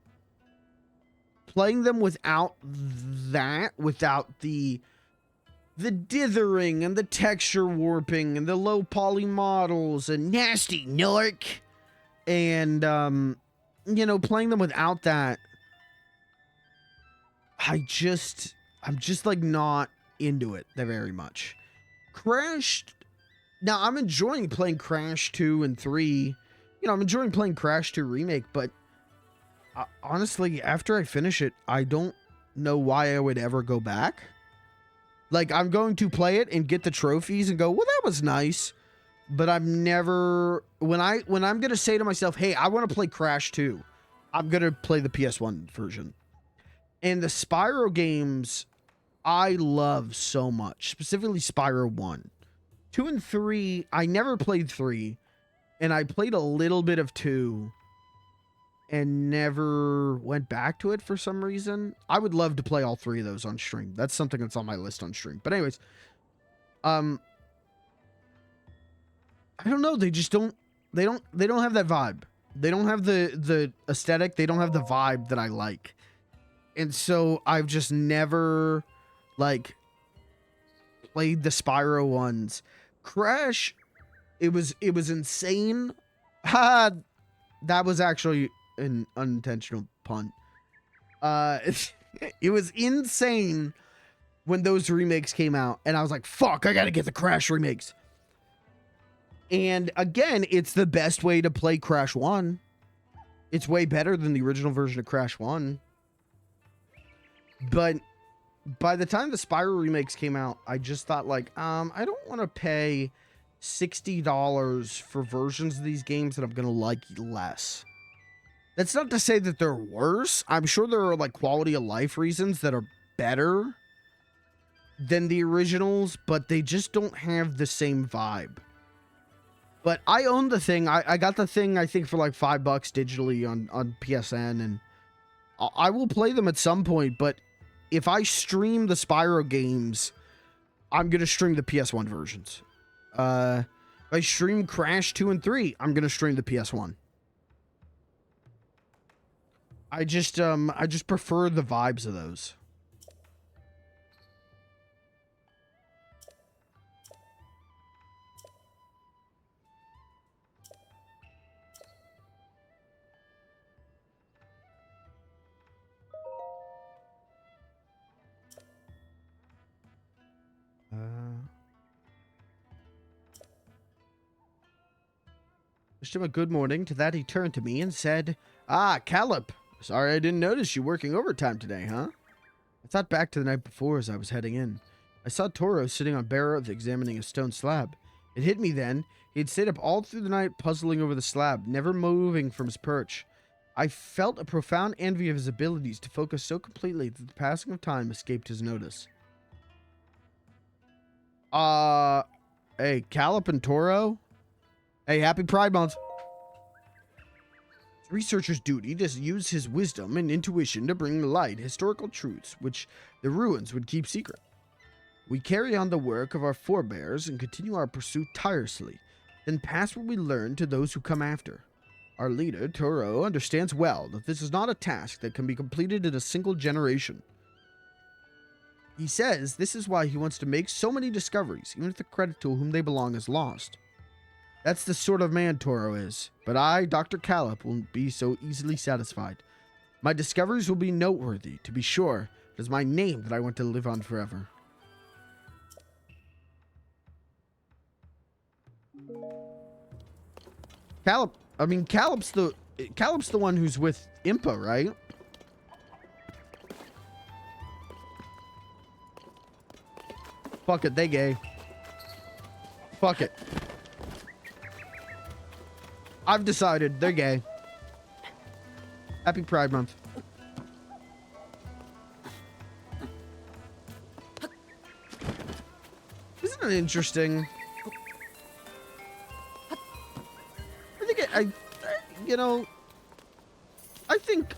Playing them without that, without the dithering and the texture warping and the low poly models and nasty Nork and you know, playing them without that, I'm just like not into it that very much. Crash, now I'm enjoying playing Crash 2 and 3, you I'm enjoying playing Crash 2 Remake, but honestly, after I finish it, I don't know why I would ever go back. Like, I'm going to play it and get the trophies and go, well, that was nice. But I'm never, when I'm going to say to myself, hey, I want to play Crash 2, I'm going to play the PS1 version. And the Spyro games, I love so much, specifically Spyro 1. 2 and 3, I never played 3, and I played a little bit of 2 and never went back to it for some reason. I would love to play all 3 of those on stream. That's something that's on my list on stream. But anyways, I don't know, they just don't have that vibe. They don't have the aesthetic, they don't have the vibe that I like. And so I've just never like played the Spyro ones. Crash, it was insane. Ha, that was actually an unintentional pun. It was insane when those remakes came out, and I was like, fuck, I gotta get the Crash remakes. And again, it's the best way to play Crash 1. It's way better than the original version of Crash 1. But by the time the Spyro remakes came out, I just thought like, I don't want to pay $60 for versions of these games that I'm going to like less. That's not to say that they're worse. I'm sure there are like quality of life reasons that are better than the originals, but they just don't have the same vibe. But I own the thing. I got the thing, I think, for like $5 digitally on PSN, and I will play them at some point, but if I stream the Spyro games, I'm going to stream the PS1 versions. If I stream Crash 2 and 3, I'm going to stream the PS1. I just prefer the vibes of those. Wished him a good morning. To that he turned to me and said, "Ah, Calip. Sorry I didn't notice you working overtime today, huh?" I thought back to the night before as I was heading in. I saw Toro sitting on bare earth examining a stone slab. It hit me then. He had stayed up all through the night puzzling over the slab, never moving from his perch. I felt a profound envy of his abilities to focus so completely that the passing of time escaped his notice. Hey, Calip and Toro? Hey, happy Pride Month. The researcher's duty to use his wisdom and intuition to bring to light historical truths which the ruins would keep secret. We carry on the work of our forebears and continue our pursuit tirelessly, then pass what we learn to those who come after. Our leader, Toro, understands well that this is not a task that can be completed in a single generation. He says this is why he wants to make so many discoveries, even if the credit to whom they belong is lost. That's the sort of man Toro is, but I, Dr. Calip, won't be so easily satisfied. My discoveries will be noteworthy, to be sure. It is my name that I want to live on forever. Calip's the one who's with Impa, right? Fuck it, they gay. Fuck it. I've decided they're gay. Happy Pride Month. Isn't it interesting? I think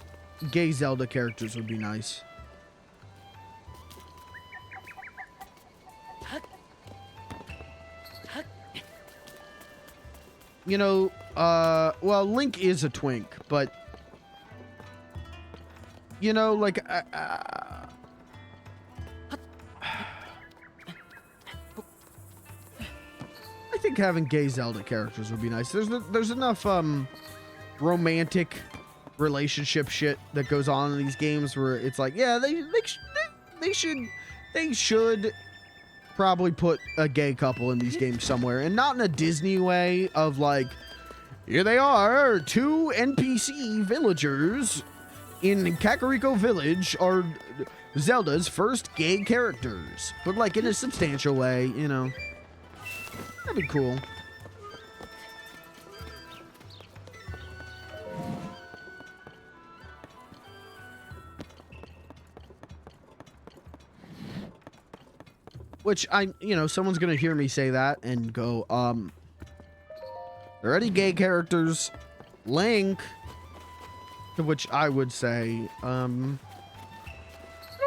gay Zelda characters would be nice. Well, Link is a twink, but like I think having gay Zelda characters would be nice. There's enough romantic relationship shit that goes on in these games where it's like, yeah, they should probably put a gay couple in these games somewhere, and not in a Disney way of like, Here they are, 2 NPC villagers in Kakariko Village are Zelda's first gay characters, but like in a substantial way, you know. That'd be cool. Which you know, someone's gonna hear me say that and go, they're already gay characters. Link. To which I would say, I don't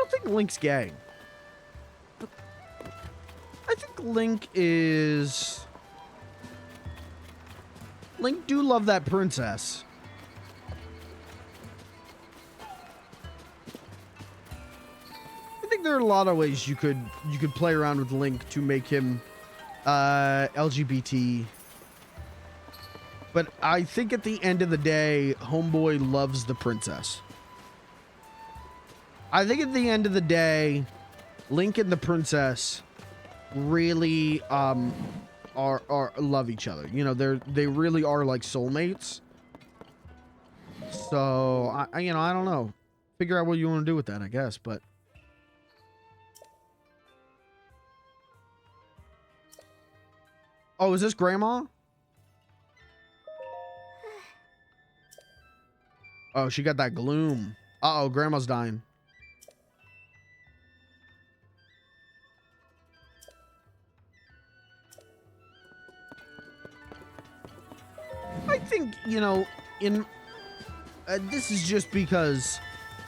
think Link's gay. I think Link do love that princess. I think there are a lot of ways you could play around with Link to make him LGBT. But I think at the end of the day, Homeboy loves the princess. I think at the end of the day, Link and the princess really are love each other. You know, they really are like soulmates. So I you know, I don't know. Figure out what you want to do with that, I guess, but oh, is this Grandma? Oh, she got that gloom. Uh-oh, Grandma's dying. I think, you know, this is just because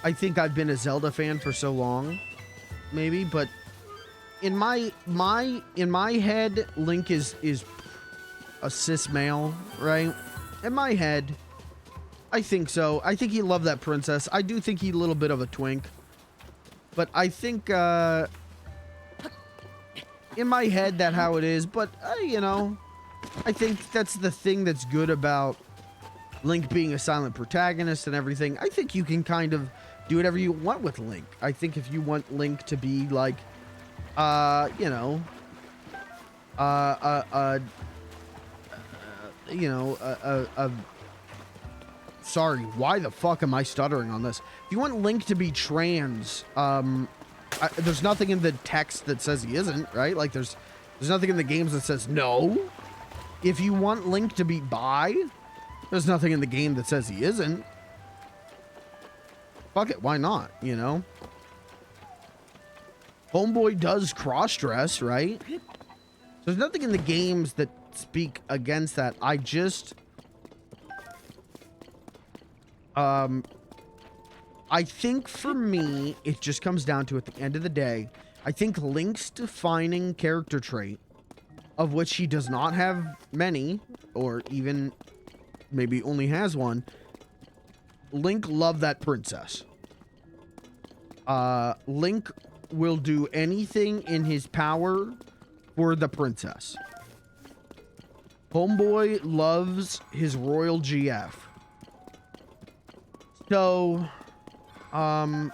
I think I've been a Zelda fan for so long, maybe, but in my head, Link is a cis male, right? In my head, I think so. I think he loved that princess. I do think he's a little bit of a twink. But I think, in my head, that's how it is. But, you know, I think that's the thing that's good about Link being a silent protagonist and everything. I think you can kind of do whatever you want with Link. I think if you want Link to be like, you know, sorry, why the fuck am I stuttering on this? If you want Link to be trans, there's nothing in the text that says he isn't, right? Like, there's nothing in the games that says no. If you want Link to be bi, there's nothing in the game that says he isn't. Fuck it, why not, you know? Homeboy does cross-dress, right? There's nothing in the games that speak against that. I just... I think for me, it just comes down to, at the end of the day, I think Link's defining character trait, of which he does not have many, or even maybe only has one, Link loved that princess. Link will do anything in his power for the princess. Homeboy loves his royal GF. So, I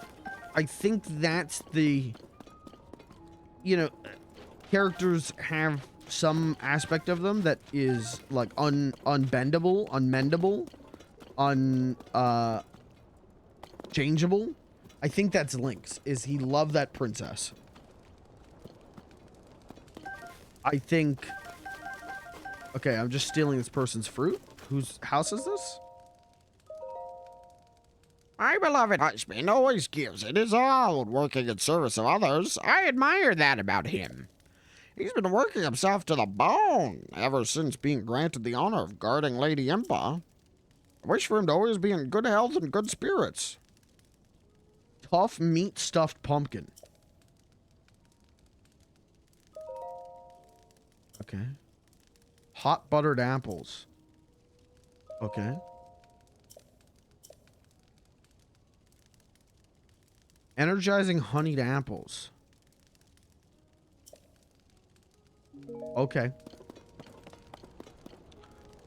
think that's the, you know, characters have some aspect of them that is like unbendable, unmendable, changeable. I think that's Link's, is he loved that princess. I think, okay, I'm just stealing this person's fruit. Whose house is this? My beloved husband always gives it his all, working in service of others. I admire that about him. He's been working himself to the bone ever since being granted the honor of guarding Lady Impa. I wish for him to always be in good health and good spirits. Tough meat stuffed pumpkin. Okay. Hot buttered apples. Okay. Energizing honeyed apples. Okay.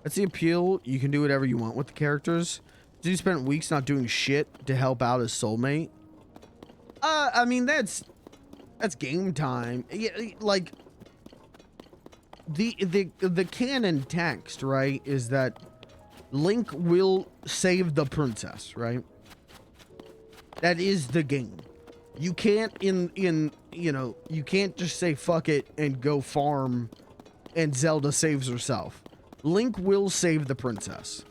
That's the appeal. You can do whatever you want with the characters. Dude spent weeks not doing shit to help out his soulmate. I mean, that's game time. Yeah, like the canon text, right, is that Link will save the princess, right? That is the game. You can't you can't just say fuck it and go farm and Zelda saves herself. Link will save the princess.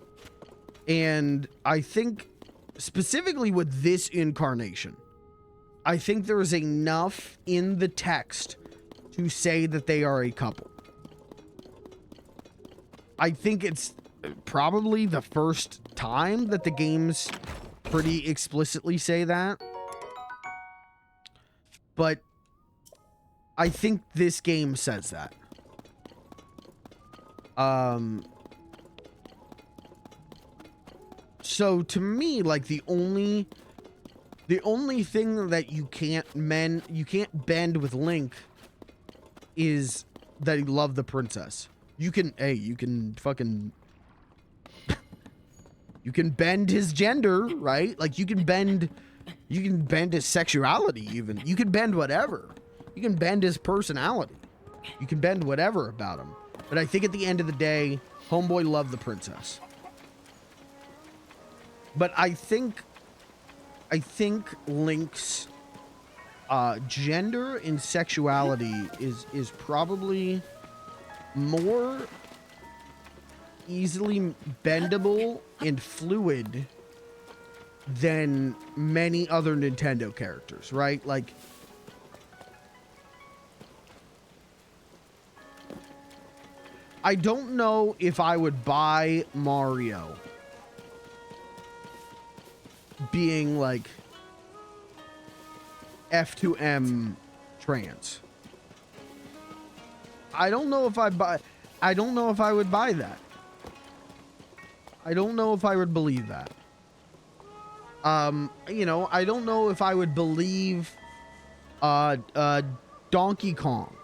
And I think specifically with this incarnation, I think there is enough in the text to say that they are a couple. I think it's probably the first time that the games pretty explicitly say that. But I think this game says that. So to me, like the only thing that you can't bend with Link is that he loved the princess. You can fucking you can bend his gender, right? Like you can bend his sexuality even. You can bend whatever. You can bend his personality. You can bend whatever about him. But I think at the end of the day, homeboy loved the princess. But I think Link's gender and sexuality is probably more easily bendable and fluid than many other Nintendo characters, right? Like, I don't know if I would buy Mario being like F2M trans. I don't know if I would buy that. I don't know if I would believe that. You know, I don't know if I would believe Donkey Kong.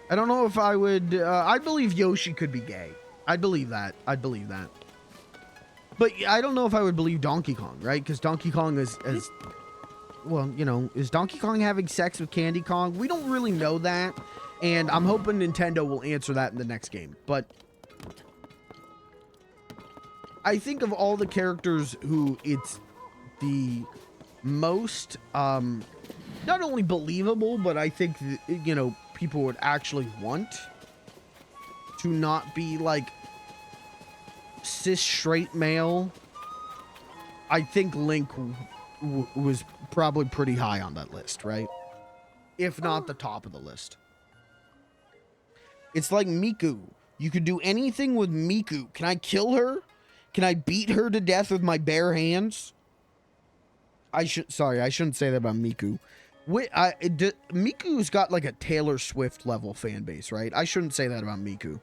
I don't know if I would I believe Yoshi could be gay. I'd believe that. But I don't know if I would believe Donkey Kong, right? Because Donkey Kong is well, you know, is Donkey Kong having sex with Candy Kong? We don't really know that. And I'm hoping Nintendo will answer that in the next game. But I think of all the characters who it's the most, not only believable, but I think, you know, people would actually want to not be like cis straight male. I think Link was probably pretty high on that list, right? If not the top of the list. It's like Miku. You could do anything with Miku. Can I kill her? Can I beat her to death with my bare hands? Sorry, I shouldn't say that about Miku. Miku's got like a Taylor Swift level fan base, right? I shouldn't say that about Miku.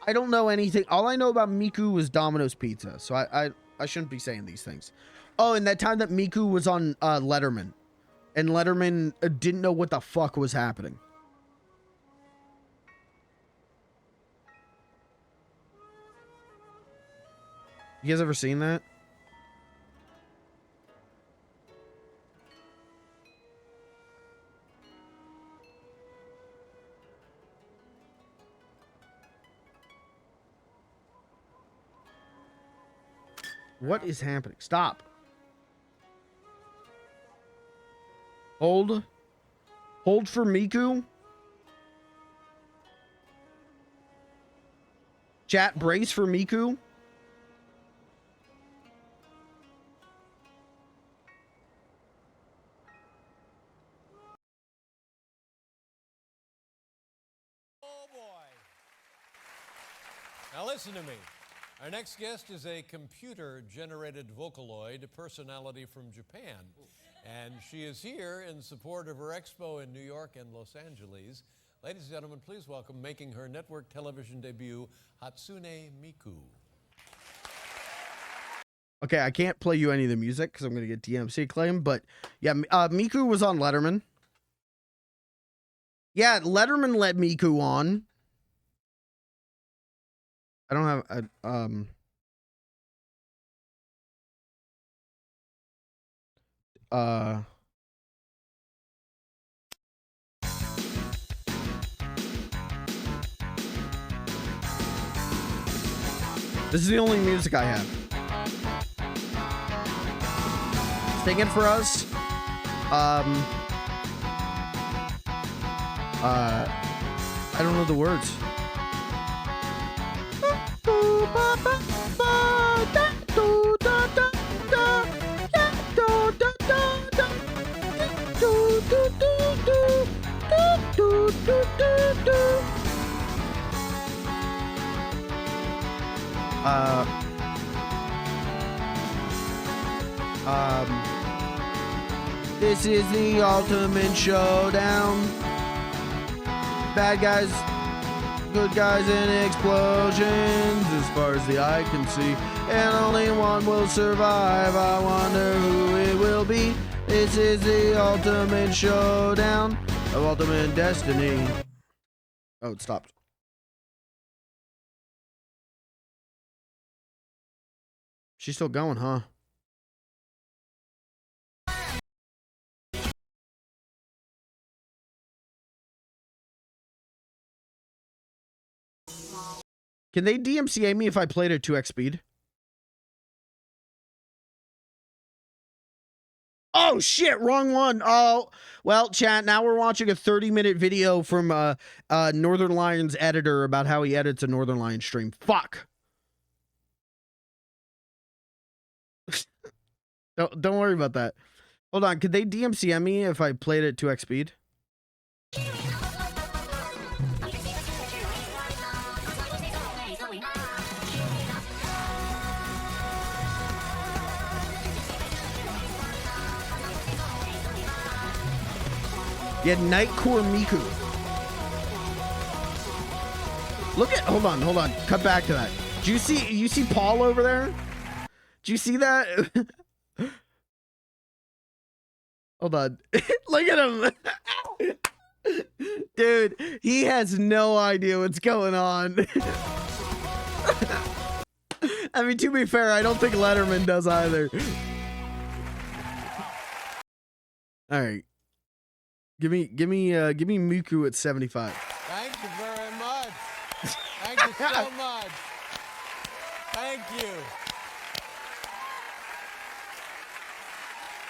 I don't know anything. All I know about Miku was Domino's Pizza, so I shouldn't be saying these things. Oh, and that time that Miku was on Letterman, and Letterman didn't know what the fuck was happening. You guys ever seen that? What is happening? Stop. Hold. Hold for Miku. Chat, brace for Miku. Oh boy. Now listen to me. Our next guest is a computer-generated Vocaloid personality from Japan. And she is here in support of her expo in New York and Los Angeles. Ladies and gentlemen, please welcome, making her network television debut, Hatsune Miku. Okay, I can't play you any of the music because I'm going to get DMC claim, but yeah, Miku was on Letterman. Yeah, Letterman let Miku on. I don't have This is the only music I have. Sing it for us. I don't know the words. This is the ultimate showdown. Bad guys, good guys, and explosions as far as the eye can see. And only one will survive. I wonder who it will be. This is the ultimate showdown of ultimate destiny. Oh, it stopped. She's still going, huh? Can they DMCA me if I played at 2x speed? Oh shit, wrong one. Oh, well, chat, now we're watching a 30-minute video from Northern Lion's editor about how he edits a Northern Lion stream. Fuck. Don't worry about that. Hold on, could they DMCA me if I played at 2x speed? Yeah, Nightcore Miku. Look at, hold on. Cut back to that. Do you see Paul over there? Do you see that? Hold on. Look at him. Dude, he has no idea what's going on. I mean, to be fair, I don't think Letterman does either. All right. Give me Miku at 75. Thank you very much. Thank you so much. Thank you.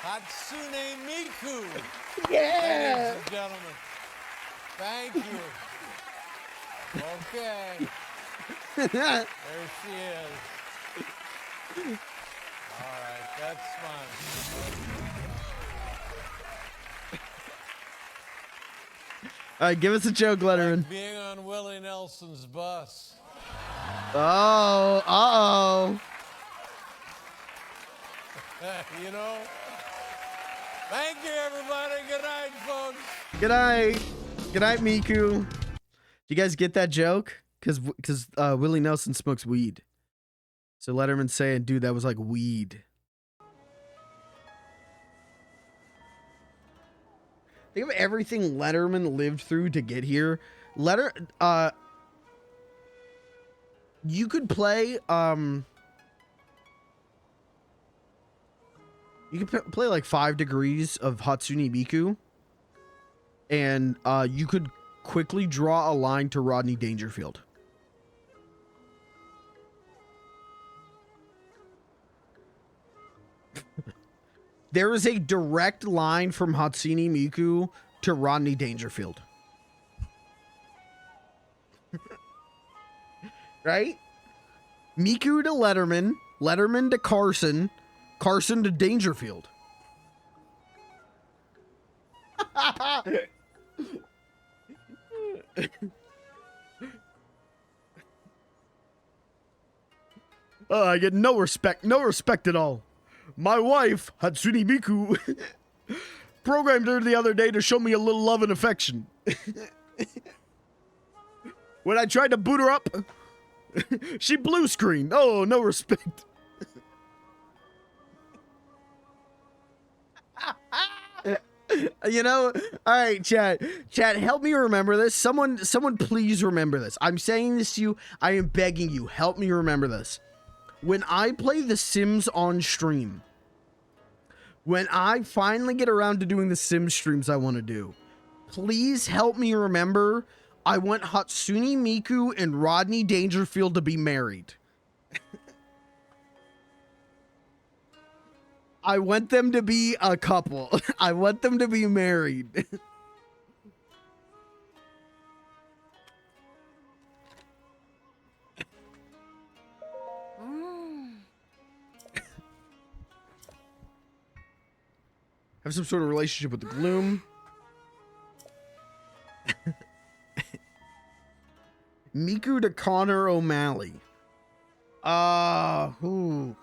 Hatsune Miku. Yeah. Ladies and gentlemen. Thank you. Okay. There she is. All right, that's fine. All right, give us a joke, Letterman. Like being on Willie Nelson's bus. Oh, uh-oh. You know? Thank you, everybody. Good night, folks. Good night. Good night, Miku. Do you guys get that joke? Because Willie Nelson smokes weed. So Letterman's saying, dude, that was like weed. Think of everything Letterman lived through to get here. You could play, you could play like 5 degrees of Hatsune Miku, and you could quickly draw a line to Rodney Dangerfield. There is a direct line from Hatsune Miku to Rodney Dangerfield. Right? Miku to Letterman, Letterman to Carson, Carson to Dangerfield. I get no respect at all. My wife, Hatsune Miku, programmed her the other day to show me a little love and affection. When I tried to boot her up, she blue screened. Oh, no respect. You know, all right, chat, help me remember this. Someone please remember this. I'm saying this to you. I am begging you. Help me remember this. When I play The Sims on stream, when I finally get around to doing the Sims streams I want to do, please help me remember I want Hatsune Miku and Rodney Dangerfield to be married. I want them to be a couple. I want them to be married. Have some sort of relationship with the gloom. Miku to Connor O'Malley. Who?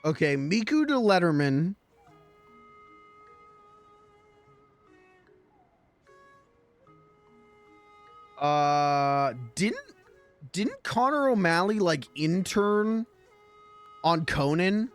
Okay, Miku to Letterman. Didn't Connor O'Malley like intern on Conan?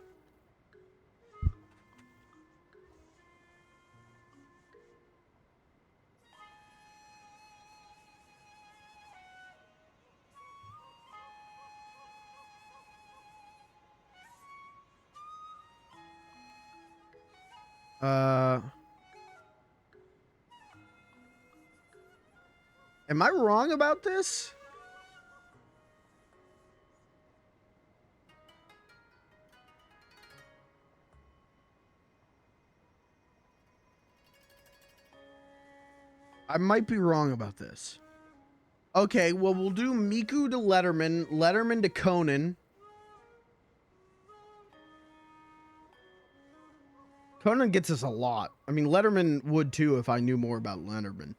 Am I wrong about this? I might be wrong about this. Okay, well, we'll do Miku to Letterman, Letterman to Conan. Conan gets us a lot. I mean, Letterman would too if I knew more about Letterman.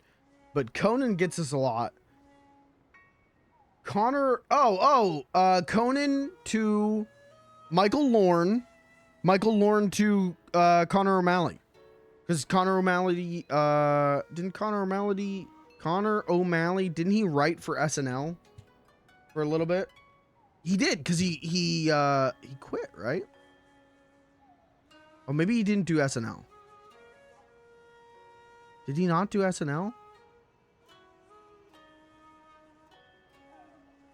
But Conan gets us a lot. Conan to Michael Lorne. Michael Lorne to Connor O'Malley. Because Connor O'Malley, didn't Connor O'Malley, didn't he write for SNL for a little bit? He did, because he quit, right? Oh, maybe he didn't do SNL. Did he not do SNL?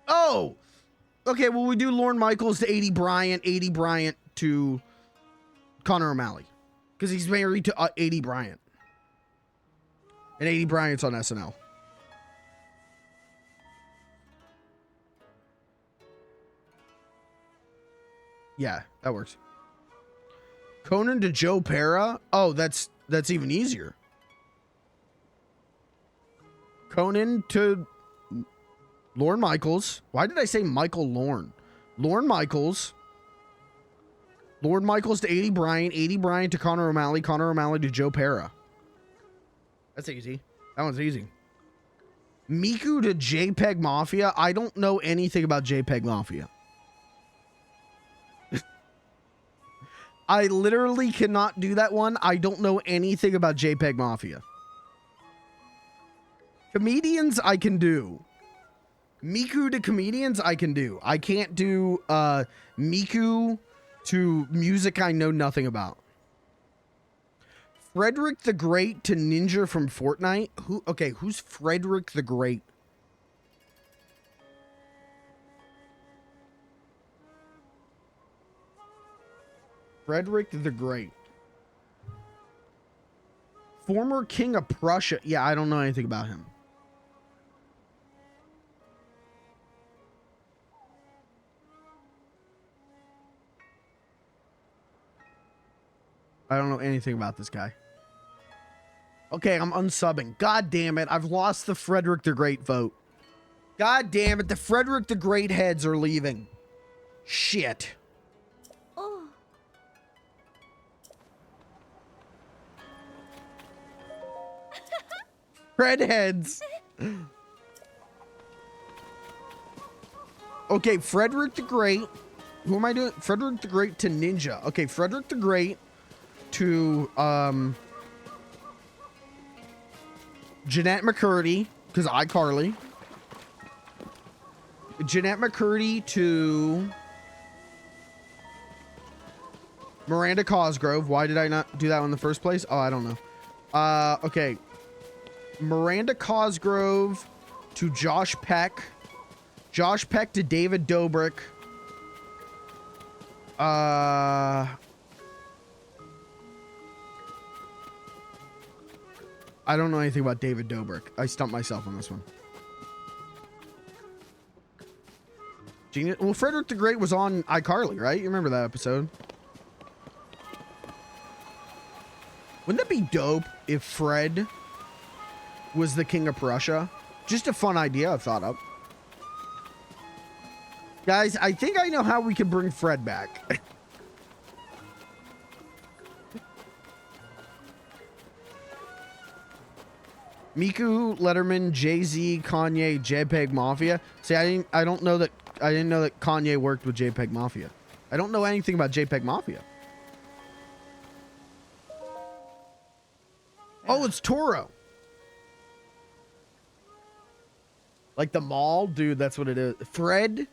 Oh! Okay, well, we do Lorne Michaels to 80 Bryant to Connor O'Malley. Because he's married to 80 Bryant. And 80 Bryant's on SNL. Yeah, that works. Conan to Joe Pera? Oh, that's even easier. Conan to Lorne Michaels. Why did I say Michael Lorne? Lorne Michaels. Lorne Michaels to 80 Bryant. 80 Bryant to Connor O'Malley. Connor O'Malley to Joe Pera. That's easy. That one's easy. Miku to JPEG Mafia. I don't know anything about JPEG Mafia. I literally cannot do that one. I don't know anything about JPEG Mafia. Comedians, I can do. Miku to comedians, I can do. I can't do Miku to music I know nothing about. Frederick the Great to Ninja from Fortnite. Who's Frederick the Great? Frederick the Great. Former King of Prussia. Yeah, I don't know anything about him. I don't know anything about this guy. Okay, I'm unsubbing. God damn it. I've lost the Frederick the Great vote. God damn it. The Frederick the Great heads are leaving. Shit. Oh. Red heads. Okay, Frederick the Great. Who am I doing? Frederick the Great to Ninja. Okay, Frederick the Great to Jeanette McCurdy, because iCarly. Jeanette McCurdy to Miranda Cosgrove. Why did I not do that one in the first place? Oh, I don't know. Okay. Miranda Cosgrove to Josh Peck. Josh Peck to David Dobrik. I don't know anything about David Dobrik. I stumped myself on this one. Genius. Well, Frederick the Great was on iCarly, right? You remember that episode? Wouldn't that be dope if Fred was the king of Prussia? Just a fun idea I've thought of. Guys, I think I know how we can bring Fred back. Miku, Letterman, Jay-Z, Kanye, JPEG Mafia. See, I didn't know that Kanye worked with JPEG Mafia. I don't know anything about JPEG Mafia. Oh, it's Toro. Like the mall? Dude, that's what it is. Fred,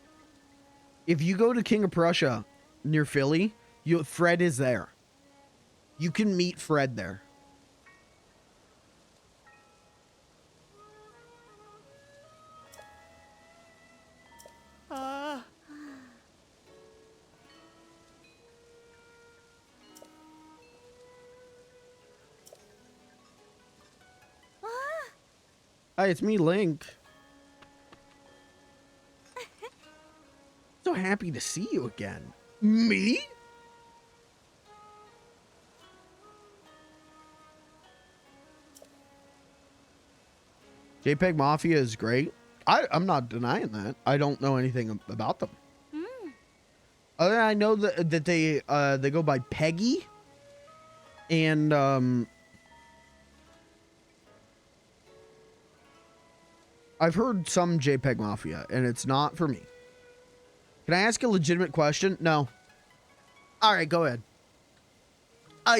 if you go to King of Prussia near Philly, Fred is there. You can meet Fred there. Hi, it's me, Link. So happy to see you again. Me? JPEG Mafia is great. I'm not denying that. I don't know anything about them. Other than I know that they go by Peggy, and I've heard some JPEG Mafia, and it's not for me. Can I ask a legitimate question? No. All right, go ahead.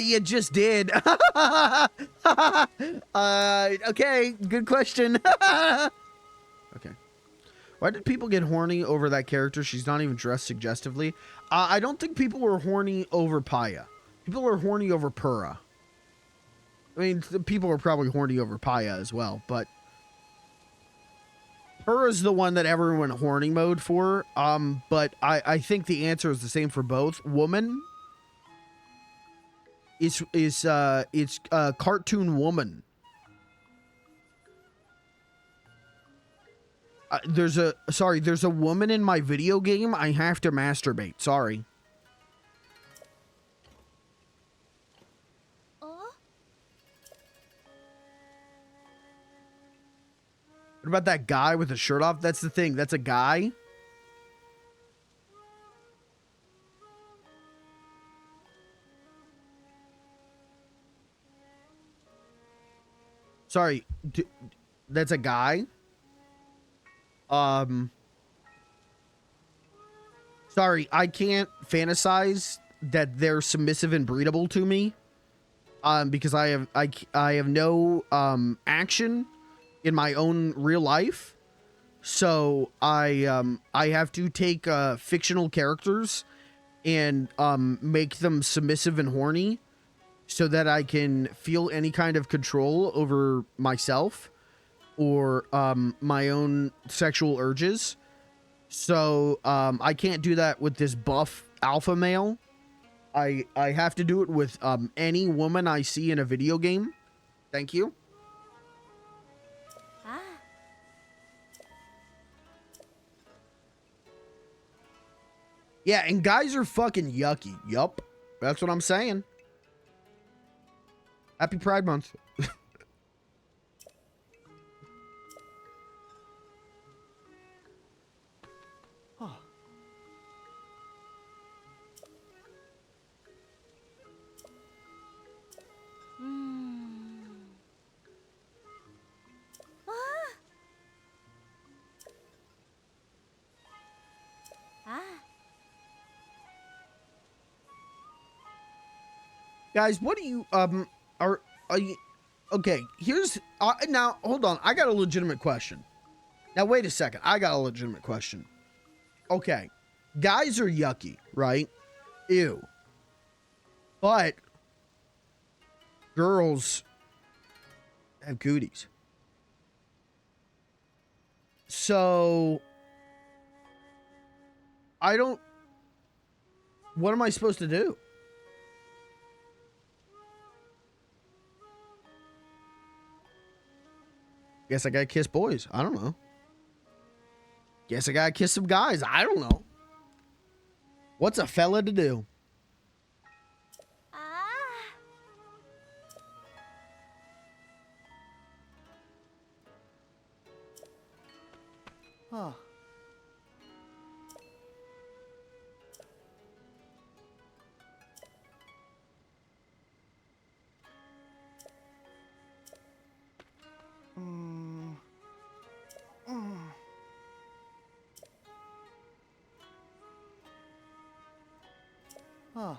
You just did. Okay, good question. Okay. Why did people get horny over that character? She's not even dressed suggestively. I don't think people were horny over Paya. People were horny over Pura. I mean, people were probably horny over Paya as well, but Pura's the one that everyone went horny mode for. But I think the answer is the same for both. Woman is cartoon woman. There's a woman in my video game. I have to masturbate. Sorry. What about that guy with the shirt off? That's the thing. That's a guy. Sorry. That's a guy. Sorry, I can't fantasize that they're submissive and breedable to me. Because I have no action in my own real life. So I have to take fictional characters and make them submissive and horny so that I can feel any kind of control over myself or my own sexual urges. So I can't do that with this buff alpha male. I have to do it with any woman I see in a video game. Thank you. Yeah, and guys are fucking yucky. Yup. That's what I'm saying. Happy Pride Month. Guys, what do you are you okay? Here's now hold on. I got a legitimate question. Now wait a second. I got a legitimate question. Okay, guys are yucky, right? Ew. But girls have cooties. So I don't. What am I supposed to do? Guess I gotta kiss boys. I don't know. Guess I gotta kiss some guys. I don't know. What's a fella to do? Huh. Huh.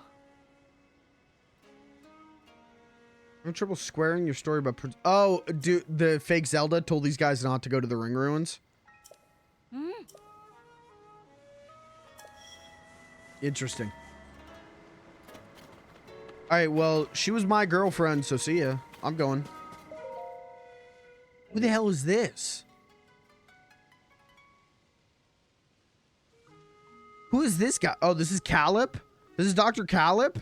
I'm in trouble squaring your story about... Oh, dude, the fake Zelda told these guys not to go to the ring ruins. Interesting. All right, well, she was my girlfriend, so see ya. I'm going. Who the hell is this? Who is this guy? Oh, this is Calip? This is Dr. Calip?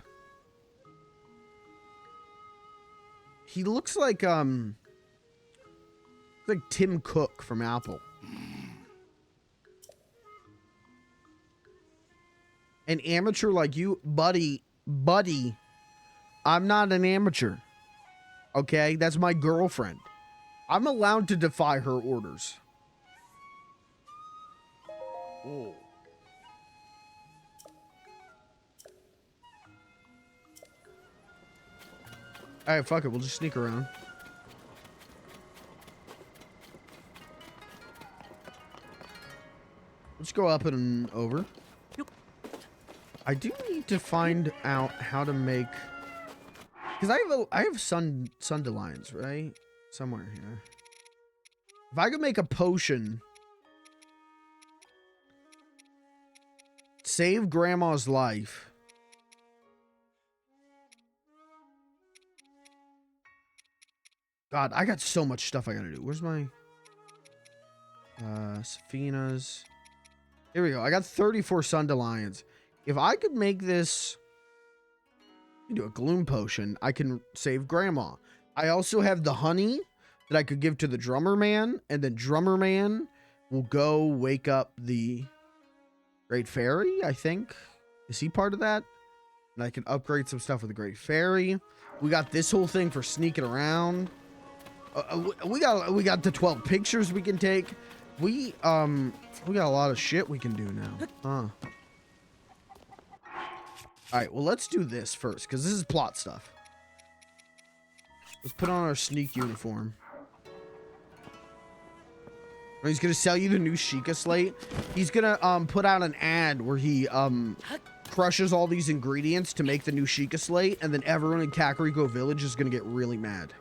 He looks like Tim Cook from Apple. An amateur like you, buddy, I'm not an amateur. Okay? That's my girlfriend. I'm allowed to defy her orders. Oh. Alright, fuck it. We'll just sneak around. Let's go up and over. I do need to find out how to make... Because I have Sundelines, right? Somewhere here. If I could make a potion... Save Grandma's life... God, I got so much stuff I gotta do. Where's my... Safina's... Here we go. I got 34 Sundelines. If I could make this... do a gloom potion, I can save Grandma. I also have the honey that I could give to the drummer man, and then drummer man will go wake up the Great Fairy, I think. Is he part of that? And I can upgrade some stuff with the Great Fairy. We got this whole thing for sneaking around. We got the 12 pictures we can take. We got a lot of shit we can do now. Huh. All right, well, let's do this first, because this is plot stuff. Let's put on our sneak uniform. He's going to sell you the new Sheikah slate. He's going to put out an ad where he crushes all these ingredients to make the new Sheikah slate, and then everyone in Kakariko Village is going to get really mad.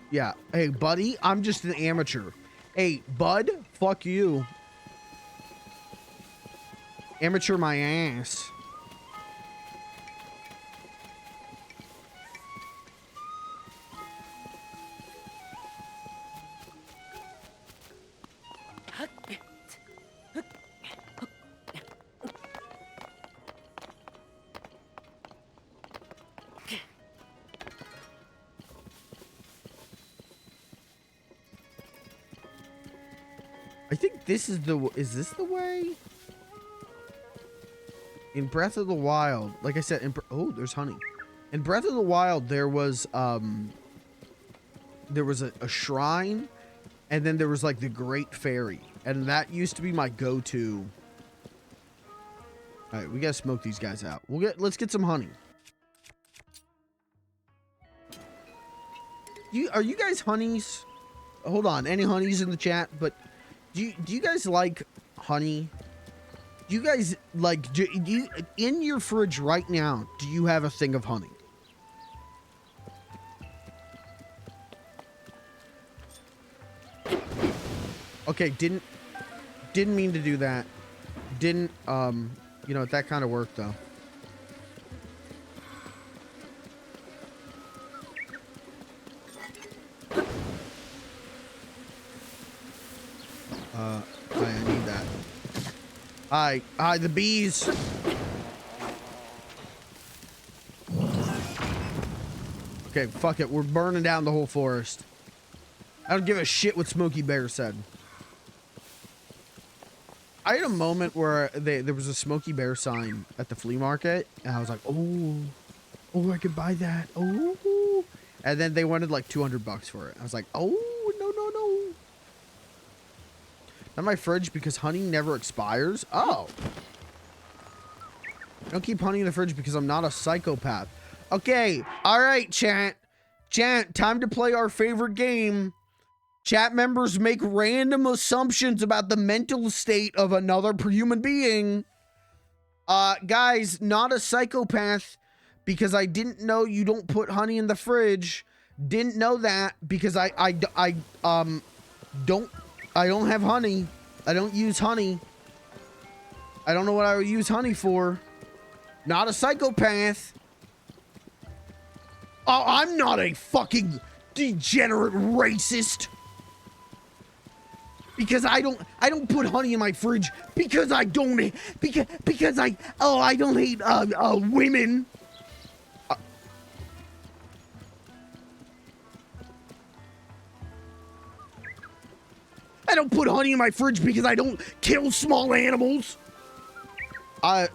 Yeah. Hey, buddy, I'm just an amateur. Hey, bud, fuck you. Amateur my ass. I think this is is this the way? In Breath of the Wild, like I said, oh, there's honey. In Breath of the Wild, there was a shrine, and then there was like the Great Fairy, and that used to be my go-to. All right, we gotta smoke these guys out. Let's get some honey. Are you guys honeys? Hold on, any honeys in the chat? But do you guys like honey? Do you guys like do you in your fridge right now? Do you have a thing of honey? Okay, didn't mean to do that. Didn't you know, that kind of worked though. I need that. Hi, the bees. Okay, fuck it. We're burning down the whole forest. I don't give a shit what Smokey Bear said. I had a moment where there was a Smokey Bear sign at the flea market, and I was like, oh, I could buy that. Oh, and then they wanted like $200 for it. I was like, oh, no. Not my fridge because honey never expires. Oh. I don't keep honey in the fridge because I'm not a psychopath. Okay. All right, chat. Chat, time to play our favorite game. Chat members make random assumptions about the mental state of another human being. Guys, not a psychopath because I didn't know you don't put honey in the fridge. Didn't know that because I don't have honey. I don't use honey. I don't know what I would use honey for. Not a psychopath. Oh, I'm not a fucking degenerate racist. Because I don't put honey in my fridge because I don't I don't hate women. I don't put honey in my fridge because I don't kill small animals. I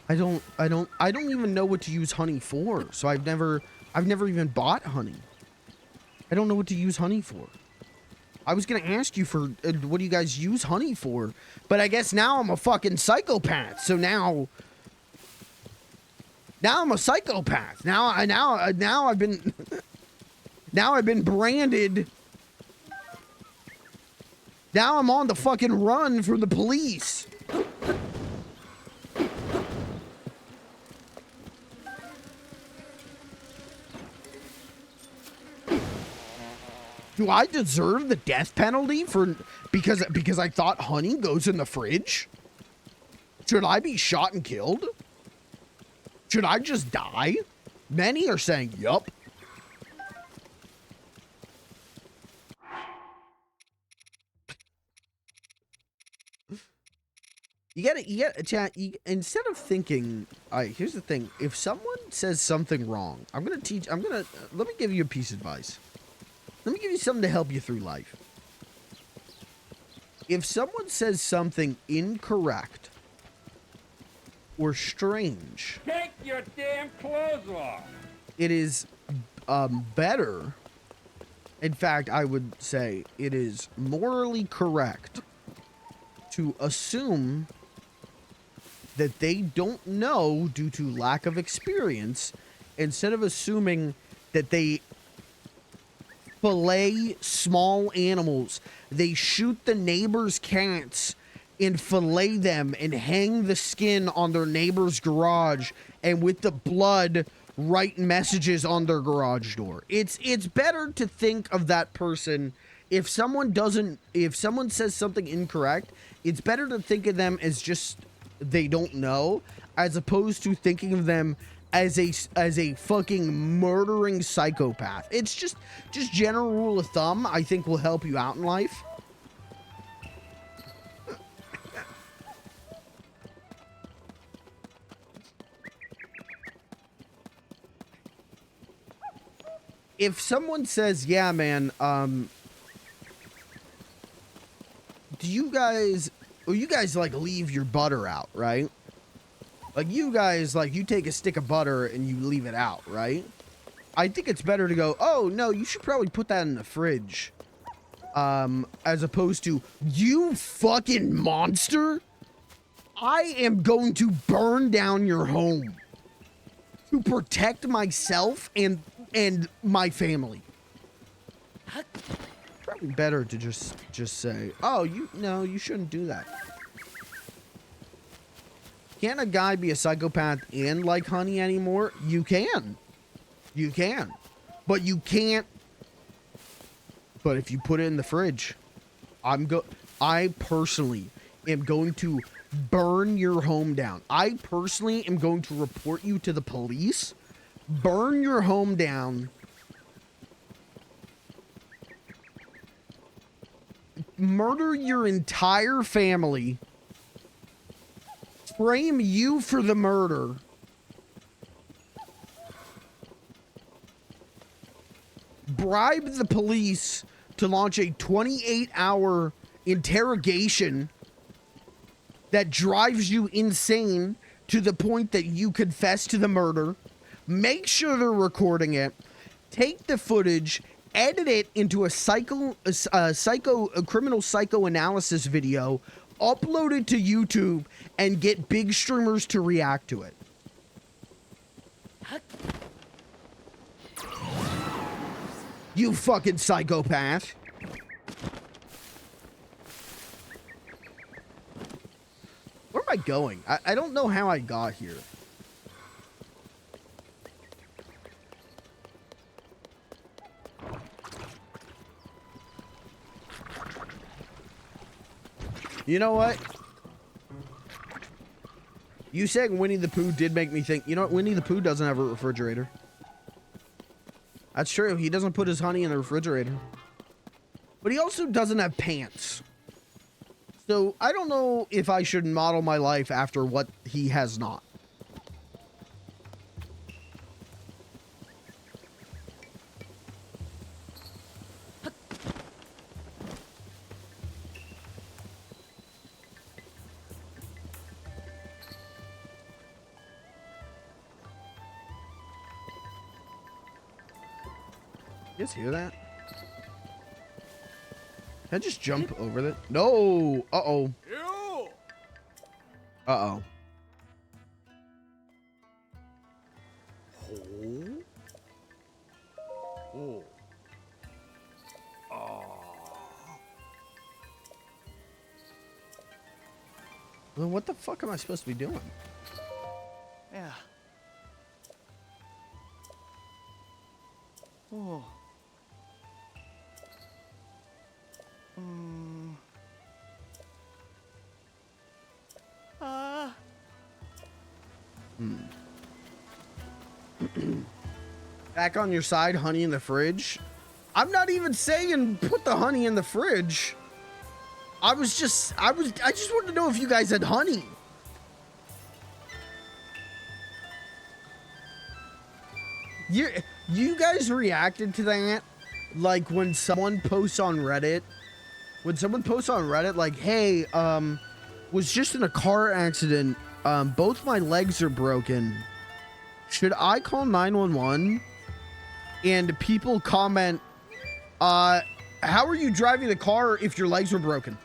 don't even know what to use honey for. So I've never even bought honey. I don't know what to use honey for. I was going to ask you for what do you guys use honey for? But I guess now I'm a fucking psychopath. So now I'm a psychopath. Now I've been now I've been branded. Now I'm on the fucking run from the police. Do I deserve the death penalty because I thought honey goes in the fridge? Should I be shot and killed? Should I just die? Many are saying, yup. Chat, instead of thinking, here's the thing. If someone says something wrong, let me give you a piece of advice. Let me give you something to help you through life. If someone says something incorrect or strange, take your damn clothes off. It is better. In fact, I would say it is morally correct to assume that they don't know due to lack of experience, instead of assuming that they fillet small animals. They shoot the neighbor's cats and fillet them and hang the skin on their neighbor's garage, and with the blood write messages on their garage door. It's better to think of that person. If someone says something incorrect, it's better to think of them as just they don't know, as opposed to thinking of them as a fucking murdering psychopath. It's just general rule of thumb I think will help you out in life. If someone says, yeah, man, do you guys like leave your butter out, right? Like you guys, like you take a stick of butter and you leave it out, right? I think it's better to go, oh no, you should probably put that in the fridge. As opposed to, you fucking monster, I am going to burn down your home to protect myself and my family. Probably better to just say, oh, you shouldn't do that. Can't a guy be a psychopath and like honey anymore? You can. You can. But you can't. But if you put it in the fridge, I personally am going to burn your home down. I personally am going to report you to the police, burn your home down, murder your entire family, frame you for the murder, bribe the police to launch a 28-hour interrogation that drives you insane to the point that you confess to the murder, make sure they're recording it, take the footage, edit it into a criminal psychoanalysis video, upload it to YouTube, and get big streamers to react to it. You fucking psychopath. Where am I going? I don't know how I got here. You know what? You saying Winnie the Pooh did make me think, you know what? Winnie the Pooh doesn't have a refrigerator. That's true. He doesn't put his honey in the refrigerator. But he also doesn't have pants. So I don't know if I should model my life after what he has not. You guys hear that? Can I just jump over that? No! Uh-oh. Uh-oh. Well, what the fuck am I supposed to be doing? Yeah. Oh. Back on your side, honey in the fridge. I'm not even saying put the honey in the fridge. I just wanted to know if you guys had honey. You guys reacted to that like when someone posts on Reddit. When someone posts on Reddit like, hey, was just in a car accident. Both my legs are broken. Should I call 911? And people comment, how are you driving the car if your legs were broken?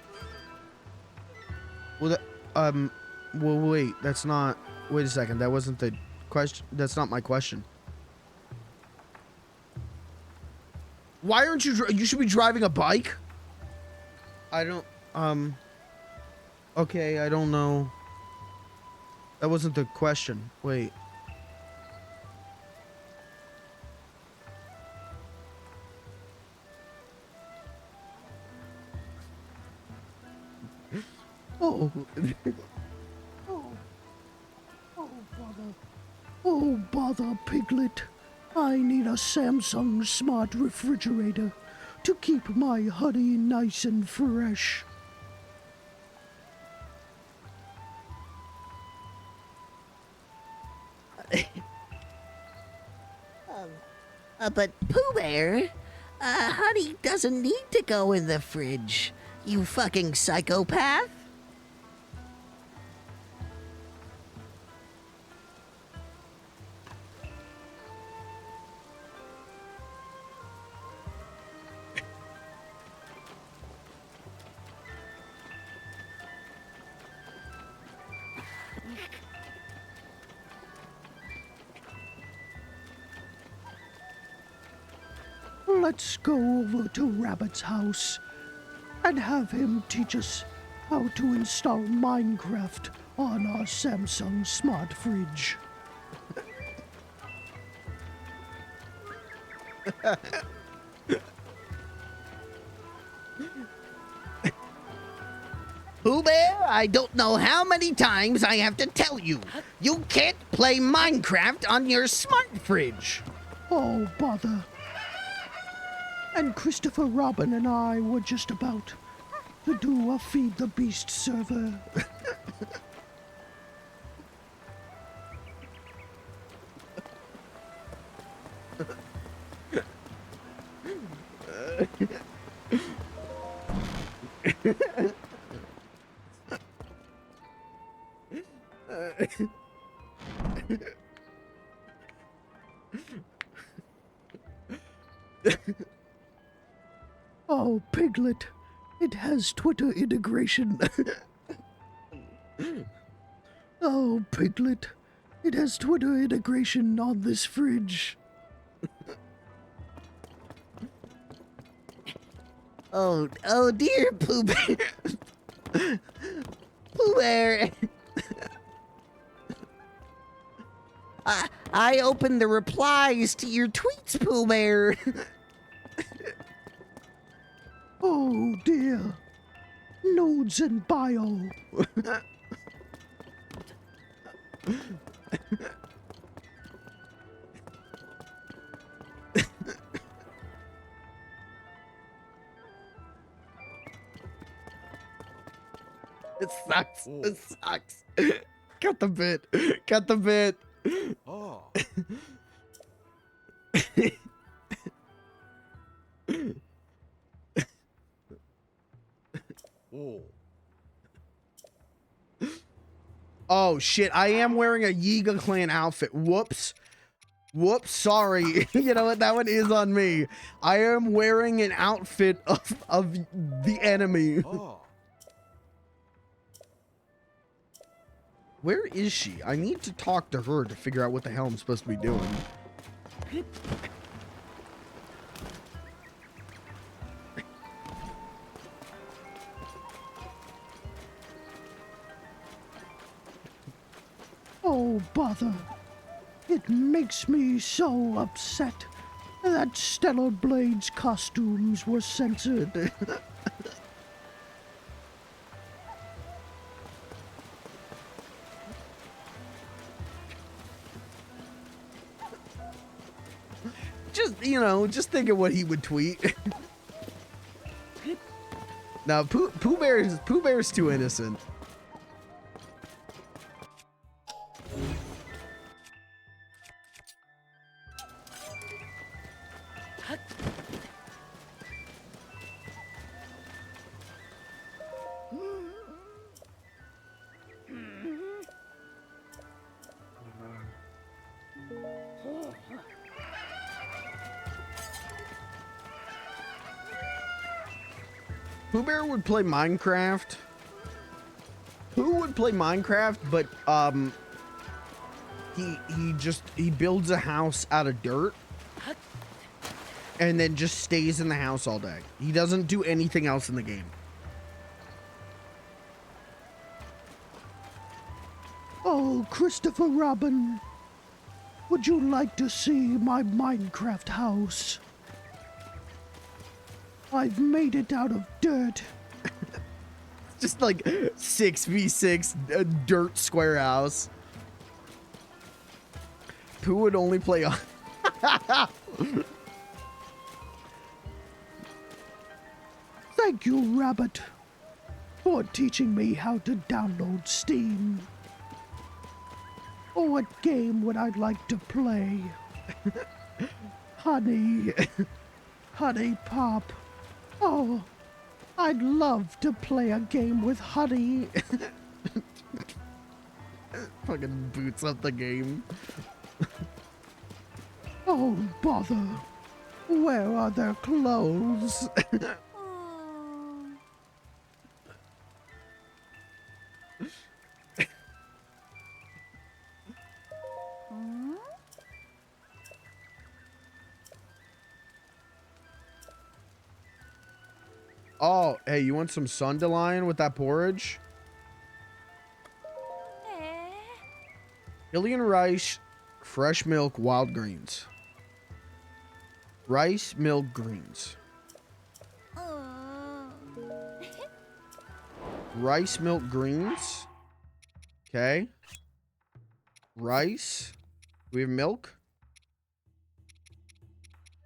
Well, well, wait, that's not, wait a second. That wasn't the question. That's not my question. Why aren't you, you should be driving a bike? I don't, okay, I don't know. That wasn't the question. Wait. Oh. Oh, bother, Piglet. I need a Samsung smart refrigerator to keep my honey nice and fresh. But Pooh Bear, honey doesn't need to go in the fridge. You fucking psychopath. Let's go over to Rabbit's house and have him teach us how to install Minecraft on our Samsung smart fridge. Pooh Bear, I don't know how many times I have to tell you. You can't play Minecraft on your smart fridge. Oh, bother. And Christopher Robin and I were just about to do a Feed the Beast server. Oh, Piglet. It has Twitter integration. Oh, Piglet. It has Twitter integration on this fridge. Oh dear, Pooh Bear. Pooh Bear. I opened the replies to your tweets, Pooh Bear. Oh, dear. Nodes and bio. It sucks. It sucks. Cut the bit. Cut the bit. Oh. Oh. Oh shit, I am wearing a Yiga Clan outfit. Whoops. Whoops, sorry. You know what? That one is on me. I am wearing an outfit of the enemy. Oh. Where is she? I need to talk to her to figure out what the hell I'm supposed to be doing. Oh, bother. It makes me so upset that Stellar Blade's costumes were censored. Just, you know, just think of what he would tweet. Now, Pooh Bear's too innocent. Pooh Bear would play Minecraft. Who would play Minecraft, but he builds a house out of dirt and then just stays in the house all day. He doesn't do anything else in the game. Oh, Christopher Robin. Would you like to see my Minecraft house? I've made it out of dirt. Just like 6v6 dirt square house. Pooh would only play on. Thank you, Rabbit, for teaching me how to download Steam. Oh, what game would I like to play? Honey. Honey Pop. Oh, I'd love to play a game with Honey. Fucking boots up the game. Oh, bother. Where are their clothes? Oh, hey, you want some Sunderlion with that porridge? Alien rice, fresh milk, wild greens. Rice, milk, greens. Rice, milk, greens. Okay. Rice. Do we have milk?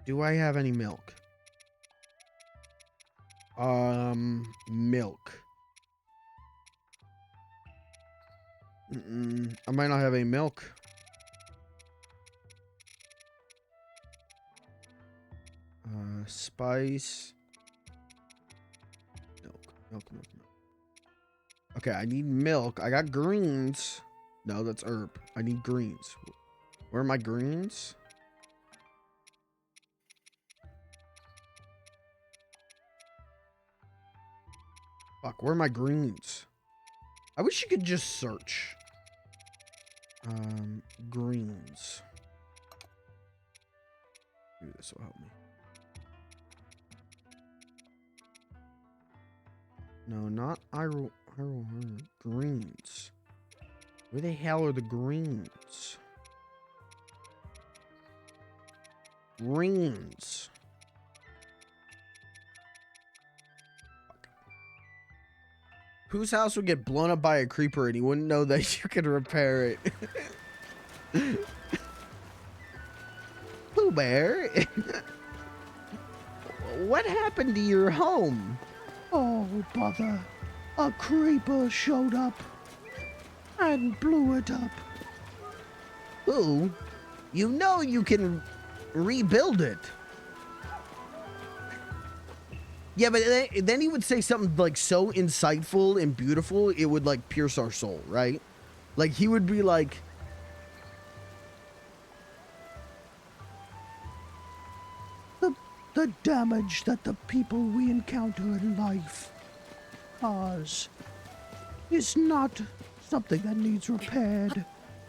Do I have any milk? Milk. I might not have any milk. Spice. Milk. Okay, I need milk. I got greens. No, that's herb. I need greens. Where are my greens? Fuck, where are my greens? I wish you could just search. Greens. Maybe this will help me. No, not Iroh greens. Where the hell are the greens? Greens. Whose house would get blown up by a creeper and he wouldn't know that you could repair it? Pooh Bear, what happened to your home? Oh, bother. A creeper showed up and blew it up. Pooh, you know you can rebuild it. Yeah, but then he would say something like so insightful and beautiful, it would like pierce our soul, right? Like he would be like, The damage that the people we encounter in life cause is not something that needs repaired.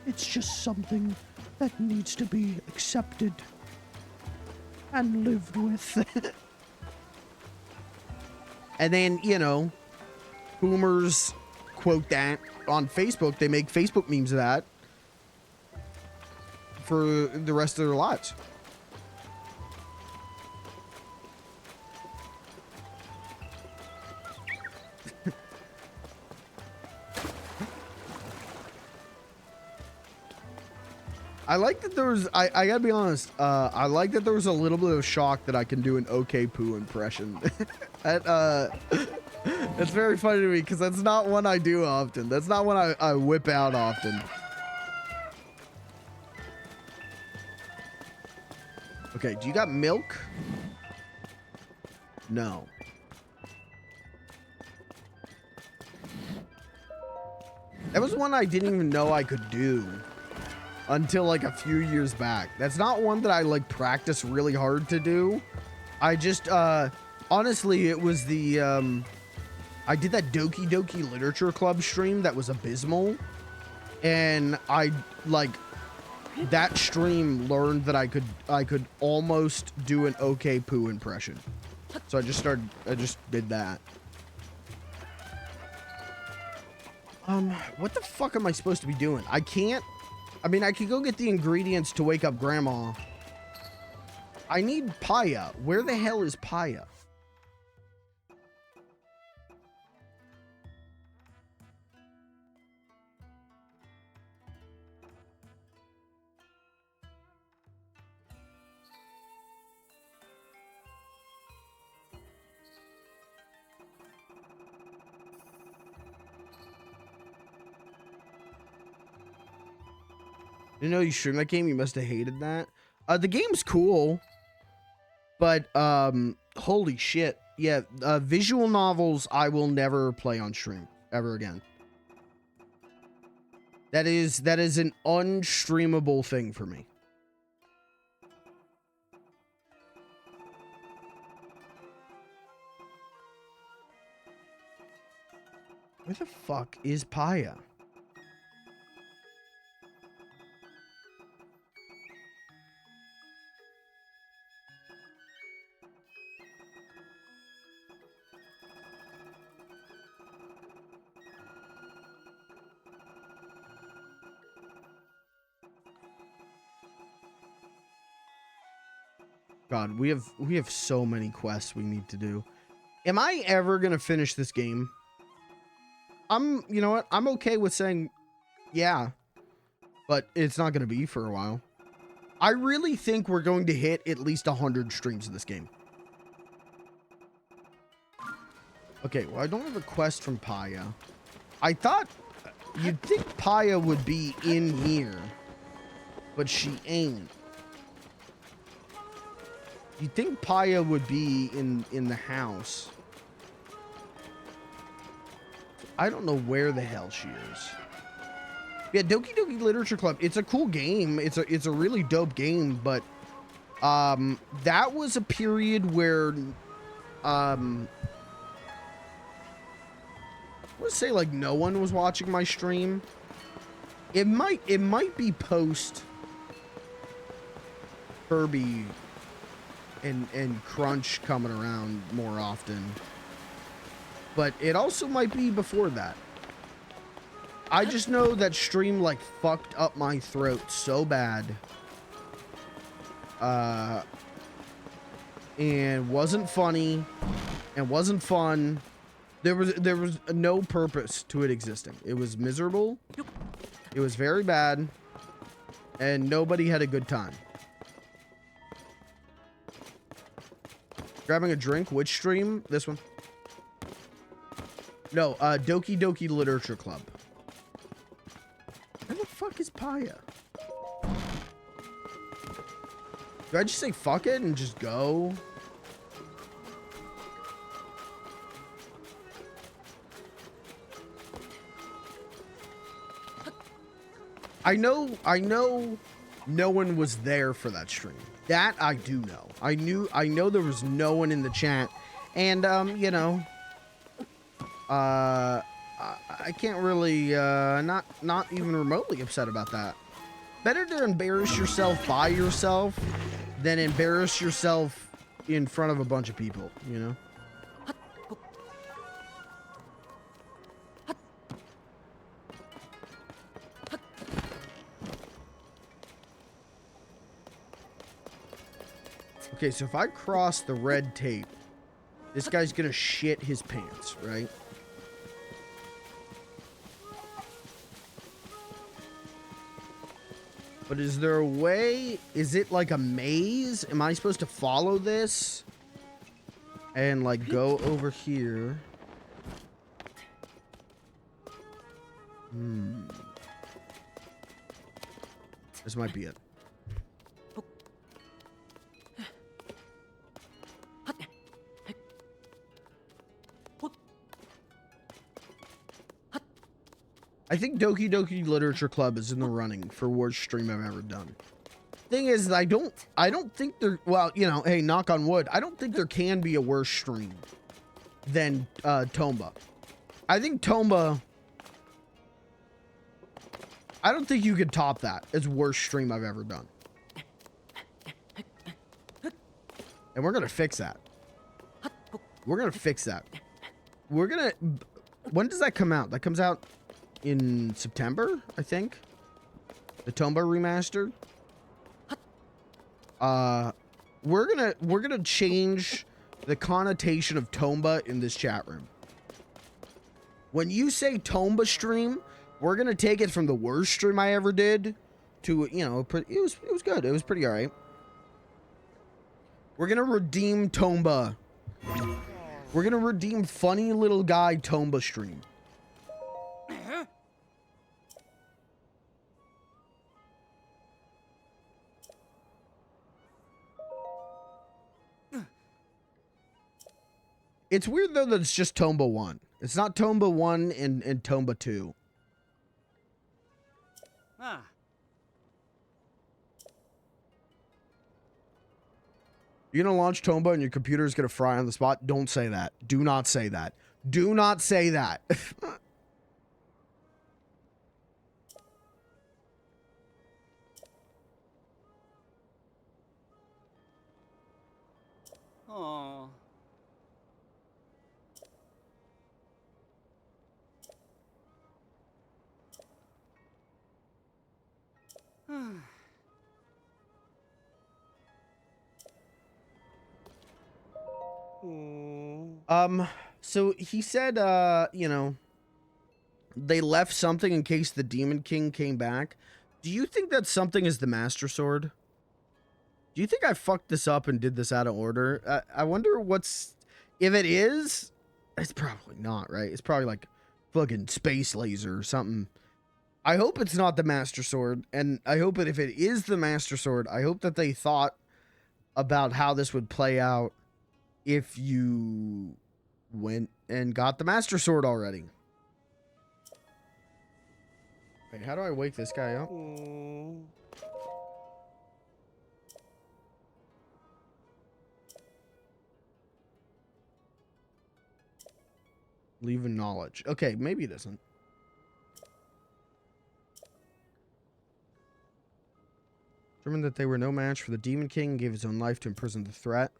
It's just something that needs to be accepted and lived with. and then, you know, boomers quote that on Facebook. They make Facebook memes of that for the rest of their lives. I like that there was, I gotta be honest, I like that there was a little bit of shock that I can do an okay poo impression. It's very funny to me because that's not one I do often. That's not one I whip out often. Okay, do you got milk? No. That was one I didn't even know I could do until like a few years back. That's not one that I like practice really hard to do. I just honestly, it was the I did that Doki Doki Literature Club stream that was abysmal, and I like that stream learned that I could almost do an okay poo impression. So I just did that. What the fuck am I supposed to be doing? I can't. I mean, I could go get the ingredients to wake up Grandma. I need Paya. Where the hell is Paya? You know, you streamed that game, you must have hated that. The game's cool, but holy shit. Yeah, visual novels I will never play on stream ever again. That is an unstreamable thing for me. Where the fuck is Paya? God, we have so many quests we need to do. Am I ever gonna finish this game? You know what? I'm okay with saying, yeah, but it's not gonna be for a while. I really think we're going to hit at least 100 streams of this game. Okay, well, I don't have a quest from Paya. I thought you'd think Paya would be in here, but she ain't. You'd think Paya would be in the house. I don't know where the hell she is. Yeah, Doki Doki Literature Club. It's a cool game. It's a really dope game, but that was a period where let's say like no one was watching my stream. It might be post Kirby and Crunch coming around more often. But it also might be before that. I just know that stream like fucked up my throat so bad. And wasn't funny and wasn't fun. There was no purpose to it existing. It was miserable. It was very bad. And nobody had a good time. Grabbing a drink? Which stream? This one. No, Doki Doki Literature Club. Where the fuck is Paya? Do I just say fuck it and just go? I know no one was there for that stream. That I do know. I know there was no one in the chat. And you know, I can't really not even remotely upset about that. Better to embarrass yourself by yourself than embarrass yourself in front of a bunch of people, you know? Okay, so if I cross the red tape, this guy's gonna shit his pants, right? But is there a way? Is it like a maze? Am I supposed to follow this? And like go over here? This might be it. I think Doki Doki Literature Club is in the running for worst stream I've ever done. Thing is, I don't think there, well, you know, hey, knock on wood, I don't think there can be a worse stream than Tomba. I think Tomba, I don't think you could top that as worst stream I've ever done. And we're gonna fix that. We're gonna fix that. We're gonna, when does that come out? That comes out in September, I think. The Tomba remastered. We're gonna change the connotation of Tomba in this chat room. When you say Tomba stream, we're gonna take it from the worst stream I ever did to, you know, it was good. It was pretty alright. We're gonna redeem Tomba. We're gonna redeem funny little guy Tomba stream. It's weird though that it's just Tomba 1. It's not Tomba 1 and Tomba 2. Ah. You're gonna launch Tomba and your computer is gonna fry on the spot? Don't say that. Do not say that. Do not say that. Oh. So he said, you know, they left something in case the Demon King came back. Do you think that something is the Master Sword? Do you think I fucked this up and did this out of order? I wonder what's, if it is, it's probably not, right? It's probably like fucking space laser or something. I hope it's not the Master Sword, and I hope that if it is the Master Sword, I hope that they thought about how this would play out if you went and got the Master Sword already. Wait, how do I wake this guy up? Leave a knowledge. Okay, maybe it isn't. Determined that they were no match for the Demon King, gave his own life to imprison the threat.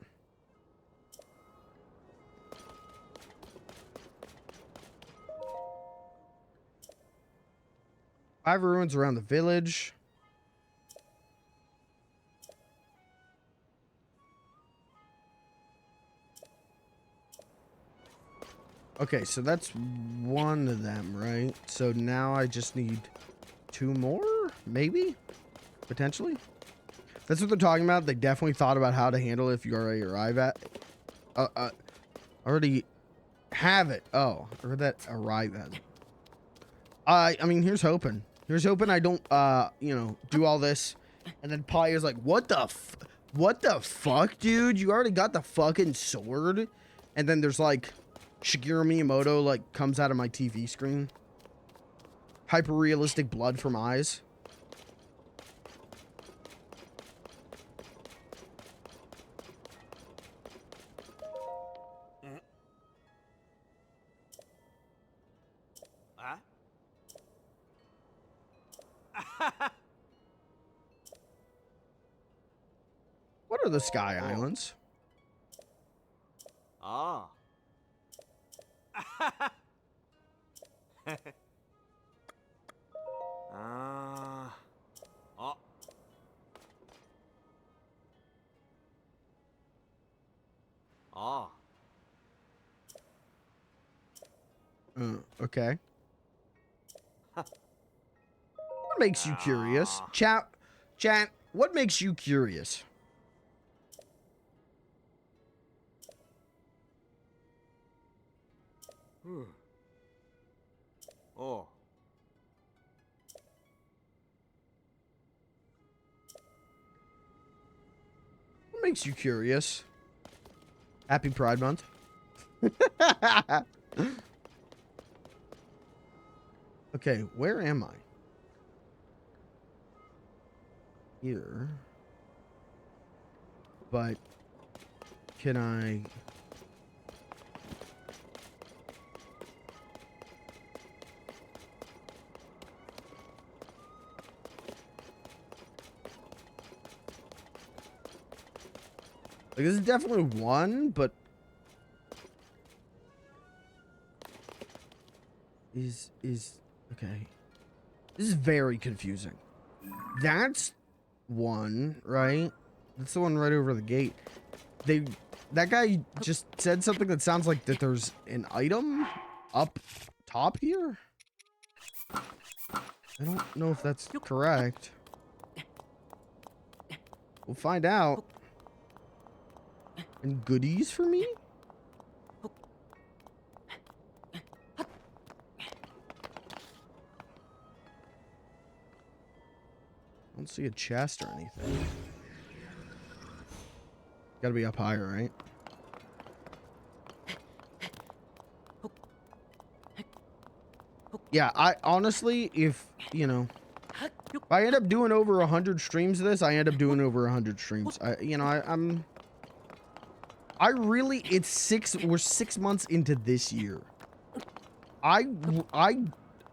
Five ruins around the village. Okay, so that's one of them, right? So now I just need 2 more, maybe? Potentially? That's what they're talking about. They definitely thought about how to handle it if you already arrive at... already have it. Oh, I heard that arrive at. I mean, here's hoping. Here's hoping I don't, you know, do all this. And then Pyre's like, what the fuck, dude? You already got the fucking sword? And then there's like... Shigeru Miyamoto, like, comes out of my TV screen. Hyper-realistic blood from eyes. What are the Sky Islands? Ah. Okay. What makes you curious? Chat, what makes you curious? Oh. What makes you curious? Happy Pride Month. Okay, where am I? Here. But can I... Like, this is definitely one, but... Okay. This is very confusing. That's one, right? That's the one right over the gate. That guy just said something that sounds like that there's an item up top here? I don't know if that's correct. We'll find out. And goodies for me? I don't see a chest or anything. Gotta be up higher, right? Yeah, I honestly, if, you know, if I end up doing over 100 streams of this, I end up doing over 100 streams. I really, we're 6 months into this year.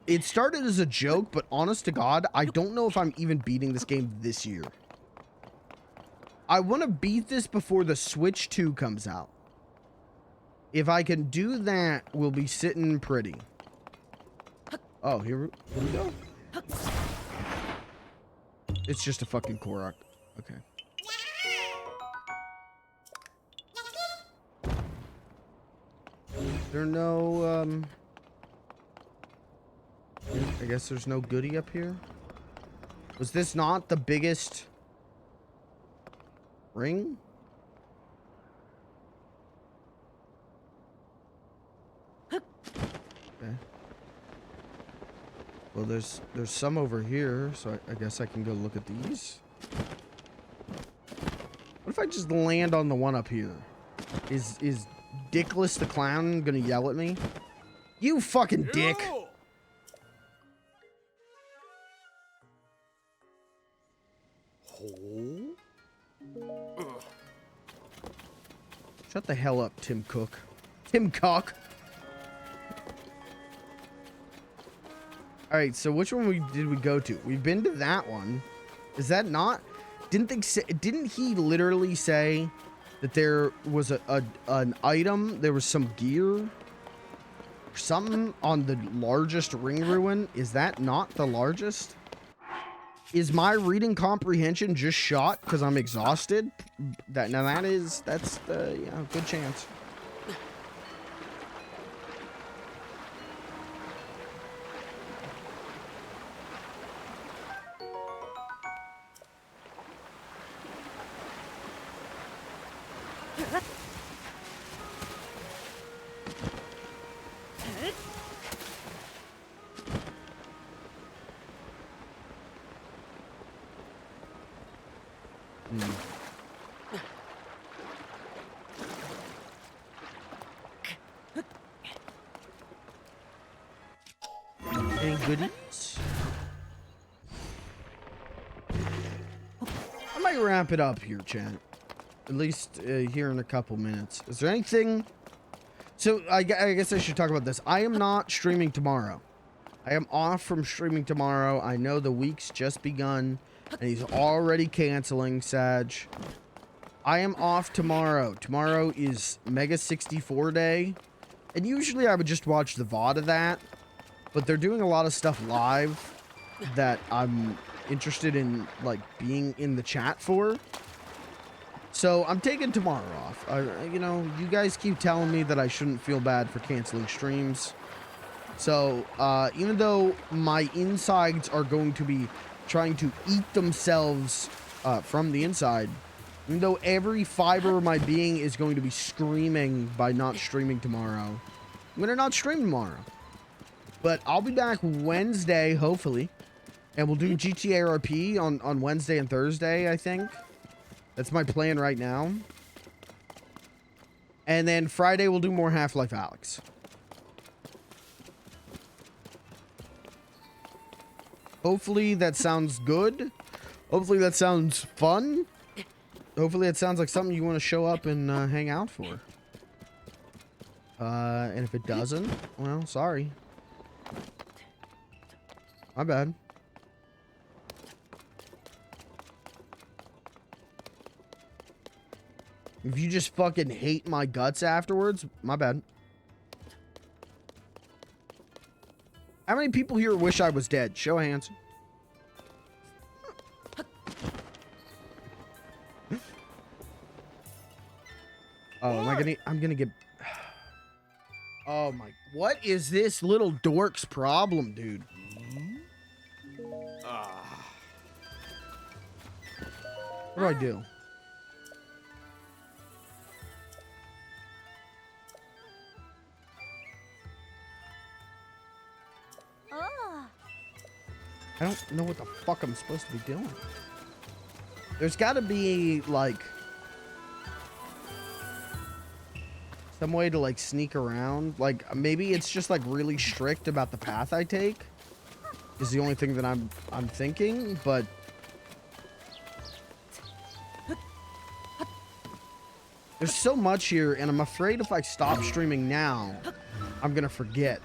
It started as a joke, but honest to God, I don't know if I'm even beating this game this year. I want to beat this before the Switch 2 comes out. If I can do that, we'll be sitting pretty. Oh, here we go. It's just a fucking Korok. Okay. There are no, I guess there's no goodie up here. Was this not the biggest ring? Okay. Well, there's some over here, so I guess I can go look at these. What if I just land on the one up here? Is Dickless the Clown gonna yell at me? You fucking dick! Shut the hell up, Tim Cook. Tim Cook. All right, so which one did we go to? We've been to that one. Is that not? Didn't he literally say that there was an item, there was some gear or something on the largest ring ruin? Is that not the largest? Is my reading comprehension just shot because I'm exhausted? That's the, yeah, good chance. Any goodies? I might wrap it up here, chat. At least here in a couple minutes. Is there anything? So I guess I should talk about this. I am not streaming tomorrow. I am off from streaming tomorrow. I know the week's just begun, and he's already canceling, Sag. I am off tomorrow. Tomorrow is Mega 64 Day, and usually I would just watch the VOD of that, but they're doing a lot of stuff live that I'm interested in, like, being in the chat for. So I'm taking tomorrow off. You know, you guys keep telling me that I shouldn't feel bad for canceling streams. So even though my insides are going to be trying to eat themselves from the inside, even though every fiber of my being is going to be screaming by not streaming tomorrow, I'm going to not stream tomorrow. But I'll be back Wednesday, hopefully. And we'll do GTA RP on Wednesday and Thursday, I think. That's my plan right now. And then Friday we'll do more Half-Life Alyx. Hopefully that sounds good. Hopefully that sounds fun. Hopefully it sounds like something you want to show up and hang out for. And if it doesn't, well, sorry. My bad. If you just fucking hate my guts afterwards, my bad. How many people here wish I was dead? Show of hands. Oh, I'm gonna get... Oh my... What is this little dork's problem, dude? What do I do? I don't know what the fuck I'm supposed to be doing. There's got to be, like, some way to, like, sneak around. Like, maybe it's just, like, really strict about the path I take. Is the only thing that I'm thinking, but... There's so much here, and I'm afraid if I stop streaming now, I'm gonna forget.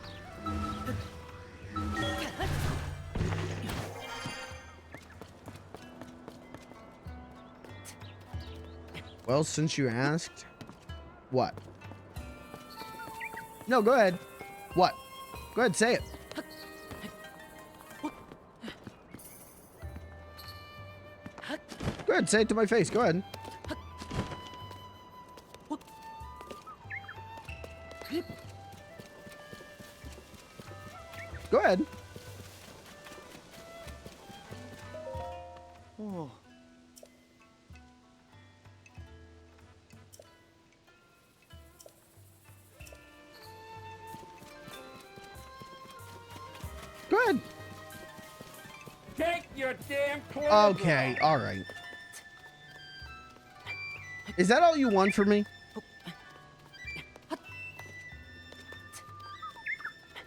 Well, since you asked, what? No, go ahead. What? Go ahead, say it. Go ahead, say it to my face. Go ahead. Go ahead. Oh. Go ahead. Take your damn clothes Okay, off. all right. Is that all you want from me?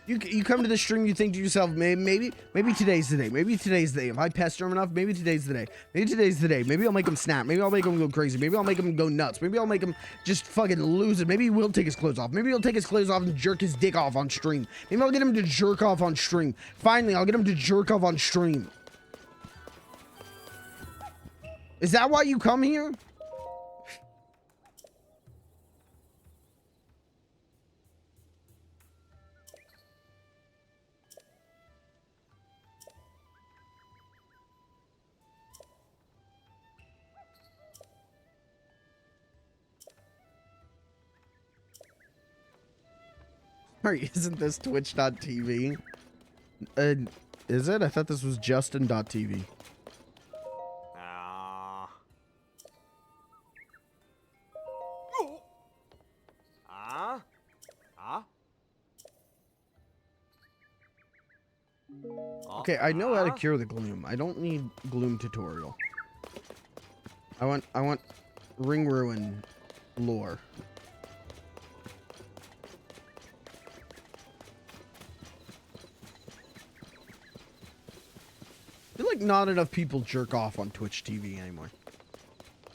You come to the stream, you think to yourself, maybe today's the day. Maybe today's the day. If I pester him enough, maybe today's the day. Maybe today's the day. Maybe I'll make him snap. Maybe I'll make him go crazy. Maybe I'll make him go nuts. Maybe I'll make him just fucking lose it. Maybe he will take his clothes off. Maybe he'll take his clothes off and jerk his dick off on stream. Maybe I'll get him to jerk off on stream. Finally, I'll get him to jerk off on stream. Is that why you come here? Sorry, isn't this twitch.tv? Is it? I thought this was justin.tv. Okay, I know how to cure the gloom. I don't need gloom tutorial. I want ring ruin lore. I feel like not enough people jerk off on Twitch TV anymore.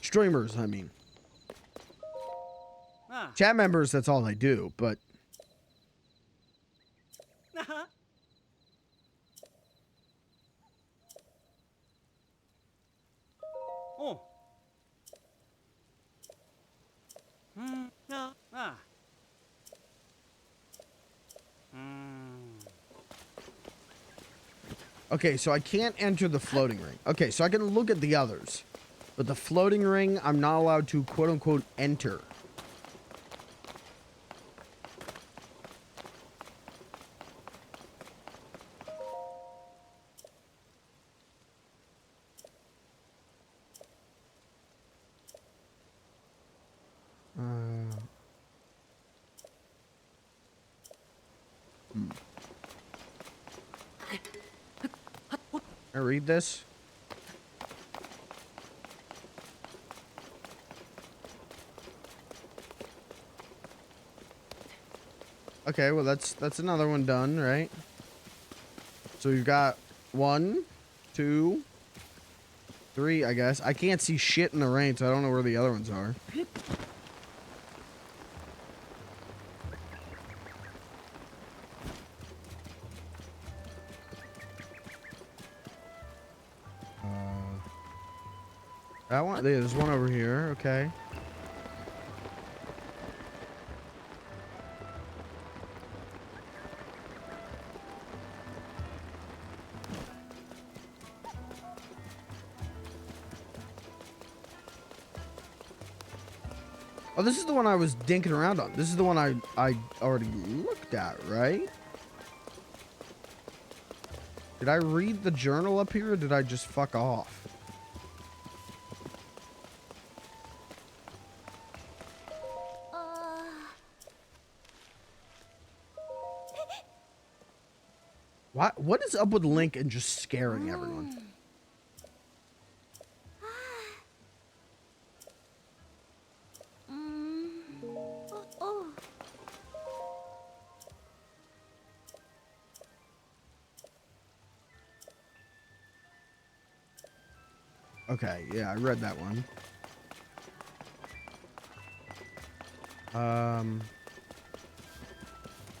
Streamers, I mean. Chat members, that's all they do, but... Okay, so I can't enter the floating ring. Okay, so I can look at the others. But the floating ring, I'm not allowed to quote-unquote enter. I read this? Okay, well that's another one done, right? So we've got 1, 2, 3, I guess. I can't see shit in the rain, so I don't know where the other ones are. That one, there's one over here, okay. Oh, this is the one I was dinking around on. This is the one I already looked at, right? Did I read the journal up here, or did I just fuck off? What is up with Link and just scaring everyone? Okay, yeah, I read that one.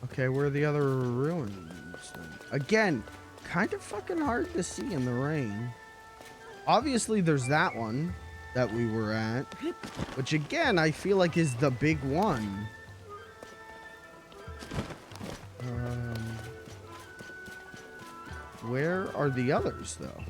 Okay, where are the other ruins then? Again, kind of fucking hard to see in the rain. Obviously, there's that one that we were at, which again, I feel like is the big one. Where are the others, though?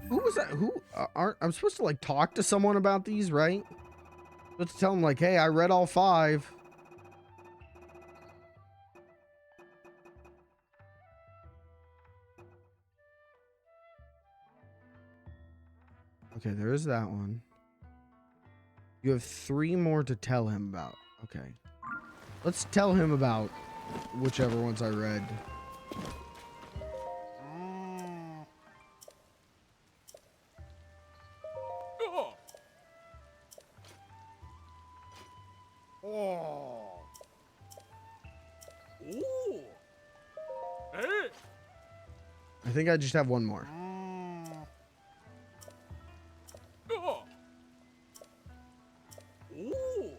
Who was that? Who I'm supposed to like talk to someone about these, right? Supposed to tell them like, hey, I read all 5. Okay, there is that one. You have 3 more to tell him about. Okay. Let's tell him about whichever ones I read. Oh. Ooh. Hey. I think I just have one more. Oh. Ooh.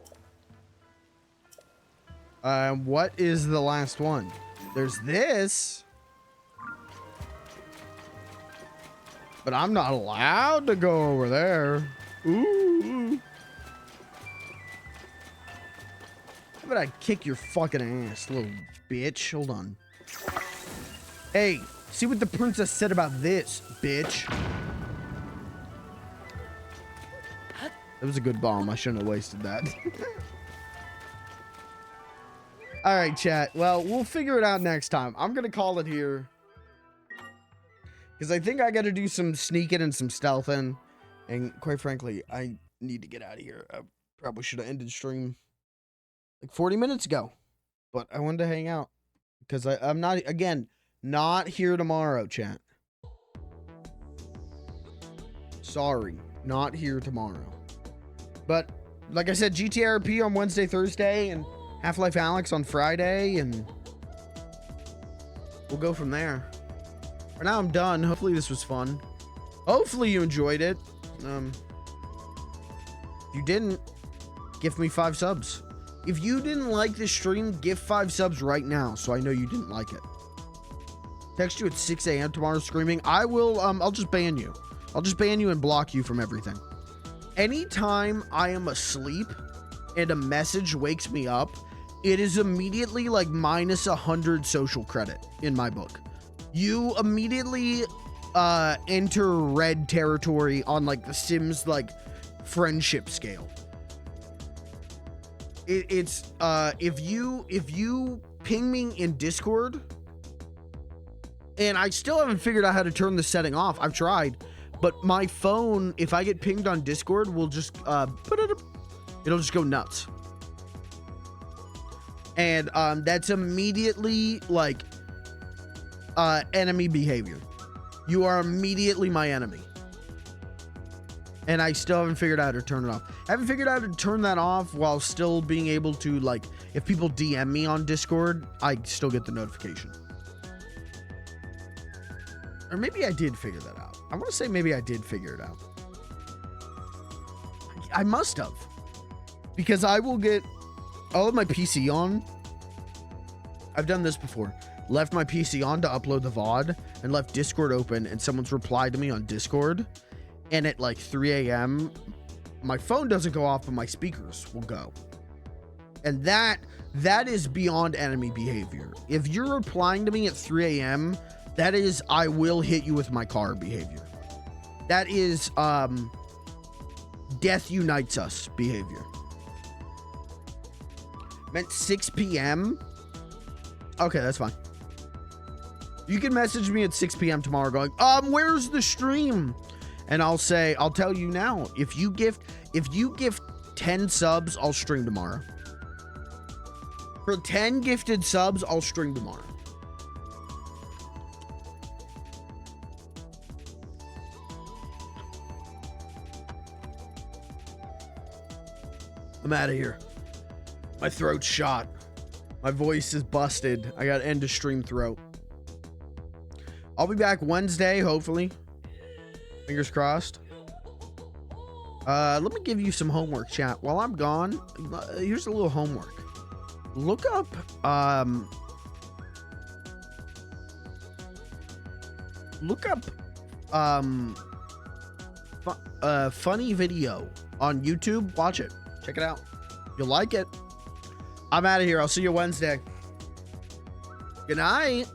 What is the last one? There's this. But I'm not allowed to go over there. Ooh. How about I kick your fucking ass, little bitch? Hold on. Hey, see what the princess said about this, bitch. That was a good bomb. I shouldn't have wasted that. All right, chat. Well, we'll figure it out next time. I'm going to call it here. Because I think I got to do some sneaking and some stealthing. And quite frankly, I need to get out of here. I probably should have ended stream like 40 minutes ago. But I wanted to hang out. Because I'm not, again, not here tomorrow, chat. Sorry. Not here tomorrow. But, like I said, GTRP on Wednesday, Thursday, and Half-Life Alyx on Friday, and we'll go from there. For now, I'm done. Hopefully this was fun. Hopefully you enjoyed it. If you didn't, give me 5 subs. If you didn't like this stream, give 5 subs right now so I know you didn't like it. Text you at 6 a.m. tomorrow screaming. I will, I'll just ban you. I'll just ban you and block you from everything. Anytime I am asleep and a message wakes me up, it is immediately like minus 100 social credit in my book. You immediately enter red territory on like the Sims like friendship scale. It's if you ping me in Discord, and I still haven't figured out how to turn the setting off. I've tried, but my phone, if I get pinged on Discord, will just it'll just go nuts. And that's immediately like enemy behavior. You are immediately my enemy. And I still haven't figured out how to turn it off. I haven't figured out how to turn that off while still being able to, like, if people DM me on Discord, I still get the notification. Or maybe I did figure that out. I want to say maybe I did figure it out. I must have. Because I will get... I'll have my PC on. I've done this before. Left my PC on to upload the VOD and left Discord open, and someone's replied to me on Discord. And at like 3 a.m., my phone doesn't go off, but my speakers will go. And that is beyond enemy behavior. If you're replying to me at 3 a.m., that is, I will hit you with my car behavior. That is, death unites us behavior. Meant 6 p.m.? Okay, that's fine. You can message me at 6 p.m. tomorrow going, where's the stream? And I'll say, I'll tell you now, if you gift 10 subs, I'll stream tomorrow. For 10 gifted subs, I'll stream tomorrow. I'm out of here. My throat's shot. My voice is busted. I got end of stream throat. I'll be back Wednesday, hopefully. Fingers crossed. Let me give you some homework, chat. While I'm gone, here's a little homework. Look up, funny video on YouTube. Watch it. Check it out. You'll like it. I'm out of here. I'll see you Wednesday. Good night.